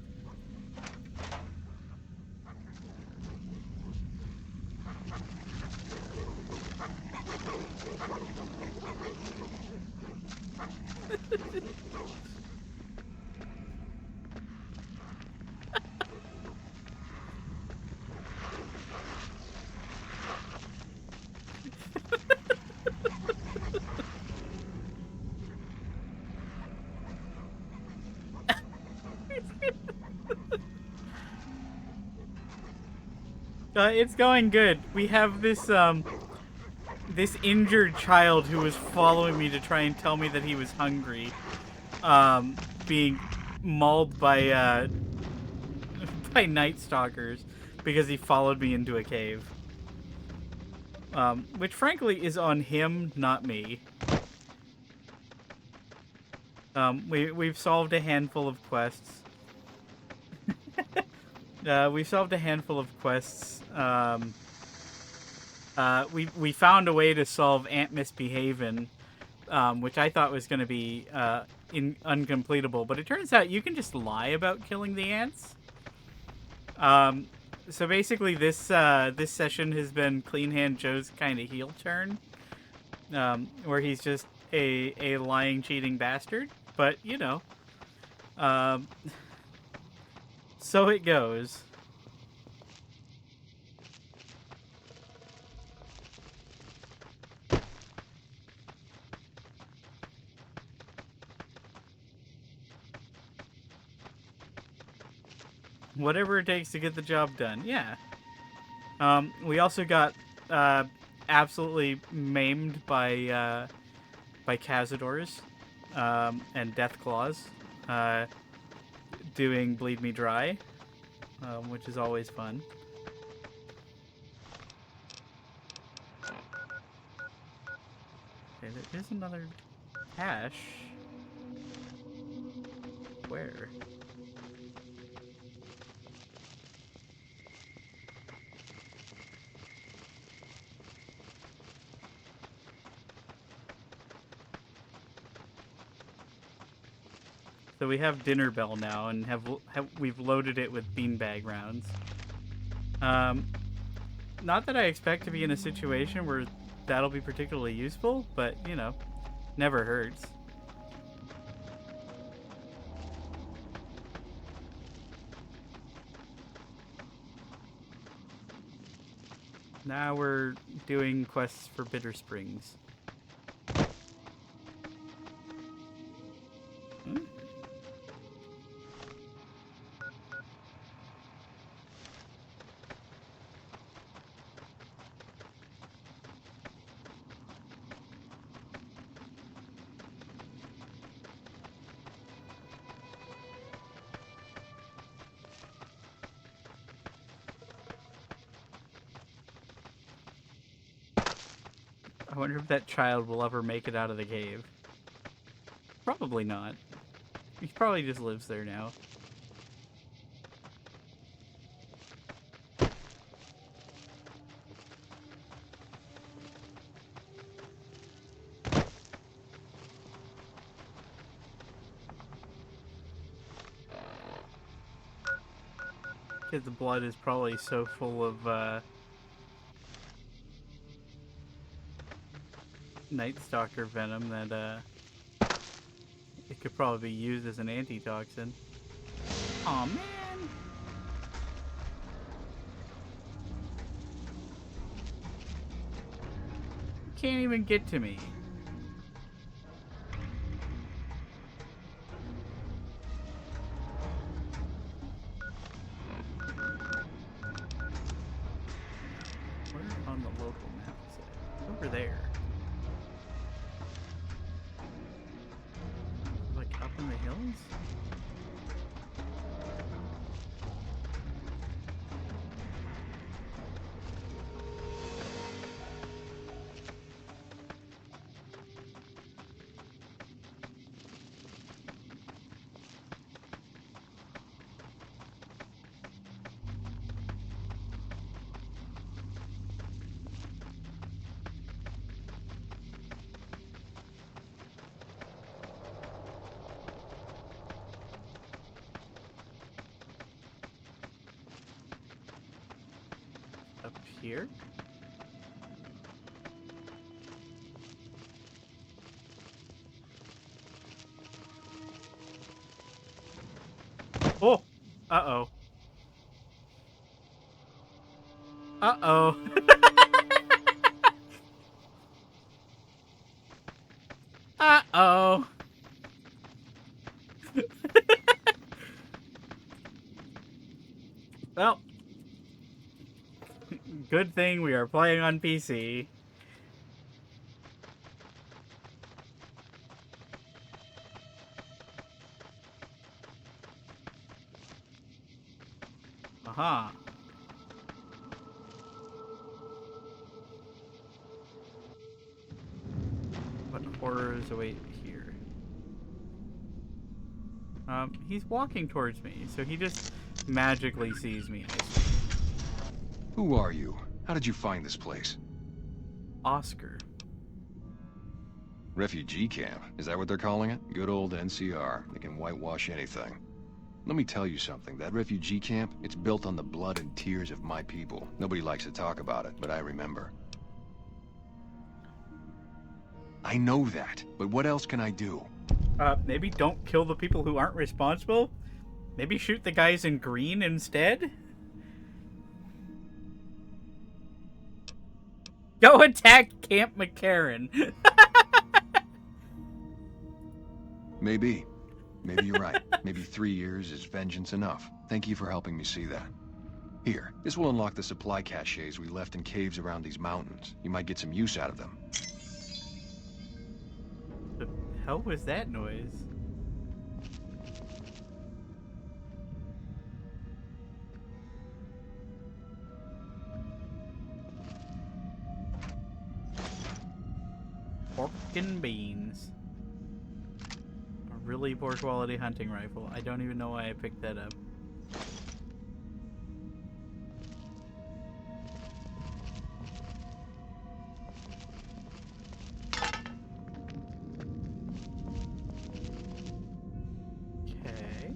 It's going good. We have this this injured child who was following me to try and tell me that he was hungry, being mauled by by night stalkers because he followed me into a cave. Which frankly is on him, not me. We've solved a handful of quests. We solved a handful of quests we found a way to solve ant misbehaving, which I thought was going to be uncompletable, but it turns out you can just lie about killing the ants. So basically, this session has been Clean Hand Joe's kind of heel turn, where he's just a lying, cheating bastard. But you know, so it goes. Whatever it takes to get the job done. Yeah. We also got absolutely maimed by Cazadors and Deathclaws doing Bleed Me Dry, which is always fun. Okay, there is another cache. Where? So we have Dinner Bell now, and we've loaded it with beanbag rounds. Not that I expect to be in a situation where that'll be particularly useful, but you know, never hurts. Now we're doing quests for Bitter Springs. I wonder if that child will ever make it out of the cave. Probably not. He probably just lives there now. Because the blood is probably so full of Night Stalker venom that it could probably be used as an antitoxin. Aw, man! Can't even get to me. Where on the local map is it? Over there. Like up in the hills? Up here? Oh! Uh-oh. Uh-oh. Uh-oh. Well, good thing we are playing on PC. Aha. What horrors await here? He's walking towards me, so he just magically sees me. Who are you? How did you find this place? Oscar. Refugee camp? Is that what they're calling it? Good old NCR. They can whitewash anything. Let me tell you something. That refugee camp, it's built on the blood and tears of my people. Nobody likes to talk about it, but I remember. I know that, but what else can I do? Maybe don't kill the people who aren't responsible? Maybe shoot the guys in green instead? Go attack Camp McCarran. Maybe. Maybe you're right. Maybe 3 years is vengeance enough. Thank you for helping me see that. Here, this will unlock the supply caches we left in caves around these mountains. You might get some use out of them. The hell was that noise? Pork and beans. A really poor quality hunting rifle. I don't even know why I picked that up. Okay.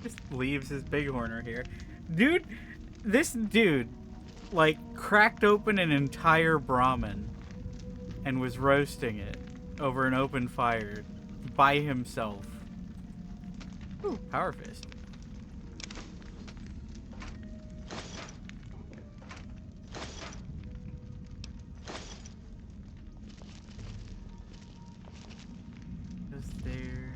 Just leaves his bighorner here. Dude, this dude, like, cracked open an entire Brahmin and was roasting it over an open fire by himself. Ooh, power fist. Is there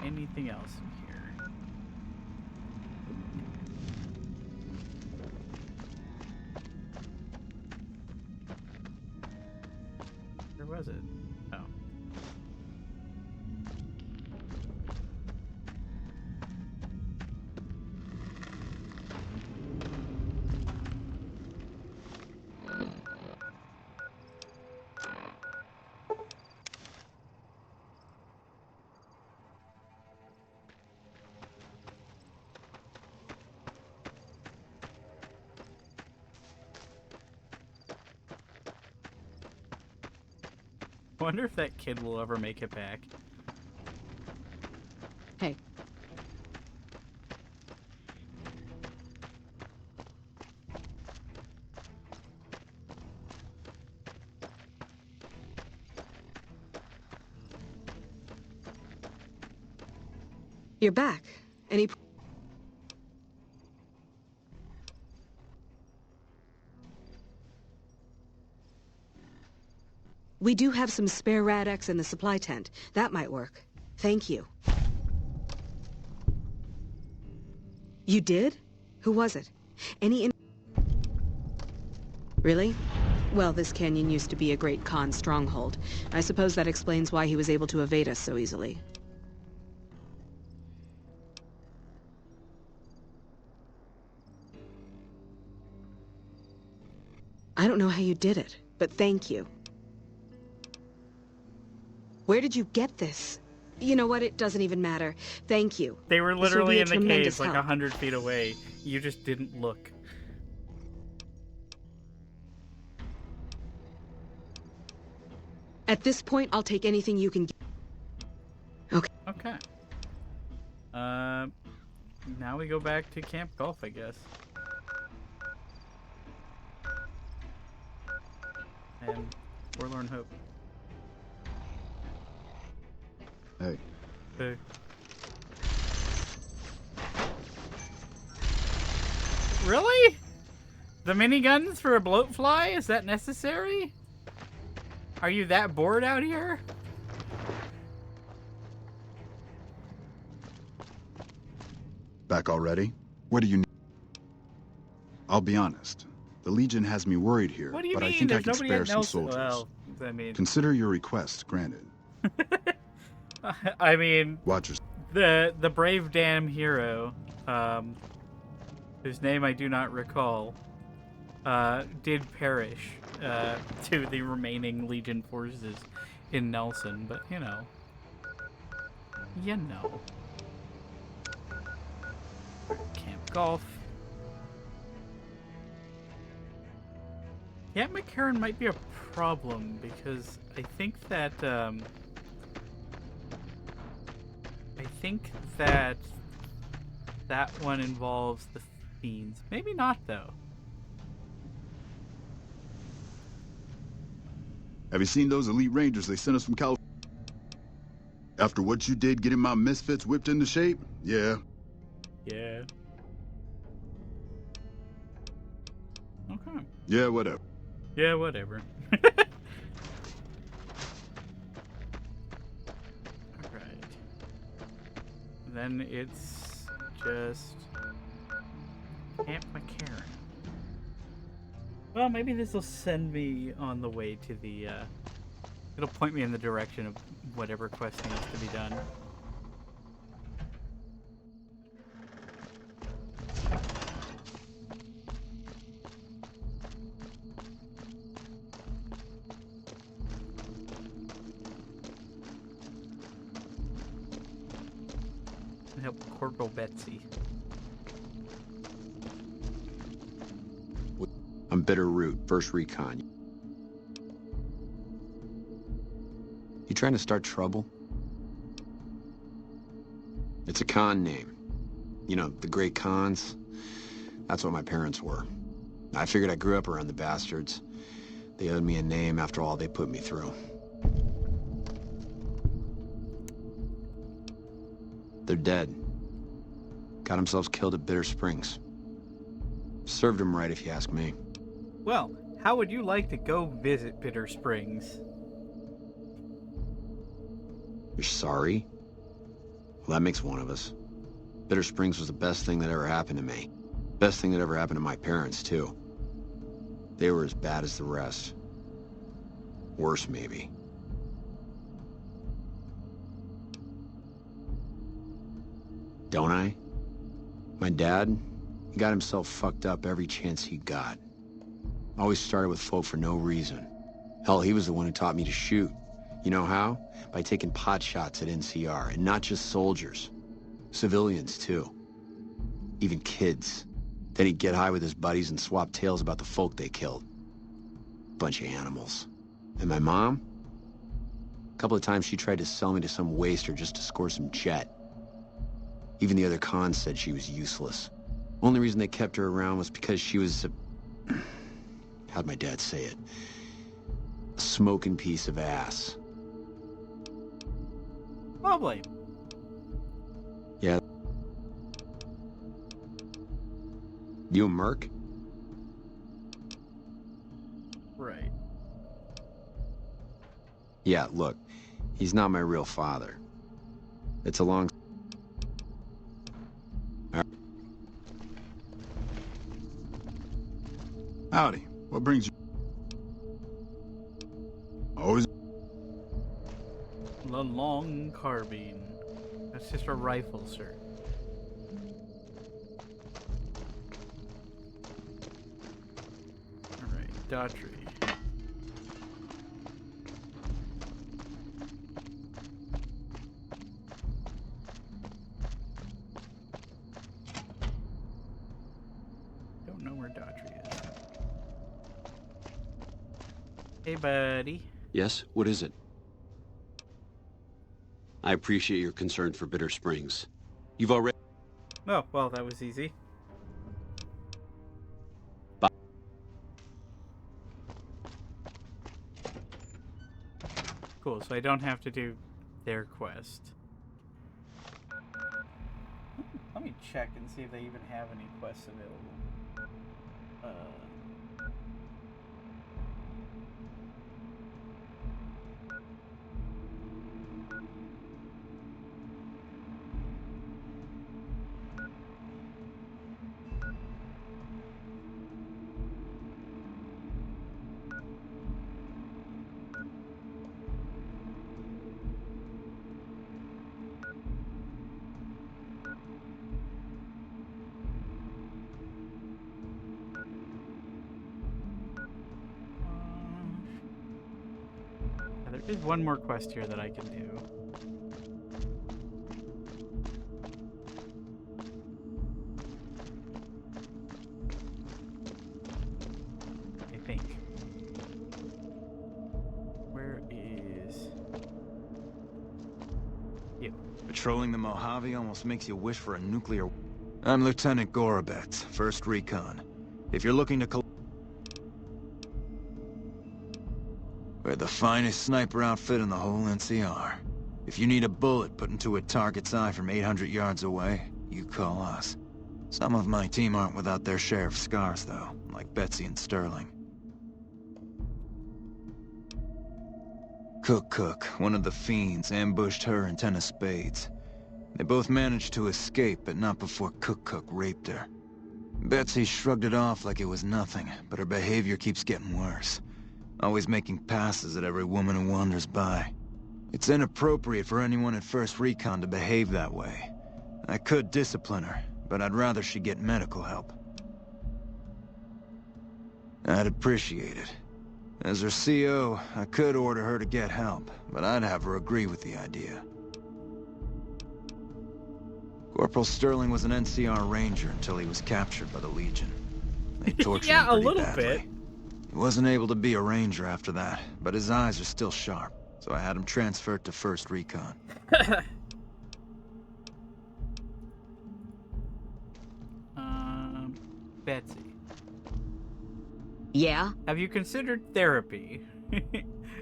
anything else in here? Where was it? Oh. I wonder if that kid will ever make it back. Hey. You're back. Any... We do have some spare Rad-X in the supply tent. That might work. Thank you. You did? Who was it? Any in... Really? Well, this canyon used to be a great Khan stronghold. I suppose that explains why he was able to evade us so easily. I don't know how you did it, but thank you. Where did you get this? You know what? It doesn't even matter. Thank you. They were This will literally be a in the tremendous cave, like help. 100 feet away. You just didn't look. At this point, I'll take anything you can get. Okay. Okay. Now we go back to Camp Golf, I guess. And Forlorn Hope. Hey. Hey. Really? The miniguns for a bloatfly? Is that necessary? Are you that bored out here? Back already? What do you need? I'll be honest. The Legion has me worried here, What do you but mean? I think I There's can nobody spare at some Nelson. soldiers. Well, I mean... Consider your request granted. I mean... Watchers. The brave damn hero, whose name I do not recall, did perish to the remaining Legion forces in Nelson, but, you know. You know. Camp Golf. Camp McCarran might be a problem because I think that that one involves the fiends. Maybe not though. Have you seen those elite rangers they sent us from California? After what you did getting my misfits whipped into shape? Yeah. Yeah. Okay. Yeah, whatever. Yeah, whatever. Alright. Then it's just Camp McCarran. Well, maybe this will send me on the way to the, it'll point me in the direction of whatever quest needs to be done. Help Corporal Betsy. I'm Bitter Root, first recon. You trying to start trouble? It's a con name. You know, the great cons. That's what my parents were. I figured I grew up around the bastards. They owed me a name after all they put me through. They're dead. Got themselves killed at Bitter Springs. Served them right if you ask me. Well, how would you like to go visit Bitter Springs? You're sorry? Well, that makes one of us. Bitter Springs was the best thing that ever happened to me. Best thing that ever happened to my parents, too. They were as bad as the rest. Worse, maybe. Don't I? My dad, he got himself fucked up every chance he got. Always started with folk for no reason. Hell, he was the one who taught me to shoot. You know how? By taking pot shots at NCR, and not just soldiers. Civilians, too. Even kids. Then he'd get high with his buddies and swap tales about the folk they killed. Bunch of animals. And my mom? A couple of times she tried to sell me to some waster just to score some jet. Even the other cons said she was useless. Only reason they kept her around was because she was a... how'd my dad say it? A smoking piece of ass. Lovely. Yeah. You a merc? Right. Yeah, look. He's not my real father. It's a long... Howdy. What brings you? Always. The long carbine. That's just a rifle, sir. Alright, Daughtry. Don't know where Daughtry is. Hey, buddy. Yes? What is it? I appreciate your concern for Bitter Springs. You've already... Oh, well, that was easy. Bye. Cool, so I don't have to do their quest. Let me check and see if they even have any quests available. There's one more quest here that I can do. You. Patrolling the Mojave almost makes you wish for a nuclear... I'm Lieutenant Gorobets, 1st Recon. If you're looking to... We're the finest sniper outfit in the whole NCR. If you need a bullet put into a target's eye from 800 yards away, you call us. Some of my team aren't without their share of scars, though, like Betsy and Sterling. Cook, one of the fiends, ambushed her and 10 of spades. They both managed to escape, but not before Cook raped her. Betsy shrugged it off like it was nothing, but her behavior keeps getting worse. Always making passes at every woman who wanders by. It's inappropriate for anyone at 1st Recon to behave that way. I could discipline her, but I'd rather she get medical help. I'd appreciate it. As her CO, I could order her to get help, but I'd have her agree with the idea. Corporal Sterling was an NCR Ranger until he was captured by the Legion. They tortured him pretty little badly. bit. He wasn't able to be a Ranger after that, but his eyes are still sharp, so I had him transferred to 1st Recon. Betsy. Yeah? Have you considered therapy?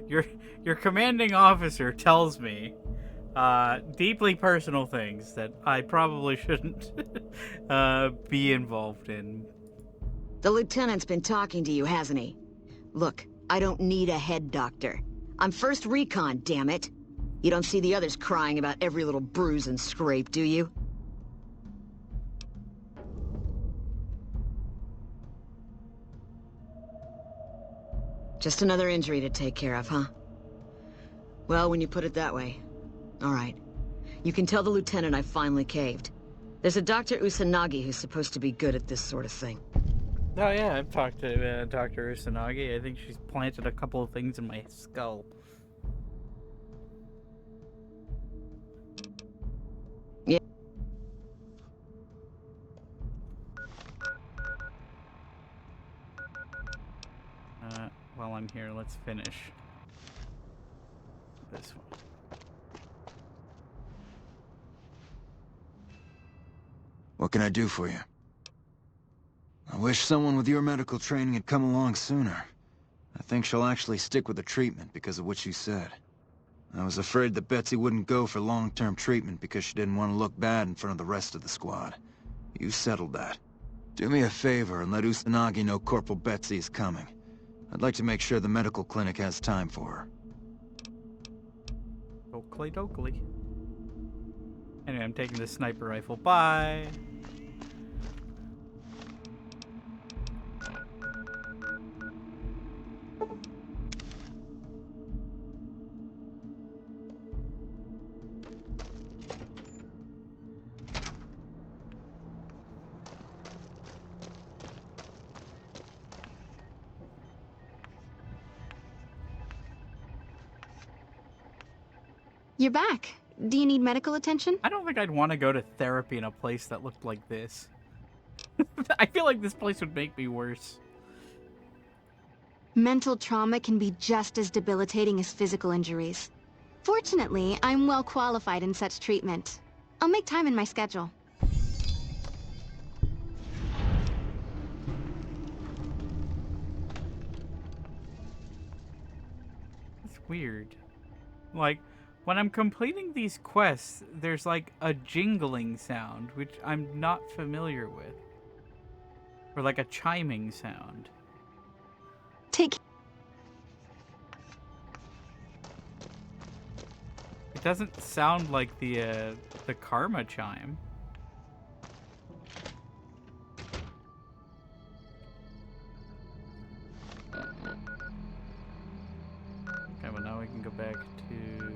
Your commanding officer tells me deeply personal things that I probably shouldn't be involved in. The lieutenant's been talking to you, hasn't he? Look, I don't need a head doctor. I'm 1st Recon, damn it. You don't see the others crying about every little bruise and scrape, do you? Just another injury to take care of, huh? Well, when you put it that way. All right. You can tell the lieutenant I finally caved. There's a Dr. Usanagi who's supposed to be good at this sort of thing. Oh yeah, I've talked to Dr. Usanagi. I think she's planted a couple of things in my skull. Yeah. While I'm here, let's finish this one. What can I do for you? I wish someone with your medical training had come along sooner. I think she'll actually stick with the treatment because of what she said. I was afraid that Betsy wouldn't go for long-term treatment because she didn't want to look bad in front of the rest of the squad. You settled that. Do me a favor and let Usanagi know Corporal Betsy is coming. I'd like to make sure the medical clinic has time for her. Oakley dokley. Anyway, I'm taking this sniper rifle. Bye. You're back. Do you need medical attention? I don't think I'd want to go to therapy in a place that looked like this. I feel like this place would make me worse. Mental trauma can be just as debilitating as physical injuries. Fortunately, I'm well qualified in such treatment. I'll make time in my schedule. It's weird. Like, when I'm completing these quests, there's like a jingling sound, which I'm not familiar with. Or like a chiming sound. Take... It doesn't sound like the karma chime. Okay, well now we can go back to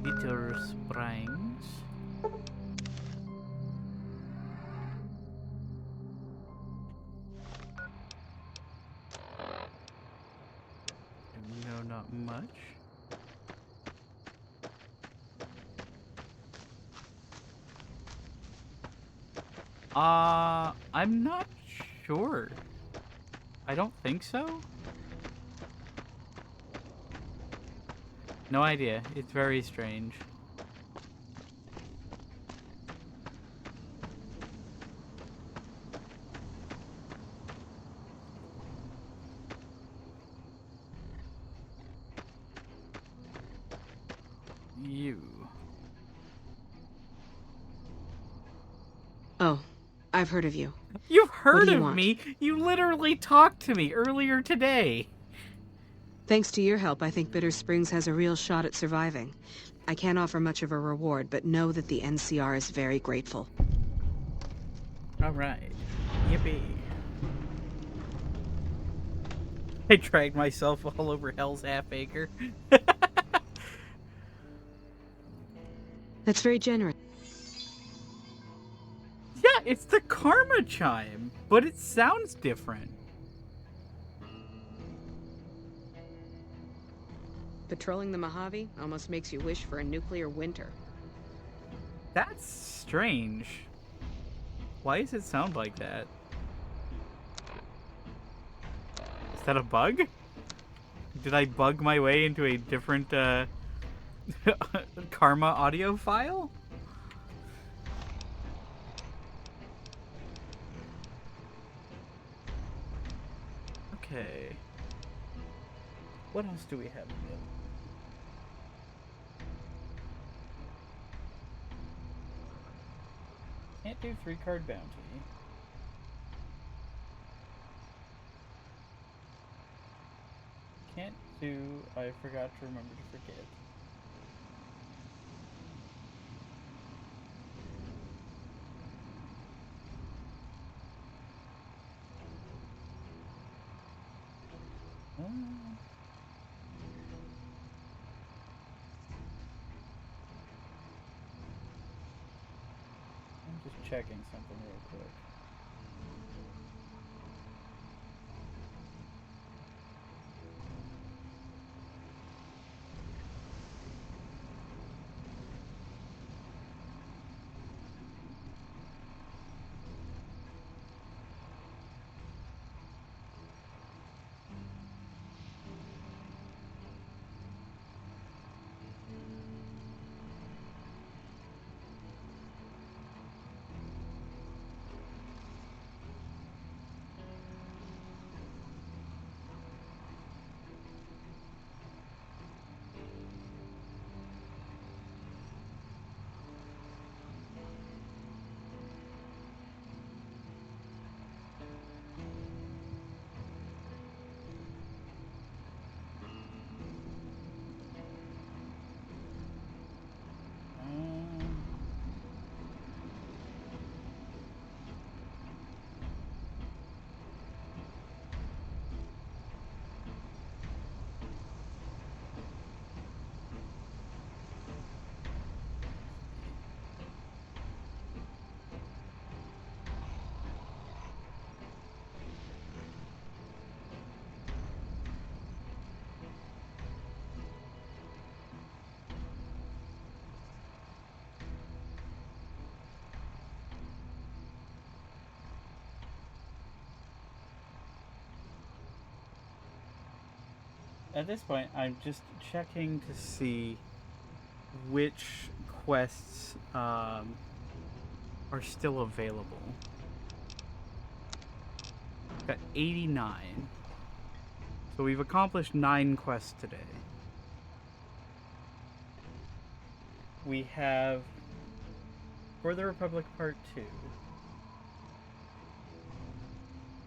Bitter Springs. No, not much. I'm not sure. I don't think so. No idea. It's very strange. You. Oh, I've heard of you. You've heard do you of want? me? You literally talked to me earlier today. Thanks to your help, I think Bitter Springs has a real shot at surviving. I can't offer much of a reward, but know that the NCR is very grateful. Alright. Yippee. I dragged myself all over Hell's Half Acre. That's very generous. Yeah, it's the Karma Chime, but it sounds different. Patrolling the Mojave almost makes you wish for a nuclear winter. That's strange. Why does it sound like that? Is that a bug? Did I bug my way into a different Karma audio file? Okay. What else do we have available? Can't do 3-card bounty. Can't do I forgot to remember to forget. I'm just checking something real quick. At this point, I'm just checking to see which quests are still available. Got 89. So we've accomplished 9 quests today. We have For the Republic Part 2.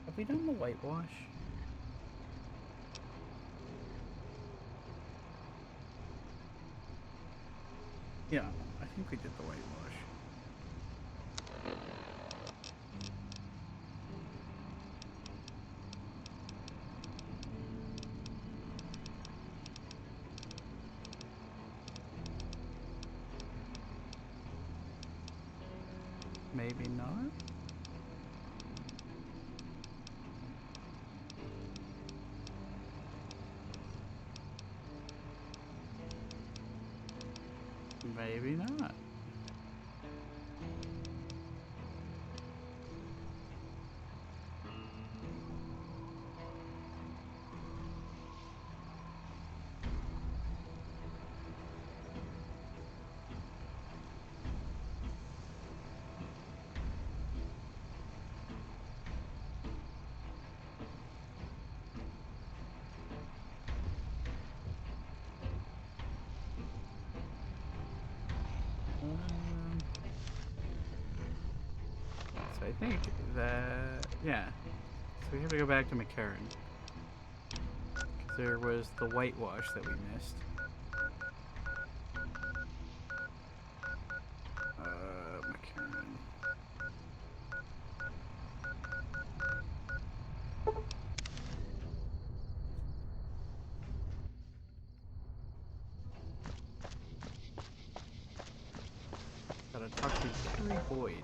Have we done the whitewash? Yeah, I think we did the whitewash. Maybe not. Maybe not. So I think that, yeah. So we have to go back to McCarran. Because there was the whitewash that we missed. McCarran. Gotta talk to Terry Boyd.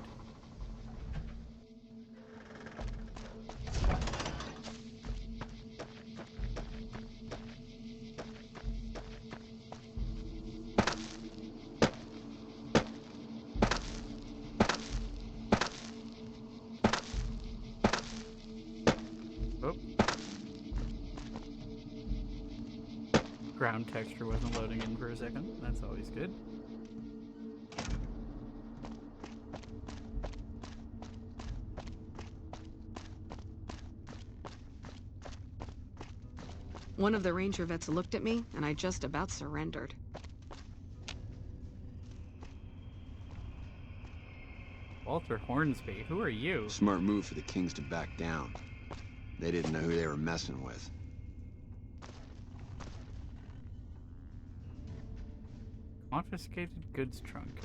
Oh. Ground texture wasn't loading in for a second. That's always good. One of the ranger vets looked at me, and I just about surrendered. Walter Hornsby, who are you? Smart move for the Kings to back down. They didn't know who they were messing with. Confiscated goods trunk.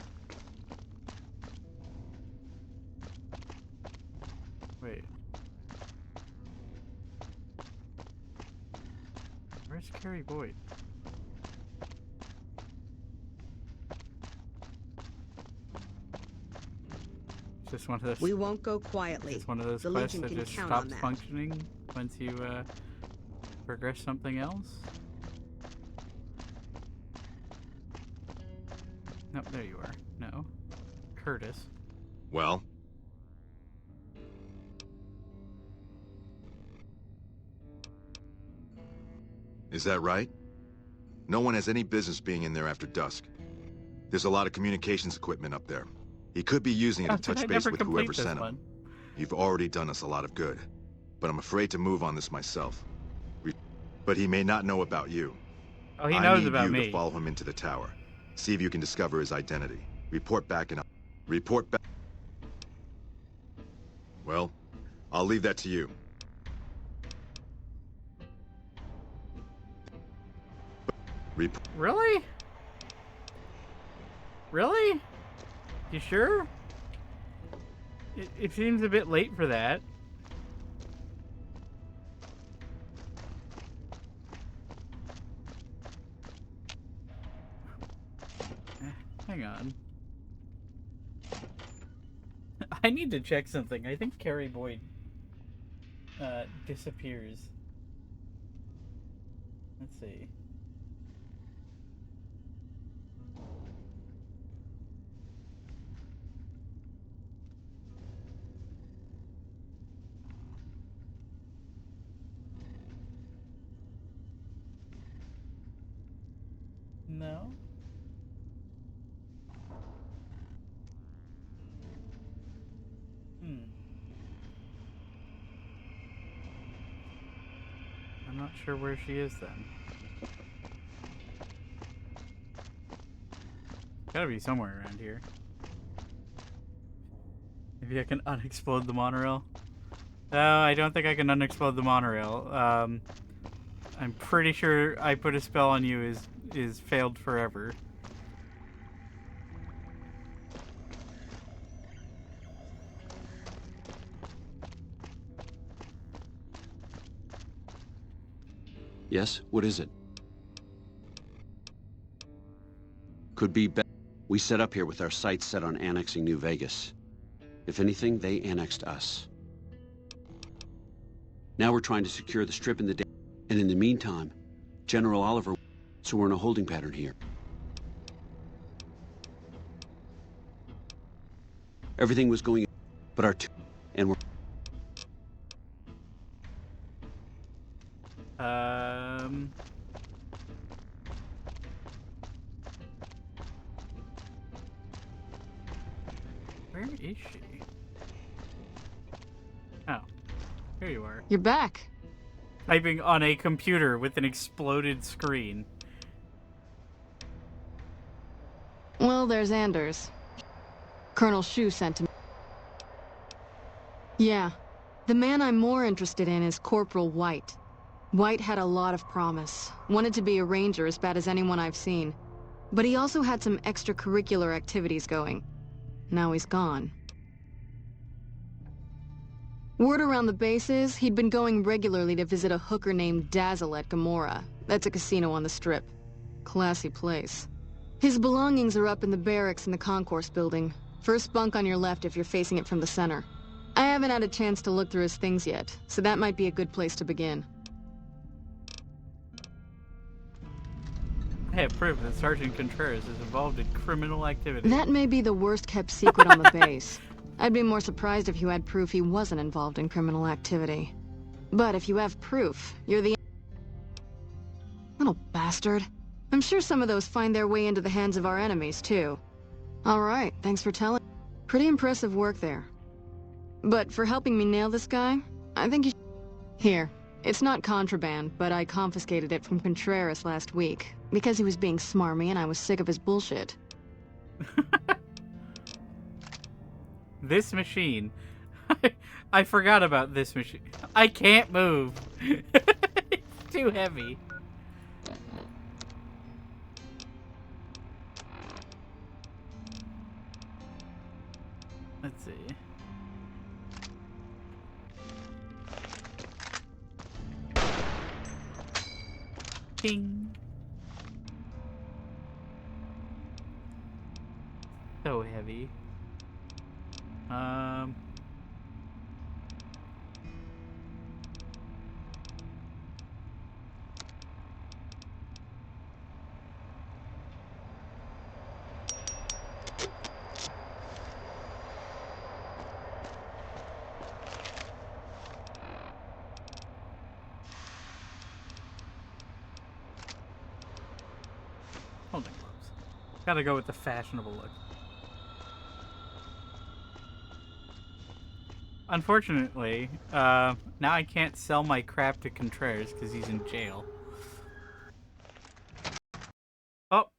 Wait. Where's Carrie Boyd? It's just one of those. We won't go quietly. It's one of those the quests Legion that can just count stops on that. functioning once you progress something else. Nope, there you are. No. Curtis. Well? Is that right? No one has any business being in there after dusk. There's a lot of communications equipment up there. He could be using it to touch base with whoever sent him. You've already done us a lot of good, but I'm afraid to move on this myself. But he may not know about you. Oh, he knows about I need you me. to follow him into the tower. See if you can discover his identity. Report back and report back. Well, I'll leave that to you. Really? Really? You sure? It seems a bit late for that. Hang on. I need to check something. I think Carrie Boyd disappears. Let's see. No. I'm not sure where she is then. Gotta be somewhere around here. Maybe I can unexplode the monorail. No, I don't think I can unexplode the monorail. I'm pretty sure I put a spell on you is failed forever. Yes? What is it? Could be better. We set up here with our sights set on annexing New Vegas. If anything, they annexed us. Now we're trying to secure the Strip and the dam. And in the meantime, General Oliver... So we're in a holding pattern here. Everything was going... But our two... And we're... Where is she? Oh, here you are. You're back. Typing on a computer with an exploded screen. Well, Well, there's Anders. Colonel Shu sent him. Yeah. The man I'm more interested in is Corporal White. White had a lot of promise. Wanted to be a ranger as bad as anyone I've seen. But he also had some extracurricular activities going. Now he's gone. Word around the base is he'd been going regularly to visit a hooker named Dazzle at Gamora. That's a casino on the Strip. Classy place. His belongings are up in the barracks in the concourse building. First bunk on your left if you're facing it from the center. I haven't had a chance to look through his things yet, so that might be a good place to begin. I have proof that Sergeant Contreras is involved in criminal activity. That may be the worst-kept secret on the base. I'd be more surprised if you had proof he wasn't involved in criminal activity. But if you have proof, you're the... Little bastard. I'm sure some of those find their way into the hands of our enemies, too. Alright, thanks for telling. Pretty impressive work there. But for helping me nail this guy, I think you Here. It's not contraband, but I confiscated it from Contreras last week, because he was being smarmy and I was sick of his bullshit. This machine. I forgot about this machine. I can't move. It's too heavy. Let's see. Ding. So heavy. Holding gloves. Gotta go with the fashionable look. Unfortunately, now I can't sell my crap to Contreras because he's in jail. Oh,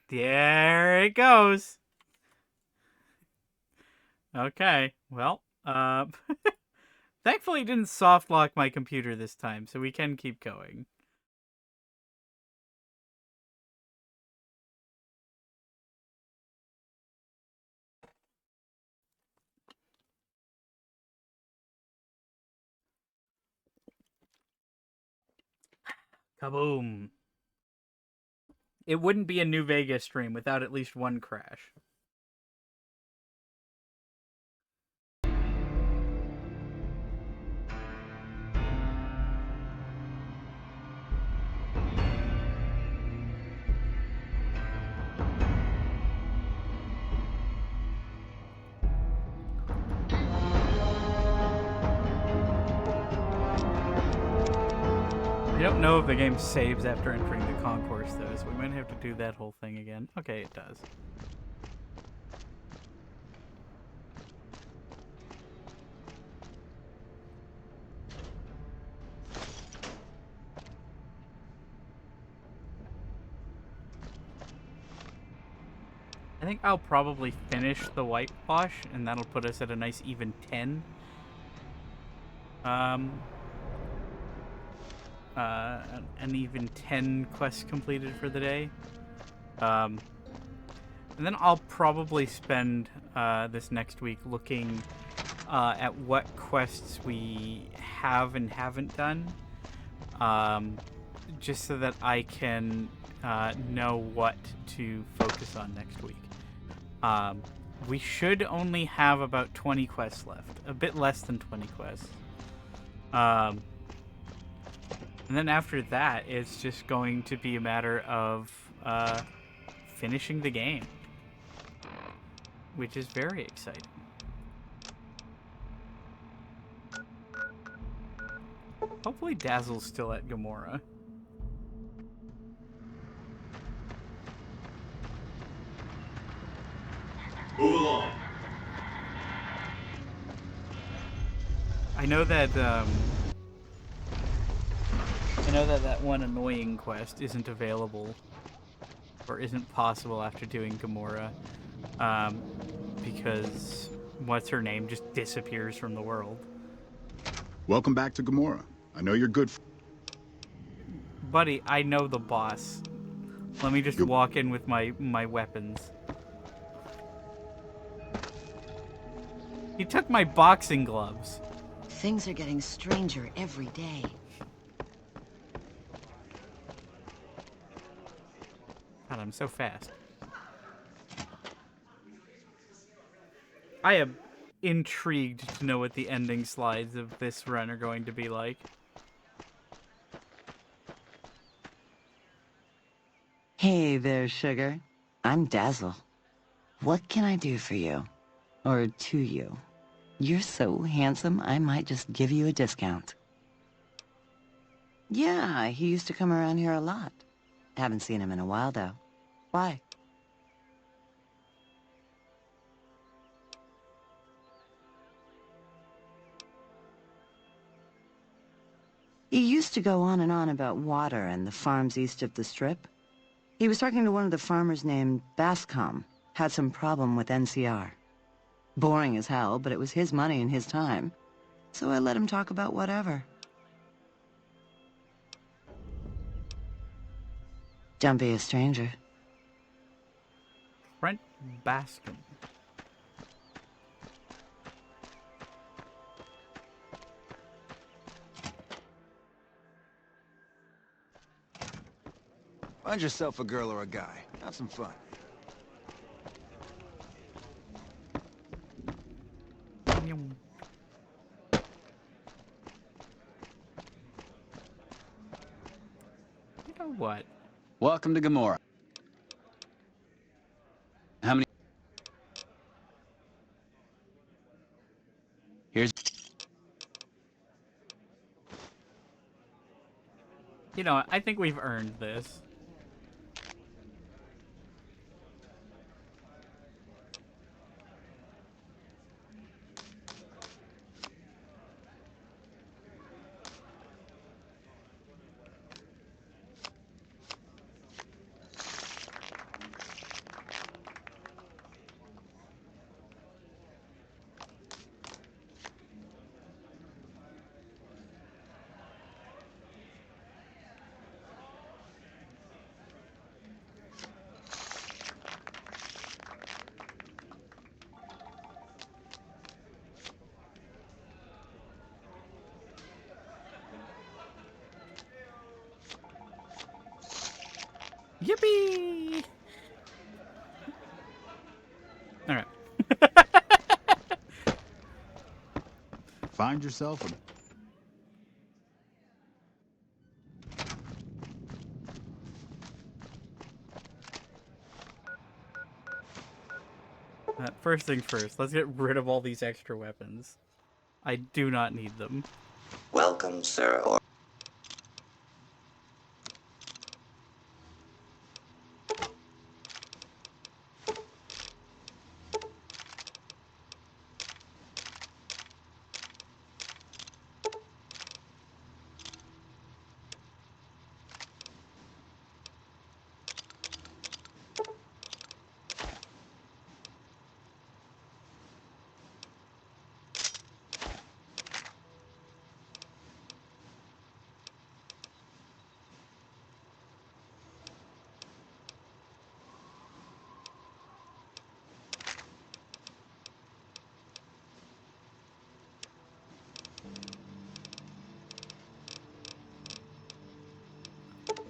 there it goes. Okay, well, thankfully it didn't soft lock my computer this time, so we can keep going. Kaboom. It wouldn't be a New Vegas stream without at least one crash. I don't know if the game saves after entering the concourse, though, so we might have to do that whole thing again. Okay, it does. I think I'll probably finish the whitewash, and that'll put us at a nice even 10. An even 10 quests completed for the day. And then I'll probably spend this next week looking at what quests we have and haven't done, just so that I can know what to focus on next week. We should only have about 20 quests left, a bit less than 20 quests. And then after that, it's just going to be a matter of finishing the game, which is very exciting. Hopefully Dazzle's still at Gamora. Move along. I know that that one annoying quest isn't available or isn't possible after doing Gamora, because what's her name just disappears from the world. Welcome back to Gamora. I know you're good. Buddy, I know the boss. Let me just walk in with my weapons. He took my boxing gloves. Things are getting stranger every day. God, I'm so fast. I am intrigued to know what the ending slides of this run are going to be like. Hey there, sugar. I'm Dazzle. What can I do for you? Or to you? You're so handsome, I might just give you a discount. Yeah, he used to come around here a lot. Haven't seen him in a while, though. Why? He used to go on and on about water and the farms east of the Strip. He was talking to one of the farmers named Bascom. Had some problem with NCR. Boring as hell, but it was his money and his time. So I let him talk about whatever. Don't be a stranger. Brent Bascom. Find yourself a girl or a guy. Have some fun. You know what? Welcome to Gamora. How many? Here's... You know, I think we've earned this. Yippee! All right. Find yourself a... First thing first, let's get rid of all these extra weapons. I do not need them. Welcome, sir.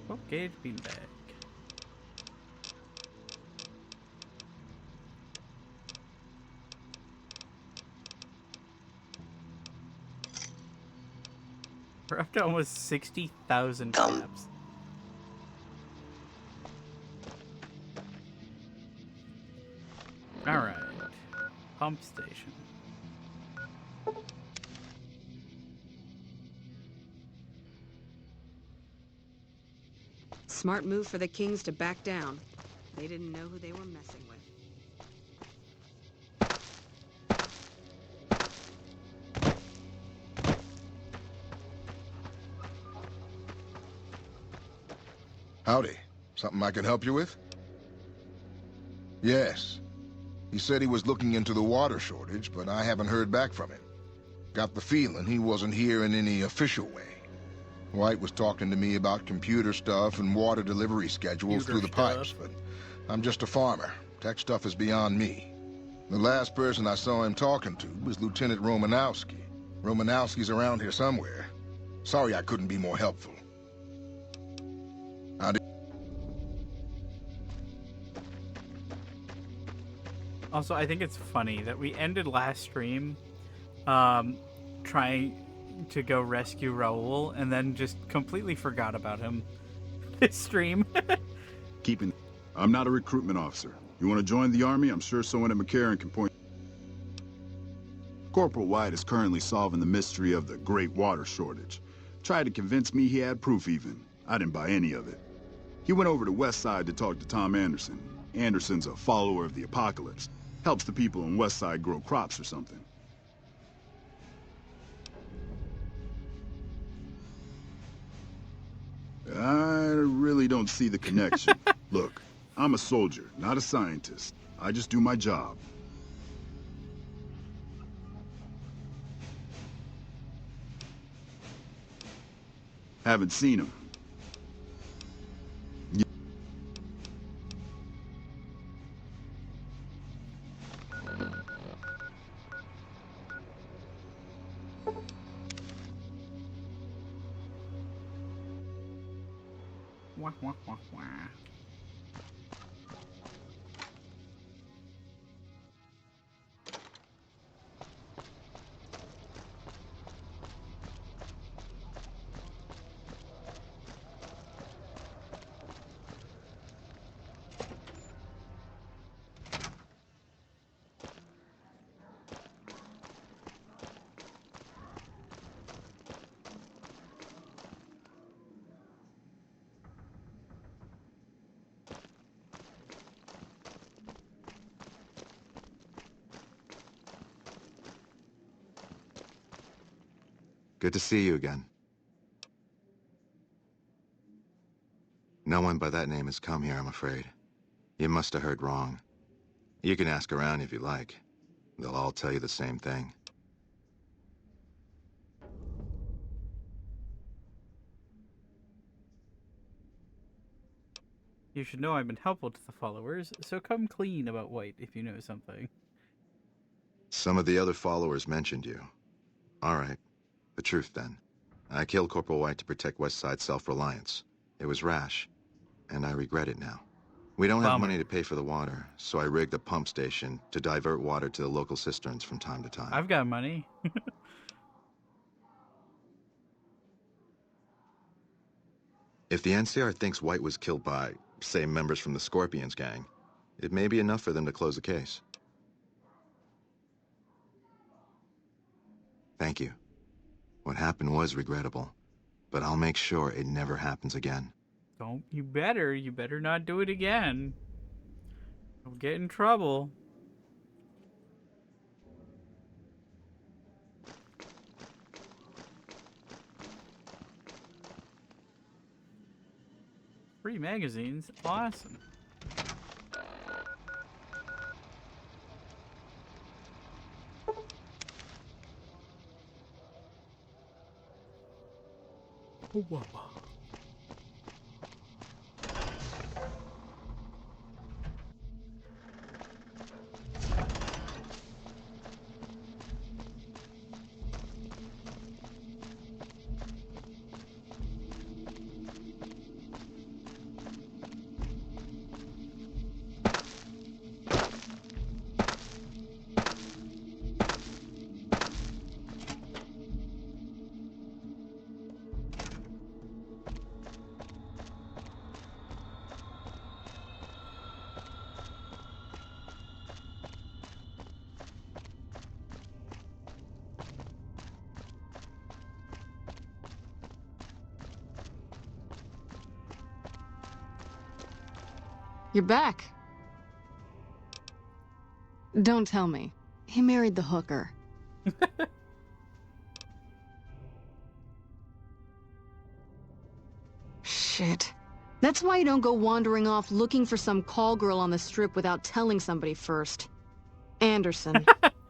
Okay, beanbag. We're up to almost 60,000 caps. Alright. Pump station. Smart move for the Kings to back down. They didn't know who they were messing with. Howdy. Something I can help you with? Yes. He said he was looking into the water shortage, but I haven't heard back from him. Got the feeling he wasn't here in any official way. White was talking to me about computer stuff and water delivery schedules through the pipes, but I'm just a farmer. Tech stuff is beyond me. The last person I saw him talking to was Lieutenant Romanowski. Romanowski's around here somewhere. Sorry I couldn't be more helpful. Also, I think it's funny that we ended last stream trying to go rescue Raul and then just completely forgot about him this stream. I'm not a recruitment officer. You want to join the Army? I'm sure someone at McCarran can point. Corporal White is currently solving the mystery of the Great Water Shortage. Tried to convince me he had proof even. I didn't buy any of it. He went over to West Side to talk to Tom Anderson. Anderson's a follower of the apocalypse. Helps the people in West Side grow crops or something. I really don't see the connection. Look, I'm a soldier, not a scientist. I just do my job. Haven't seen him. Wah, wah, wah, wah. Good to see you again. No one by that name has come here, I'm afraid. You must have heard wrong. You can ask around if you like. They'll all tell you the same thing. You should know I've been helpful to the followers, so come clean about White if you know something. Some of the other followers mentioned you. All right. The truth, then. I killed Corporal White to protect West Side self-reliance. It was rash, and I regret it now. We don't have money to pay for the water, so I rigged a pump station to divert water to the local cisterns from time to time. I've got money. If the NCR thinks White was killed by, say, members from the Scorpions gang, it may be enough for them to close the case. Thank you. What happened was regrettable, but I'll make sure it never happens again. Don't. You better not do it again. You'll get in trouble. Free magazines? Awesome. Whoa. You're back. Don't tell me. He married the hooker. Shit. That's why you don't go wandering off looking for some call girl on the strip without telling somebody first. Anderson.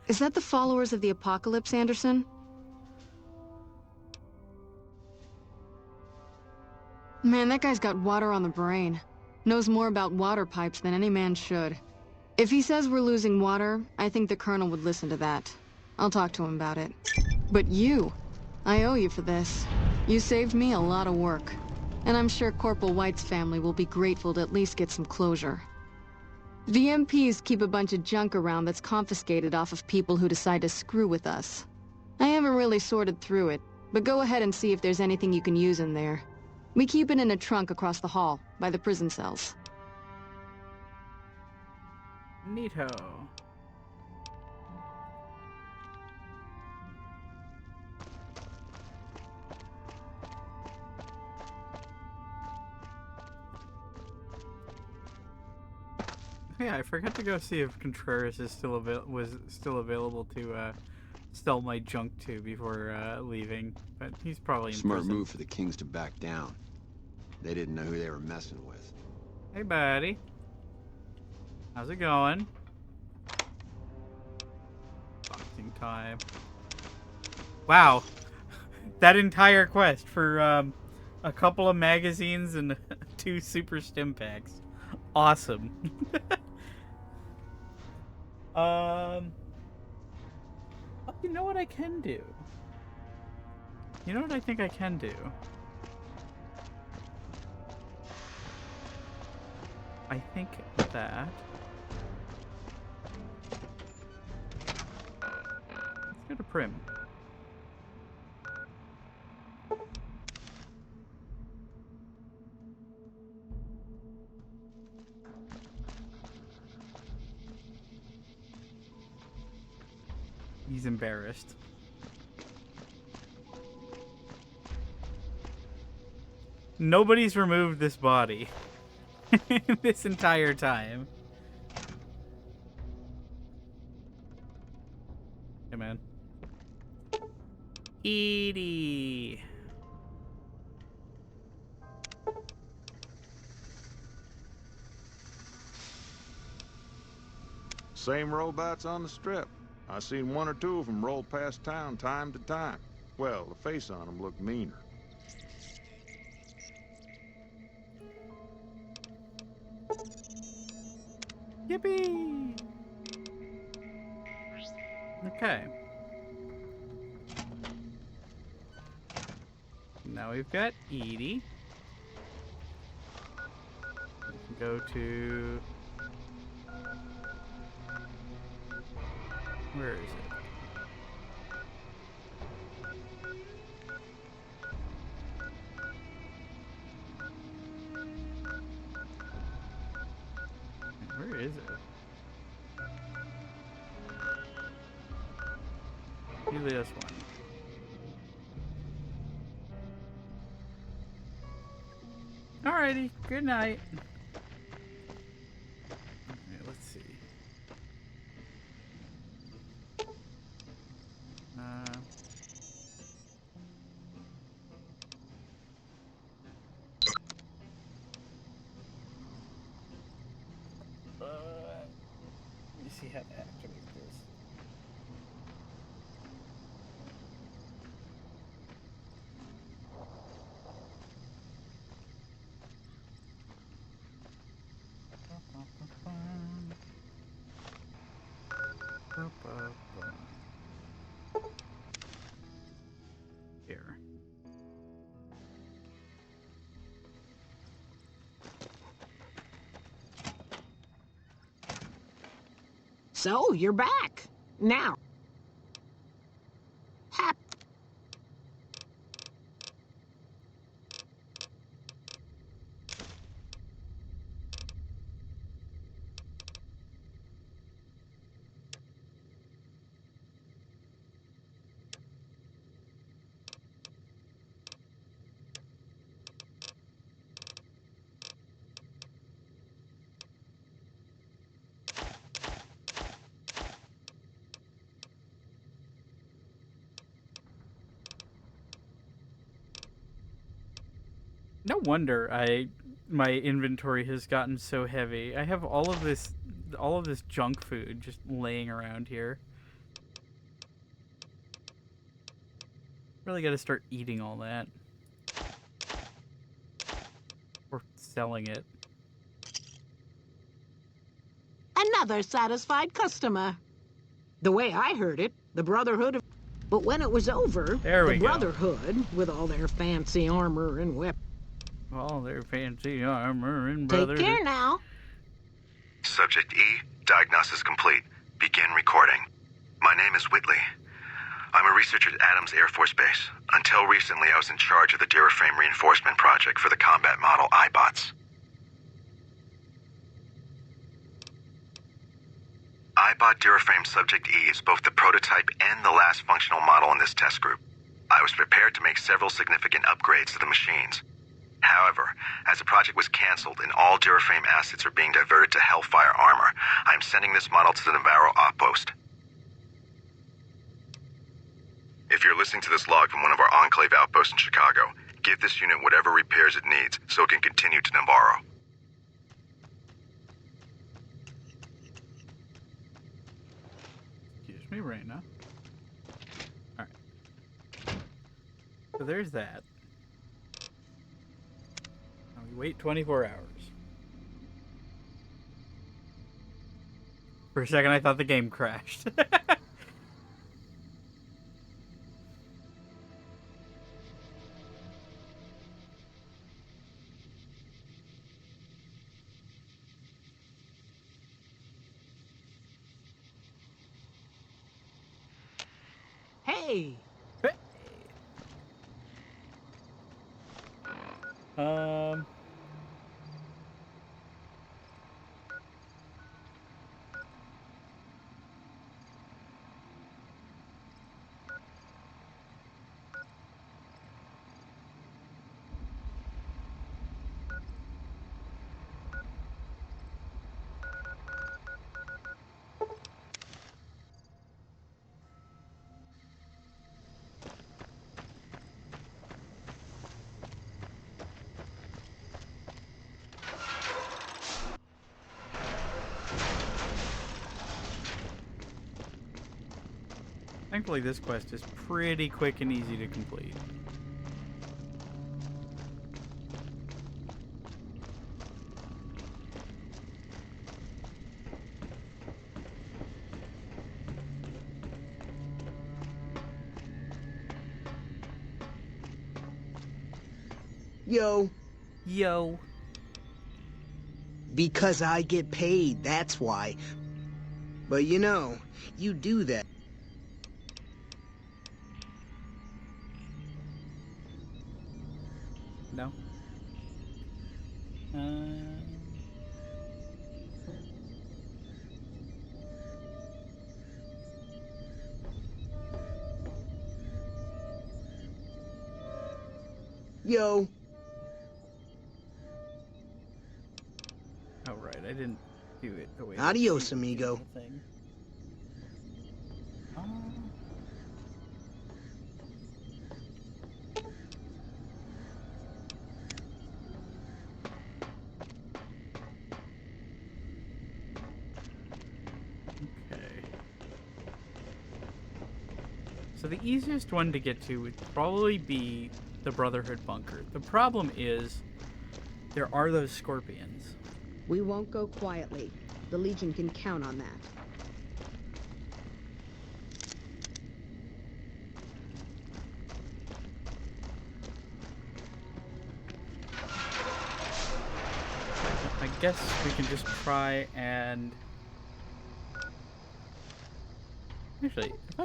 Is that the followers of the apocalypse, Anderson? Man, that guy's got water on the brain. Knows more about water pipes than any man should. If he says we're losing water, I think the Colonel would listen to that. I'll talk to him about it. But you, I owe you for this. You saved me a lot of work. And I'm sure Corporal White's family will be grateful to at least get some closure. The MPs keep a bunch of junk around that's confiscated off of people who decide to screw with us. I haven't really sorted through it, but go ahead and see if there's anything you can use in there. We keep it in a trunk across the hall, by the prison cells. Neato. Yeah, I forgot to go see if Contreras is was still available to sell my junk to before leaving, but he's probably in Smart prison. move for the Kings to back down. They didn't know who they were messing with. Hey, buddy. How's it going? Boxing time. Wow. That entire quest for a couple of magazines and 2 super stim packs. Awesome. You know what I can do? You know what I think I can do? I think that... Let's go to Prim. He's embarrassed. Nobody's removed this body this entire time. Hey, man. Edie. Same robots on the strip. I seen 1 or 2 of them roll past town time to time. Well, the face on them looked meaner. Yippee! Okay. Now we've got Edie. We can go to... Where is it? Where is it? Usually this one. Alrighty, good night. Okay, let's see. Let me see how to activate this. Here. So, you're back. Now. No wonder I my inventory has gotten so heavy. I have all of this junk food just laying around here. Really got to start eating all that. Or selling it. Another satisfied customer. The way I heard it, the Brotherhood of... But when it was over, the Brotherhood, with all their fancy armor and weapons... All their fancy armor and Take Brotherhood... care now. Subject E, diagnosis complete. Begin recording. My name is Whitley. I'm a researcher at Adams Air Force Base. Until recently, I was in charge of the Duraframe reinforcement project for the combat model iBots. iBot Duraframe Subject E is both the prototype and the last functional model in this test group. I was prepared to make several significant upgrades to the machines. However, as the project was canceled and all Duraframe assets are being diverted to Hellfire armor, I am sending this model to the Navarro outpost. If you're listening to this log from one of our Enclave outposts in Chicago, give this unit whatever repairs it needs so it can continue to Navarro. Excuse me right now. Alright. So there's that. Now we wait 24 hours. For a second I thought the game crashed. Hey! Thankfully, this quest is pretty quick and easy to complete. Yo. Yo. Because I get paid, that's why. But you know, you do that. No. Yo. Oh, right. I didn't do it the way. Adios, amigo. Thing. So the easiest one to get to would probably be the Brotherhood bunker. The problem is there are those scorpions. We won't go quietly. The Legion can count on that. I guess we can just try and... Actually, if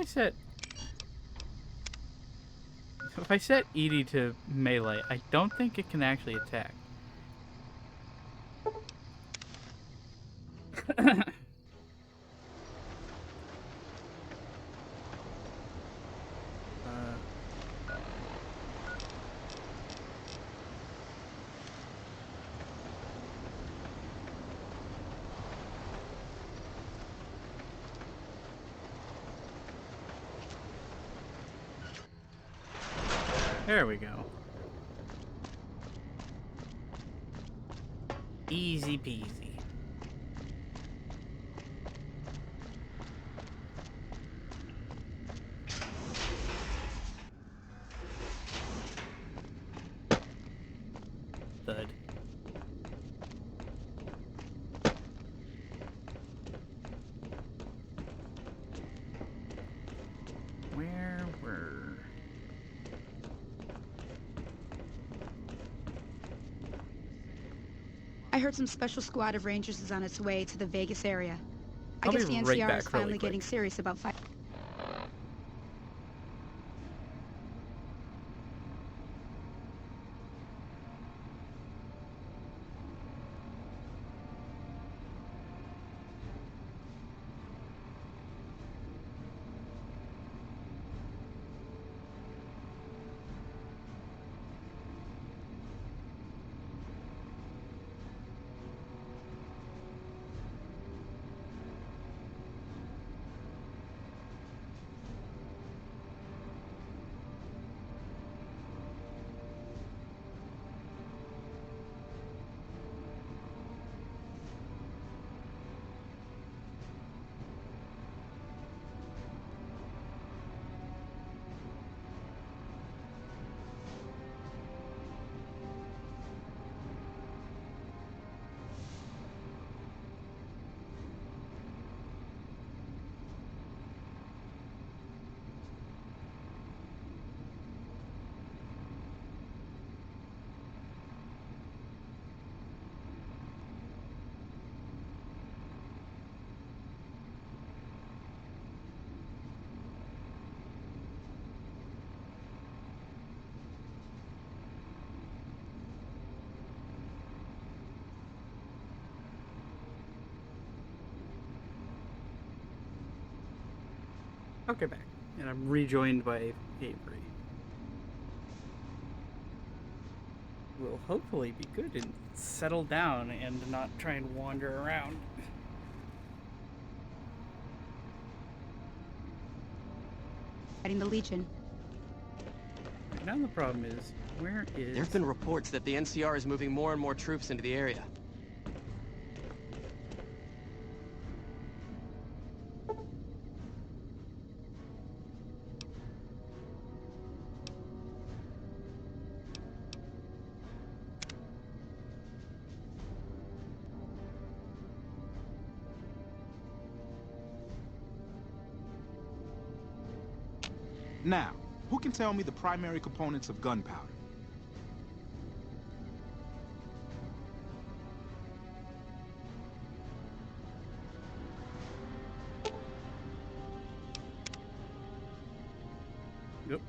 I set Edie to melee, I don't think it can actually attack. There we go. Easy peasy. Thud. Where were... I heard some special squad of Rangers is on its way to the Vegas area. I I'll guess be the right NCR back is finally really quick. getting serious about fighting. Okay, back. And I'm rejoined by Avery. We'll hopefully be good and settle down and not try and wander around. Fighting the Legion. Now the problem is, where is... There have been reports that the NCR is moving more and more troops into the area. Now, who can tell me the primary components of gunpowder? Yep.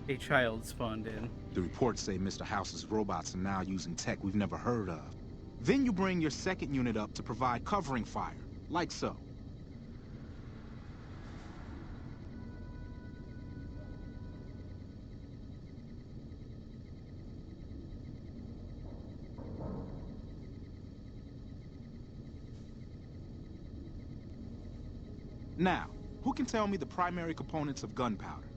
A child spawned in. The reports say Mr. House's robots are now using tech we've never heard of. Then you bring your second unit up to provide covering fire, like so. Now, who can tell me the primary components of gunpowder?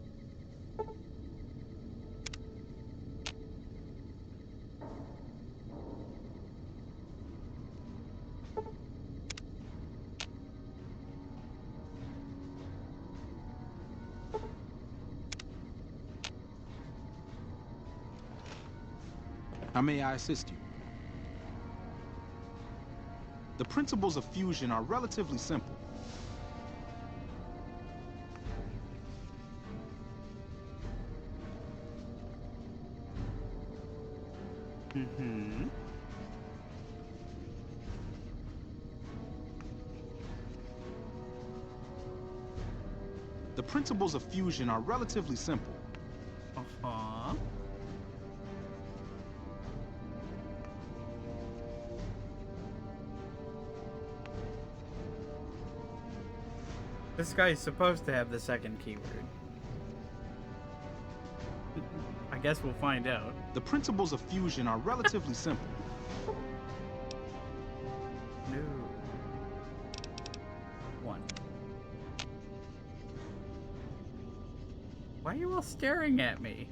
How may I assist you? The principles of fusion are relatively simple. Mm-hmm. The principles of fusion are relatively simple. Uh-huh. This guy's supposed to have the second keyword. I guess we'll find out. The principles of fusion are relatively simple. No. 1. Why are you all staring at me?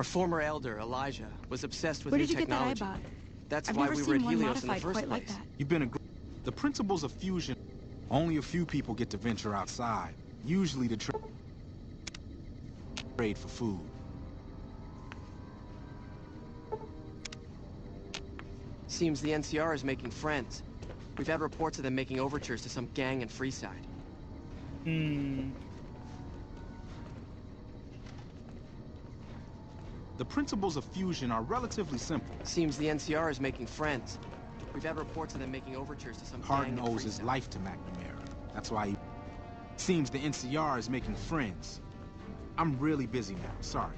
Our former elder, Elijah, was obsessed with Where new did you technology. get that I bought? That's I've why never we were at seen one Helios in the modified first quite like place. that. You've been a The principles of fusion, only a few people get to venture outside. Usually to trade for food. Seems the NCR is making friends. We've had reports of them making overtures to some gang in Freeside. The principles of fusion are relatively simple. Seems the NCR is making friends. We've had reports of them making overtures to some Hardin gang in owes his Freeside. life to McNamara. That's why he... Seems the NCR is making friends. I'm really busy now, sorry.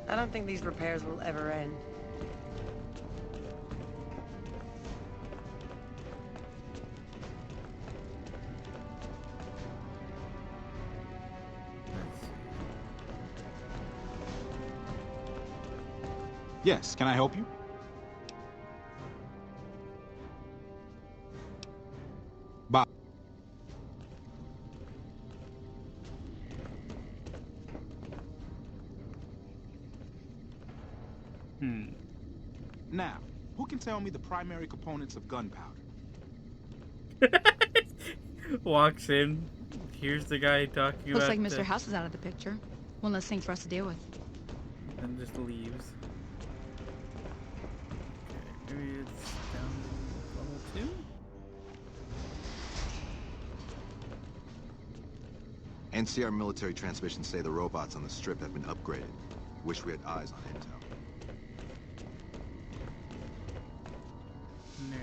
I don't think these repairs will ever end. Yes, can I help you? Bye. Now, who can tell me the primary components of gunpowder? Walks in. Here's the guy talking Looks about like Mr. House is out of the picture. One less thing for us to deal with. And just leaves. Okay, maybe it's down to level 2? NCR military transmissions say the robots on the strip have been upgraded. Wish we had eyes on intel. No.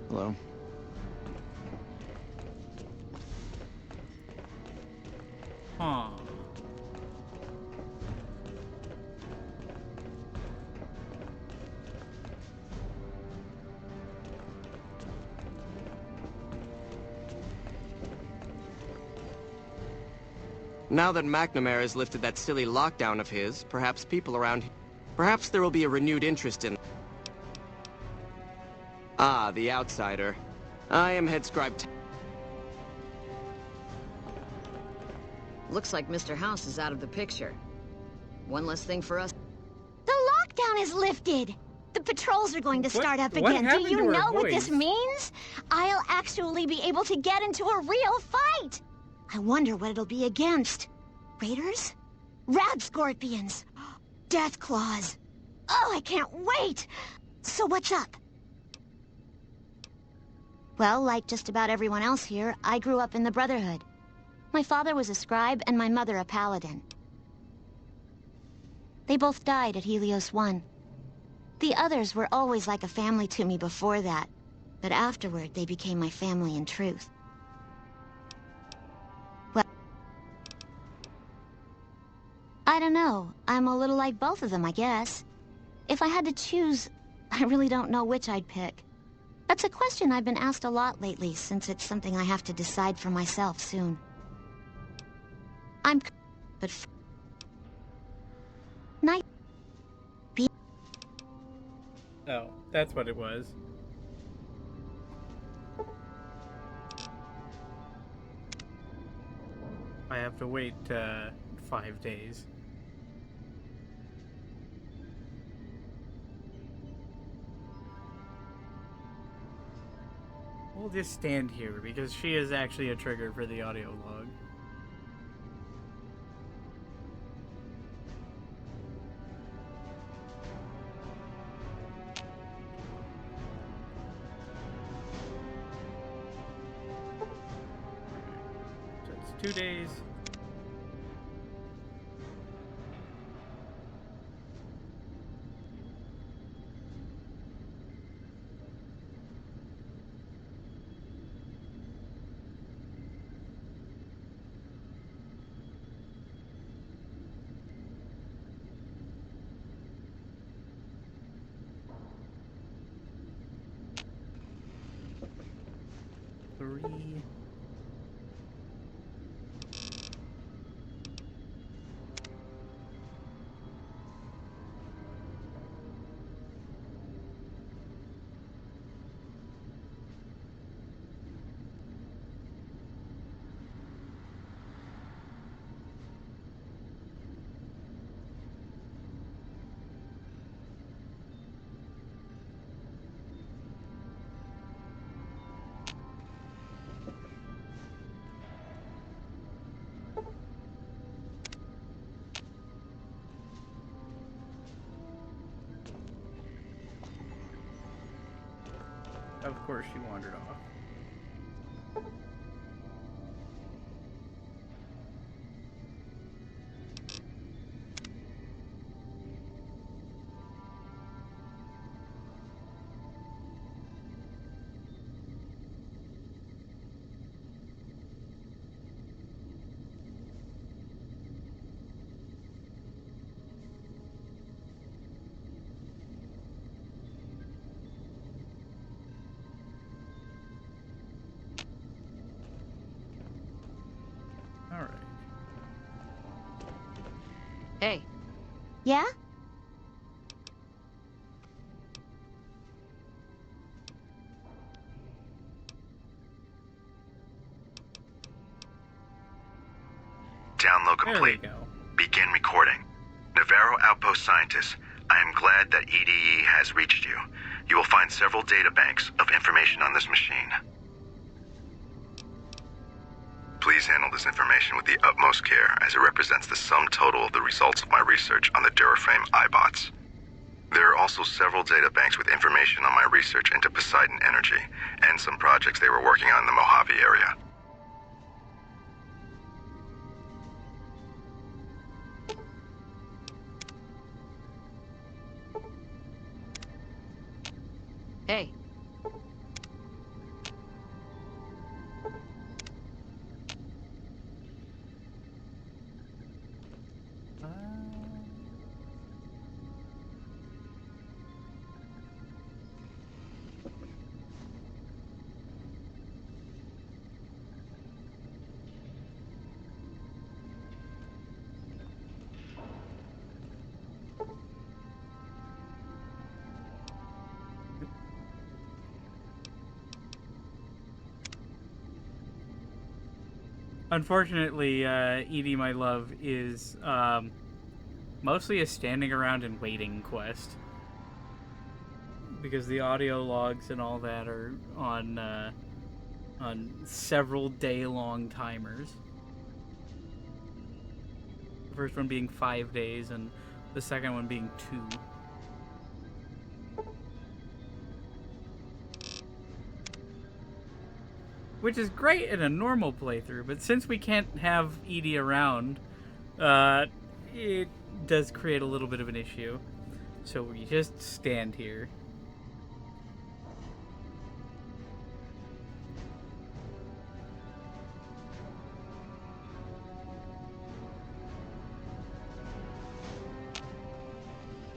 Hello? Huh. Now that McNamara has lifted that silly lockdown of his, perhaps people around here... Perhaps there will be a renewed interest in... Ah, the outsider. I am head scribe... Looks like Mr. House is out of the picture. One less thing for us. The lockdown is lifted! The patrols are going to start up what again. Do happened you to our know what this voice? means? I'll actually be able to get into a real fight! I wonder what it'll be against. Raiders? Rad scorpions? Death claws? Oh, I can't wait! So what's up? Well, like just about everyone else here, I grew up in the Brotherhood. My father was a scribe and my mother a paladin. They both died at Helios 1. The others were always like a family to me before that, but afterward they became my family in truth. Well, I don't know. I'm a little like both of them, I guess. If I had to choose, I really don't know which I'd pick. That's a question I've been asked a lot lately, since it's something I have to decide for myself soon. But night. Oh, that's what it was. I have to wait 5 days. We'll just stand here because she is actually a trigger for the audio log. So it's 2 days. 3. Of course she wandered off. Hey. Yeah? Download complete. Begin recording. Navarro Outpost Scientist, I am glad that EDE has reached you. You will find several databanks of information on this machine. Please handle this information with the utmost care, as it represents the sum total of the results of my research on the Duraframe iBots. There are also several databanks with information on my research into Poseidon Energy, and some projects they were working on in the Mojave area. Hey. Unfortunately, Edie, my love, is mostly a standing around and waiting quest. Because the audio logs and all that are on several day-long timers. The first one being 5 days, and the second one being 2. Which is great in a normal playthrough, but since we can't have Edie around, it does create a little bit of an issue. So we just stand here.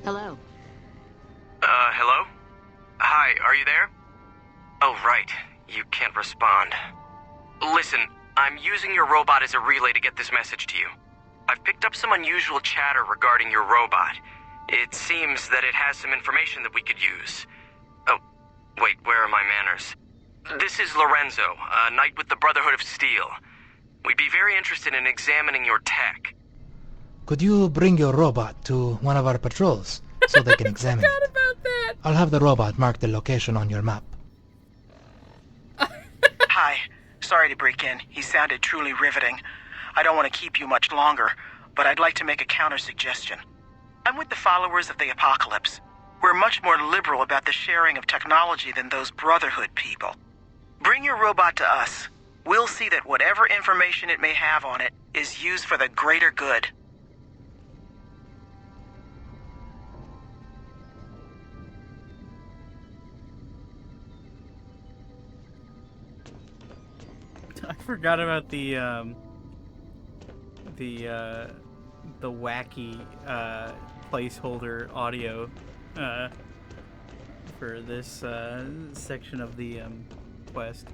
Hello. Hello? Hi, are you there? Oh, right. You can't respond. Listen, I'm using your robot as a relay to get this message to you. I've picked up some unusual chatter regarding your robot. It seems that it has some information that we could use. Oh, wait, where are my manners? This is Lorenzo, a knight with the Brotherhood of Steel. We'd be very interested in examining your tech. Could you bring your robot to one of our patrols so they can examine it? About that. I'll have the robot mark the location on your map. Hi. Sorry to break in. He sounded truly riveting. I don't want to keep you much longer, but I'd like to make a counter-suggestion. I'm with the followers of the Apocalypse. We're much more liberal about the sharing of technology than those Brotherhood people. Bring your robot to us. We'll see that whatever information it may have on it is used for the greater good. I forgot about the wacky placeholder audio for this section of the quest.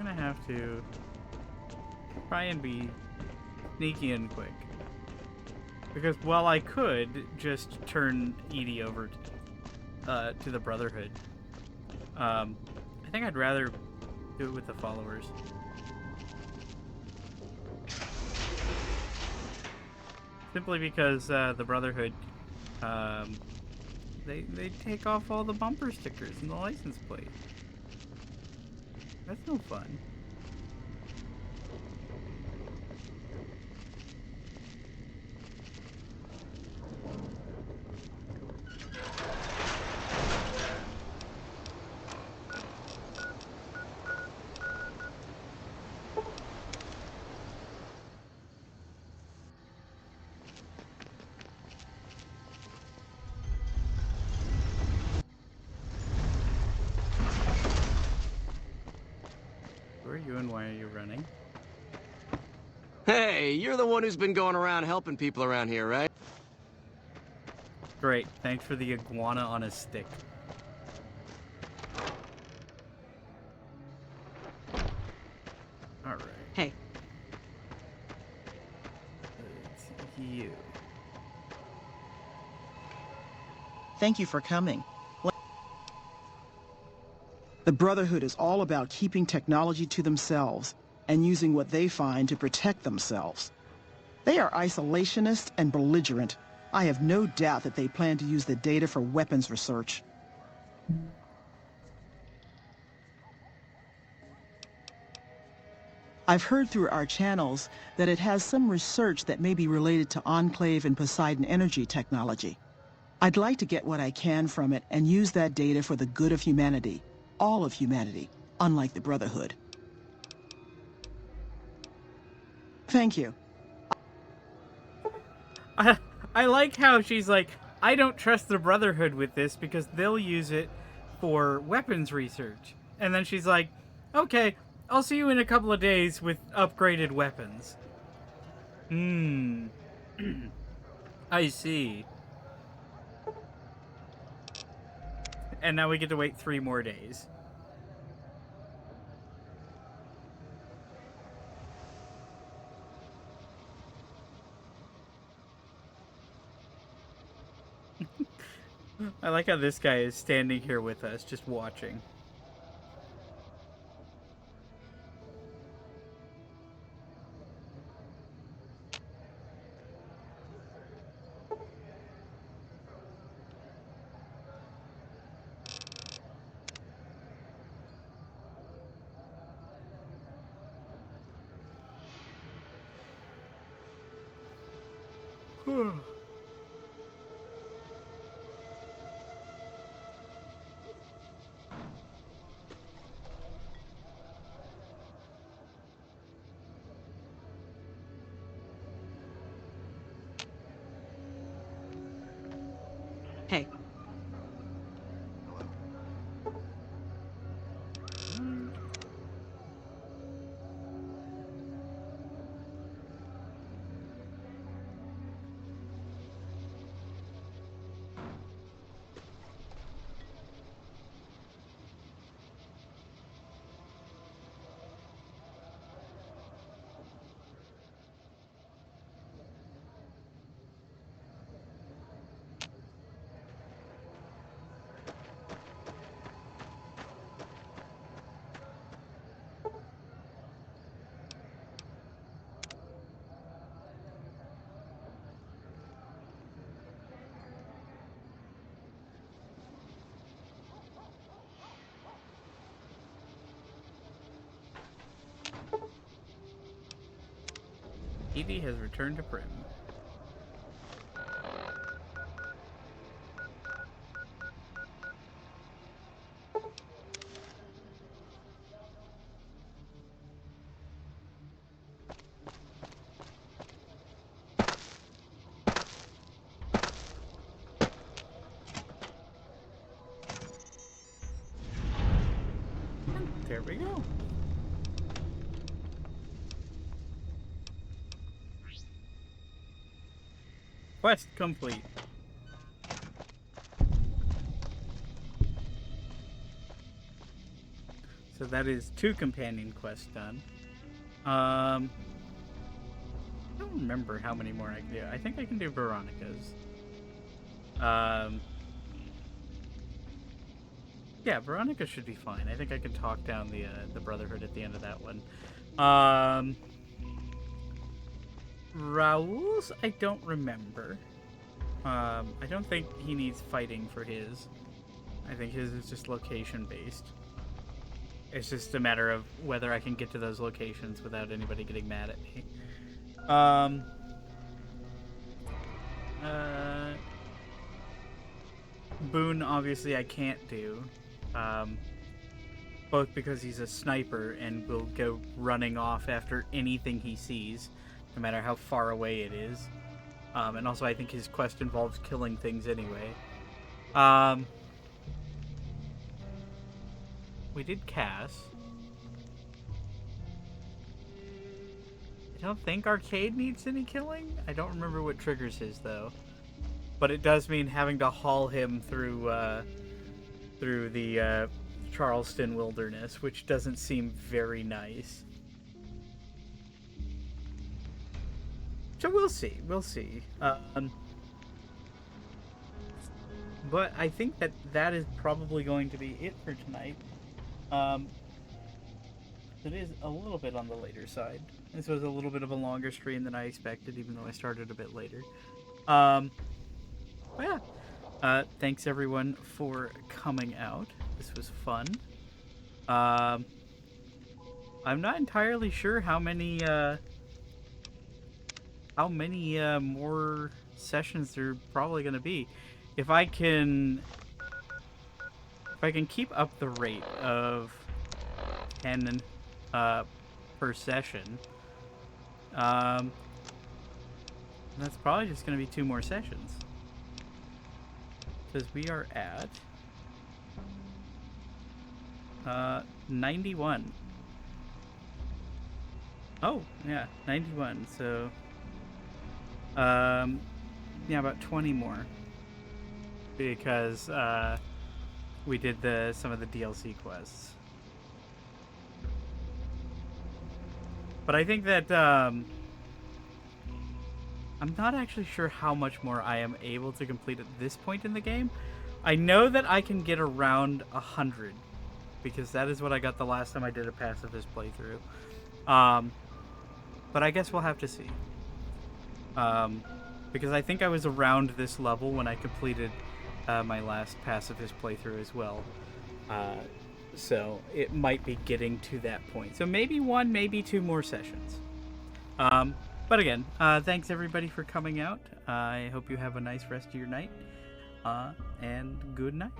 gonna have to try and be sneaky and quick. Because while I could just turn Edie over to the Brotherhood, I think I'd rather do it with the followers. Simply because the Brotherhood, they take off all the bumper stickers and the license plate. That's no fun. Who are you and why are you running? Hey, you're the one who's been going around helping people around here, right? Great, thanks for the iguana on a stick. Alright. Hey. It's you. Thank you for coming. The Brotherhood is all about keeping technology to themselves and using what they find to protect themselves. They are isolationist and belligerent. I have no doubt that they plan to use the data for weapons research. I've heard through our channels that it has some research that may be related to Enclave and Poseidon energy technology. I'd like to get what I can from it and use that data for the good of humanity. All of humanity, unlike the Brotherhood. Thank you. I like how she's like, I don't trust the Brotherhood with this because they'll use it for weapons research. And then she's like, okay, I'll see you in a couple of days with upgraded weapons. I see. And now we get to wait 3 more days. I like how this guy is standing here with us, just watching. Hey. Edie has returned to Prim. There we go. Quest complete. So that is 2 companion quests done. I don't remember how many more I can do. I think I can do Veronica's. Yeah, Veronica should be fine. I think I can talk down the Brotherhood at the end of that one. Raoul's, I don't remember. I don't think he needs fighting for his. I think his is just location-based. It's just a matter of whether I can get to those locations without anybody getting mad at me. Boone, obviously, I can't do. Both because he's a sniper and will go running off after anything he sees, no matter how far away it is. And also I think his quest involves killing things anyway. We did Cass. I don't think Arcade needs any killing. I don't remember what triggers his, though. But it does mean having to haul him through the Charleston wilderness, which doesn't seem very nice. So we'll see. We'll see. But I think that is probably going to be it for tonight. It is a little bit on the later side. This was a little bit of a longer stream than I expected, even though I started a bit later. But yeah. Thanks everyone for coming out. This was fun. I'm not entirely sure how many more sessions there are probably going to be. If I can keep up the rate of 10 per session, that's probably just going to be 2 more sessions. Because we are at 91. Oh, yeah, 91. So, yeah, about 20 more. Because we did some of the DLC quests. But I think that I'm not actually sure how much more I am able to complete at this point in the game. I know that I can get around 100, because that is what I got the last time I did a pacifist playthrough. But I guess we'll have to see. Because I think I was around this level when I completed my last pacifist playthrough as well. So it might be getting to that point. So maybe 1, maybe 2 more sessions. But again, thanks everybody for coming out. I hope you have a nice rest of your night. And good night.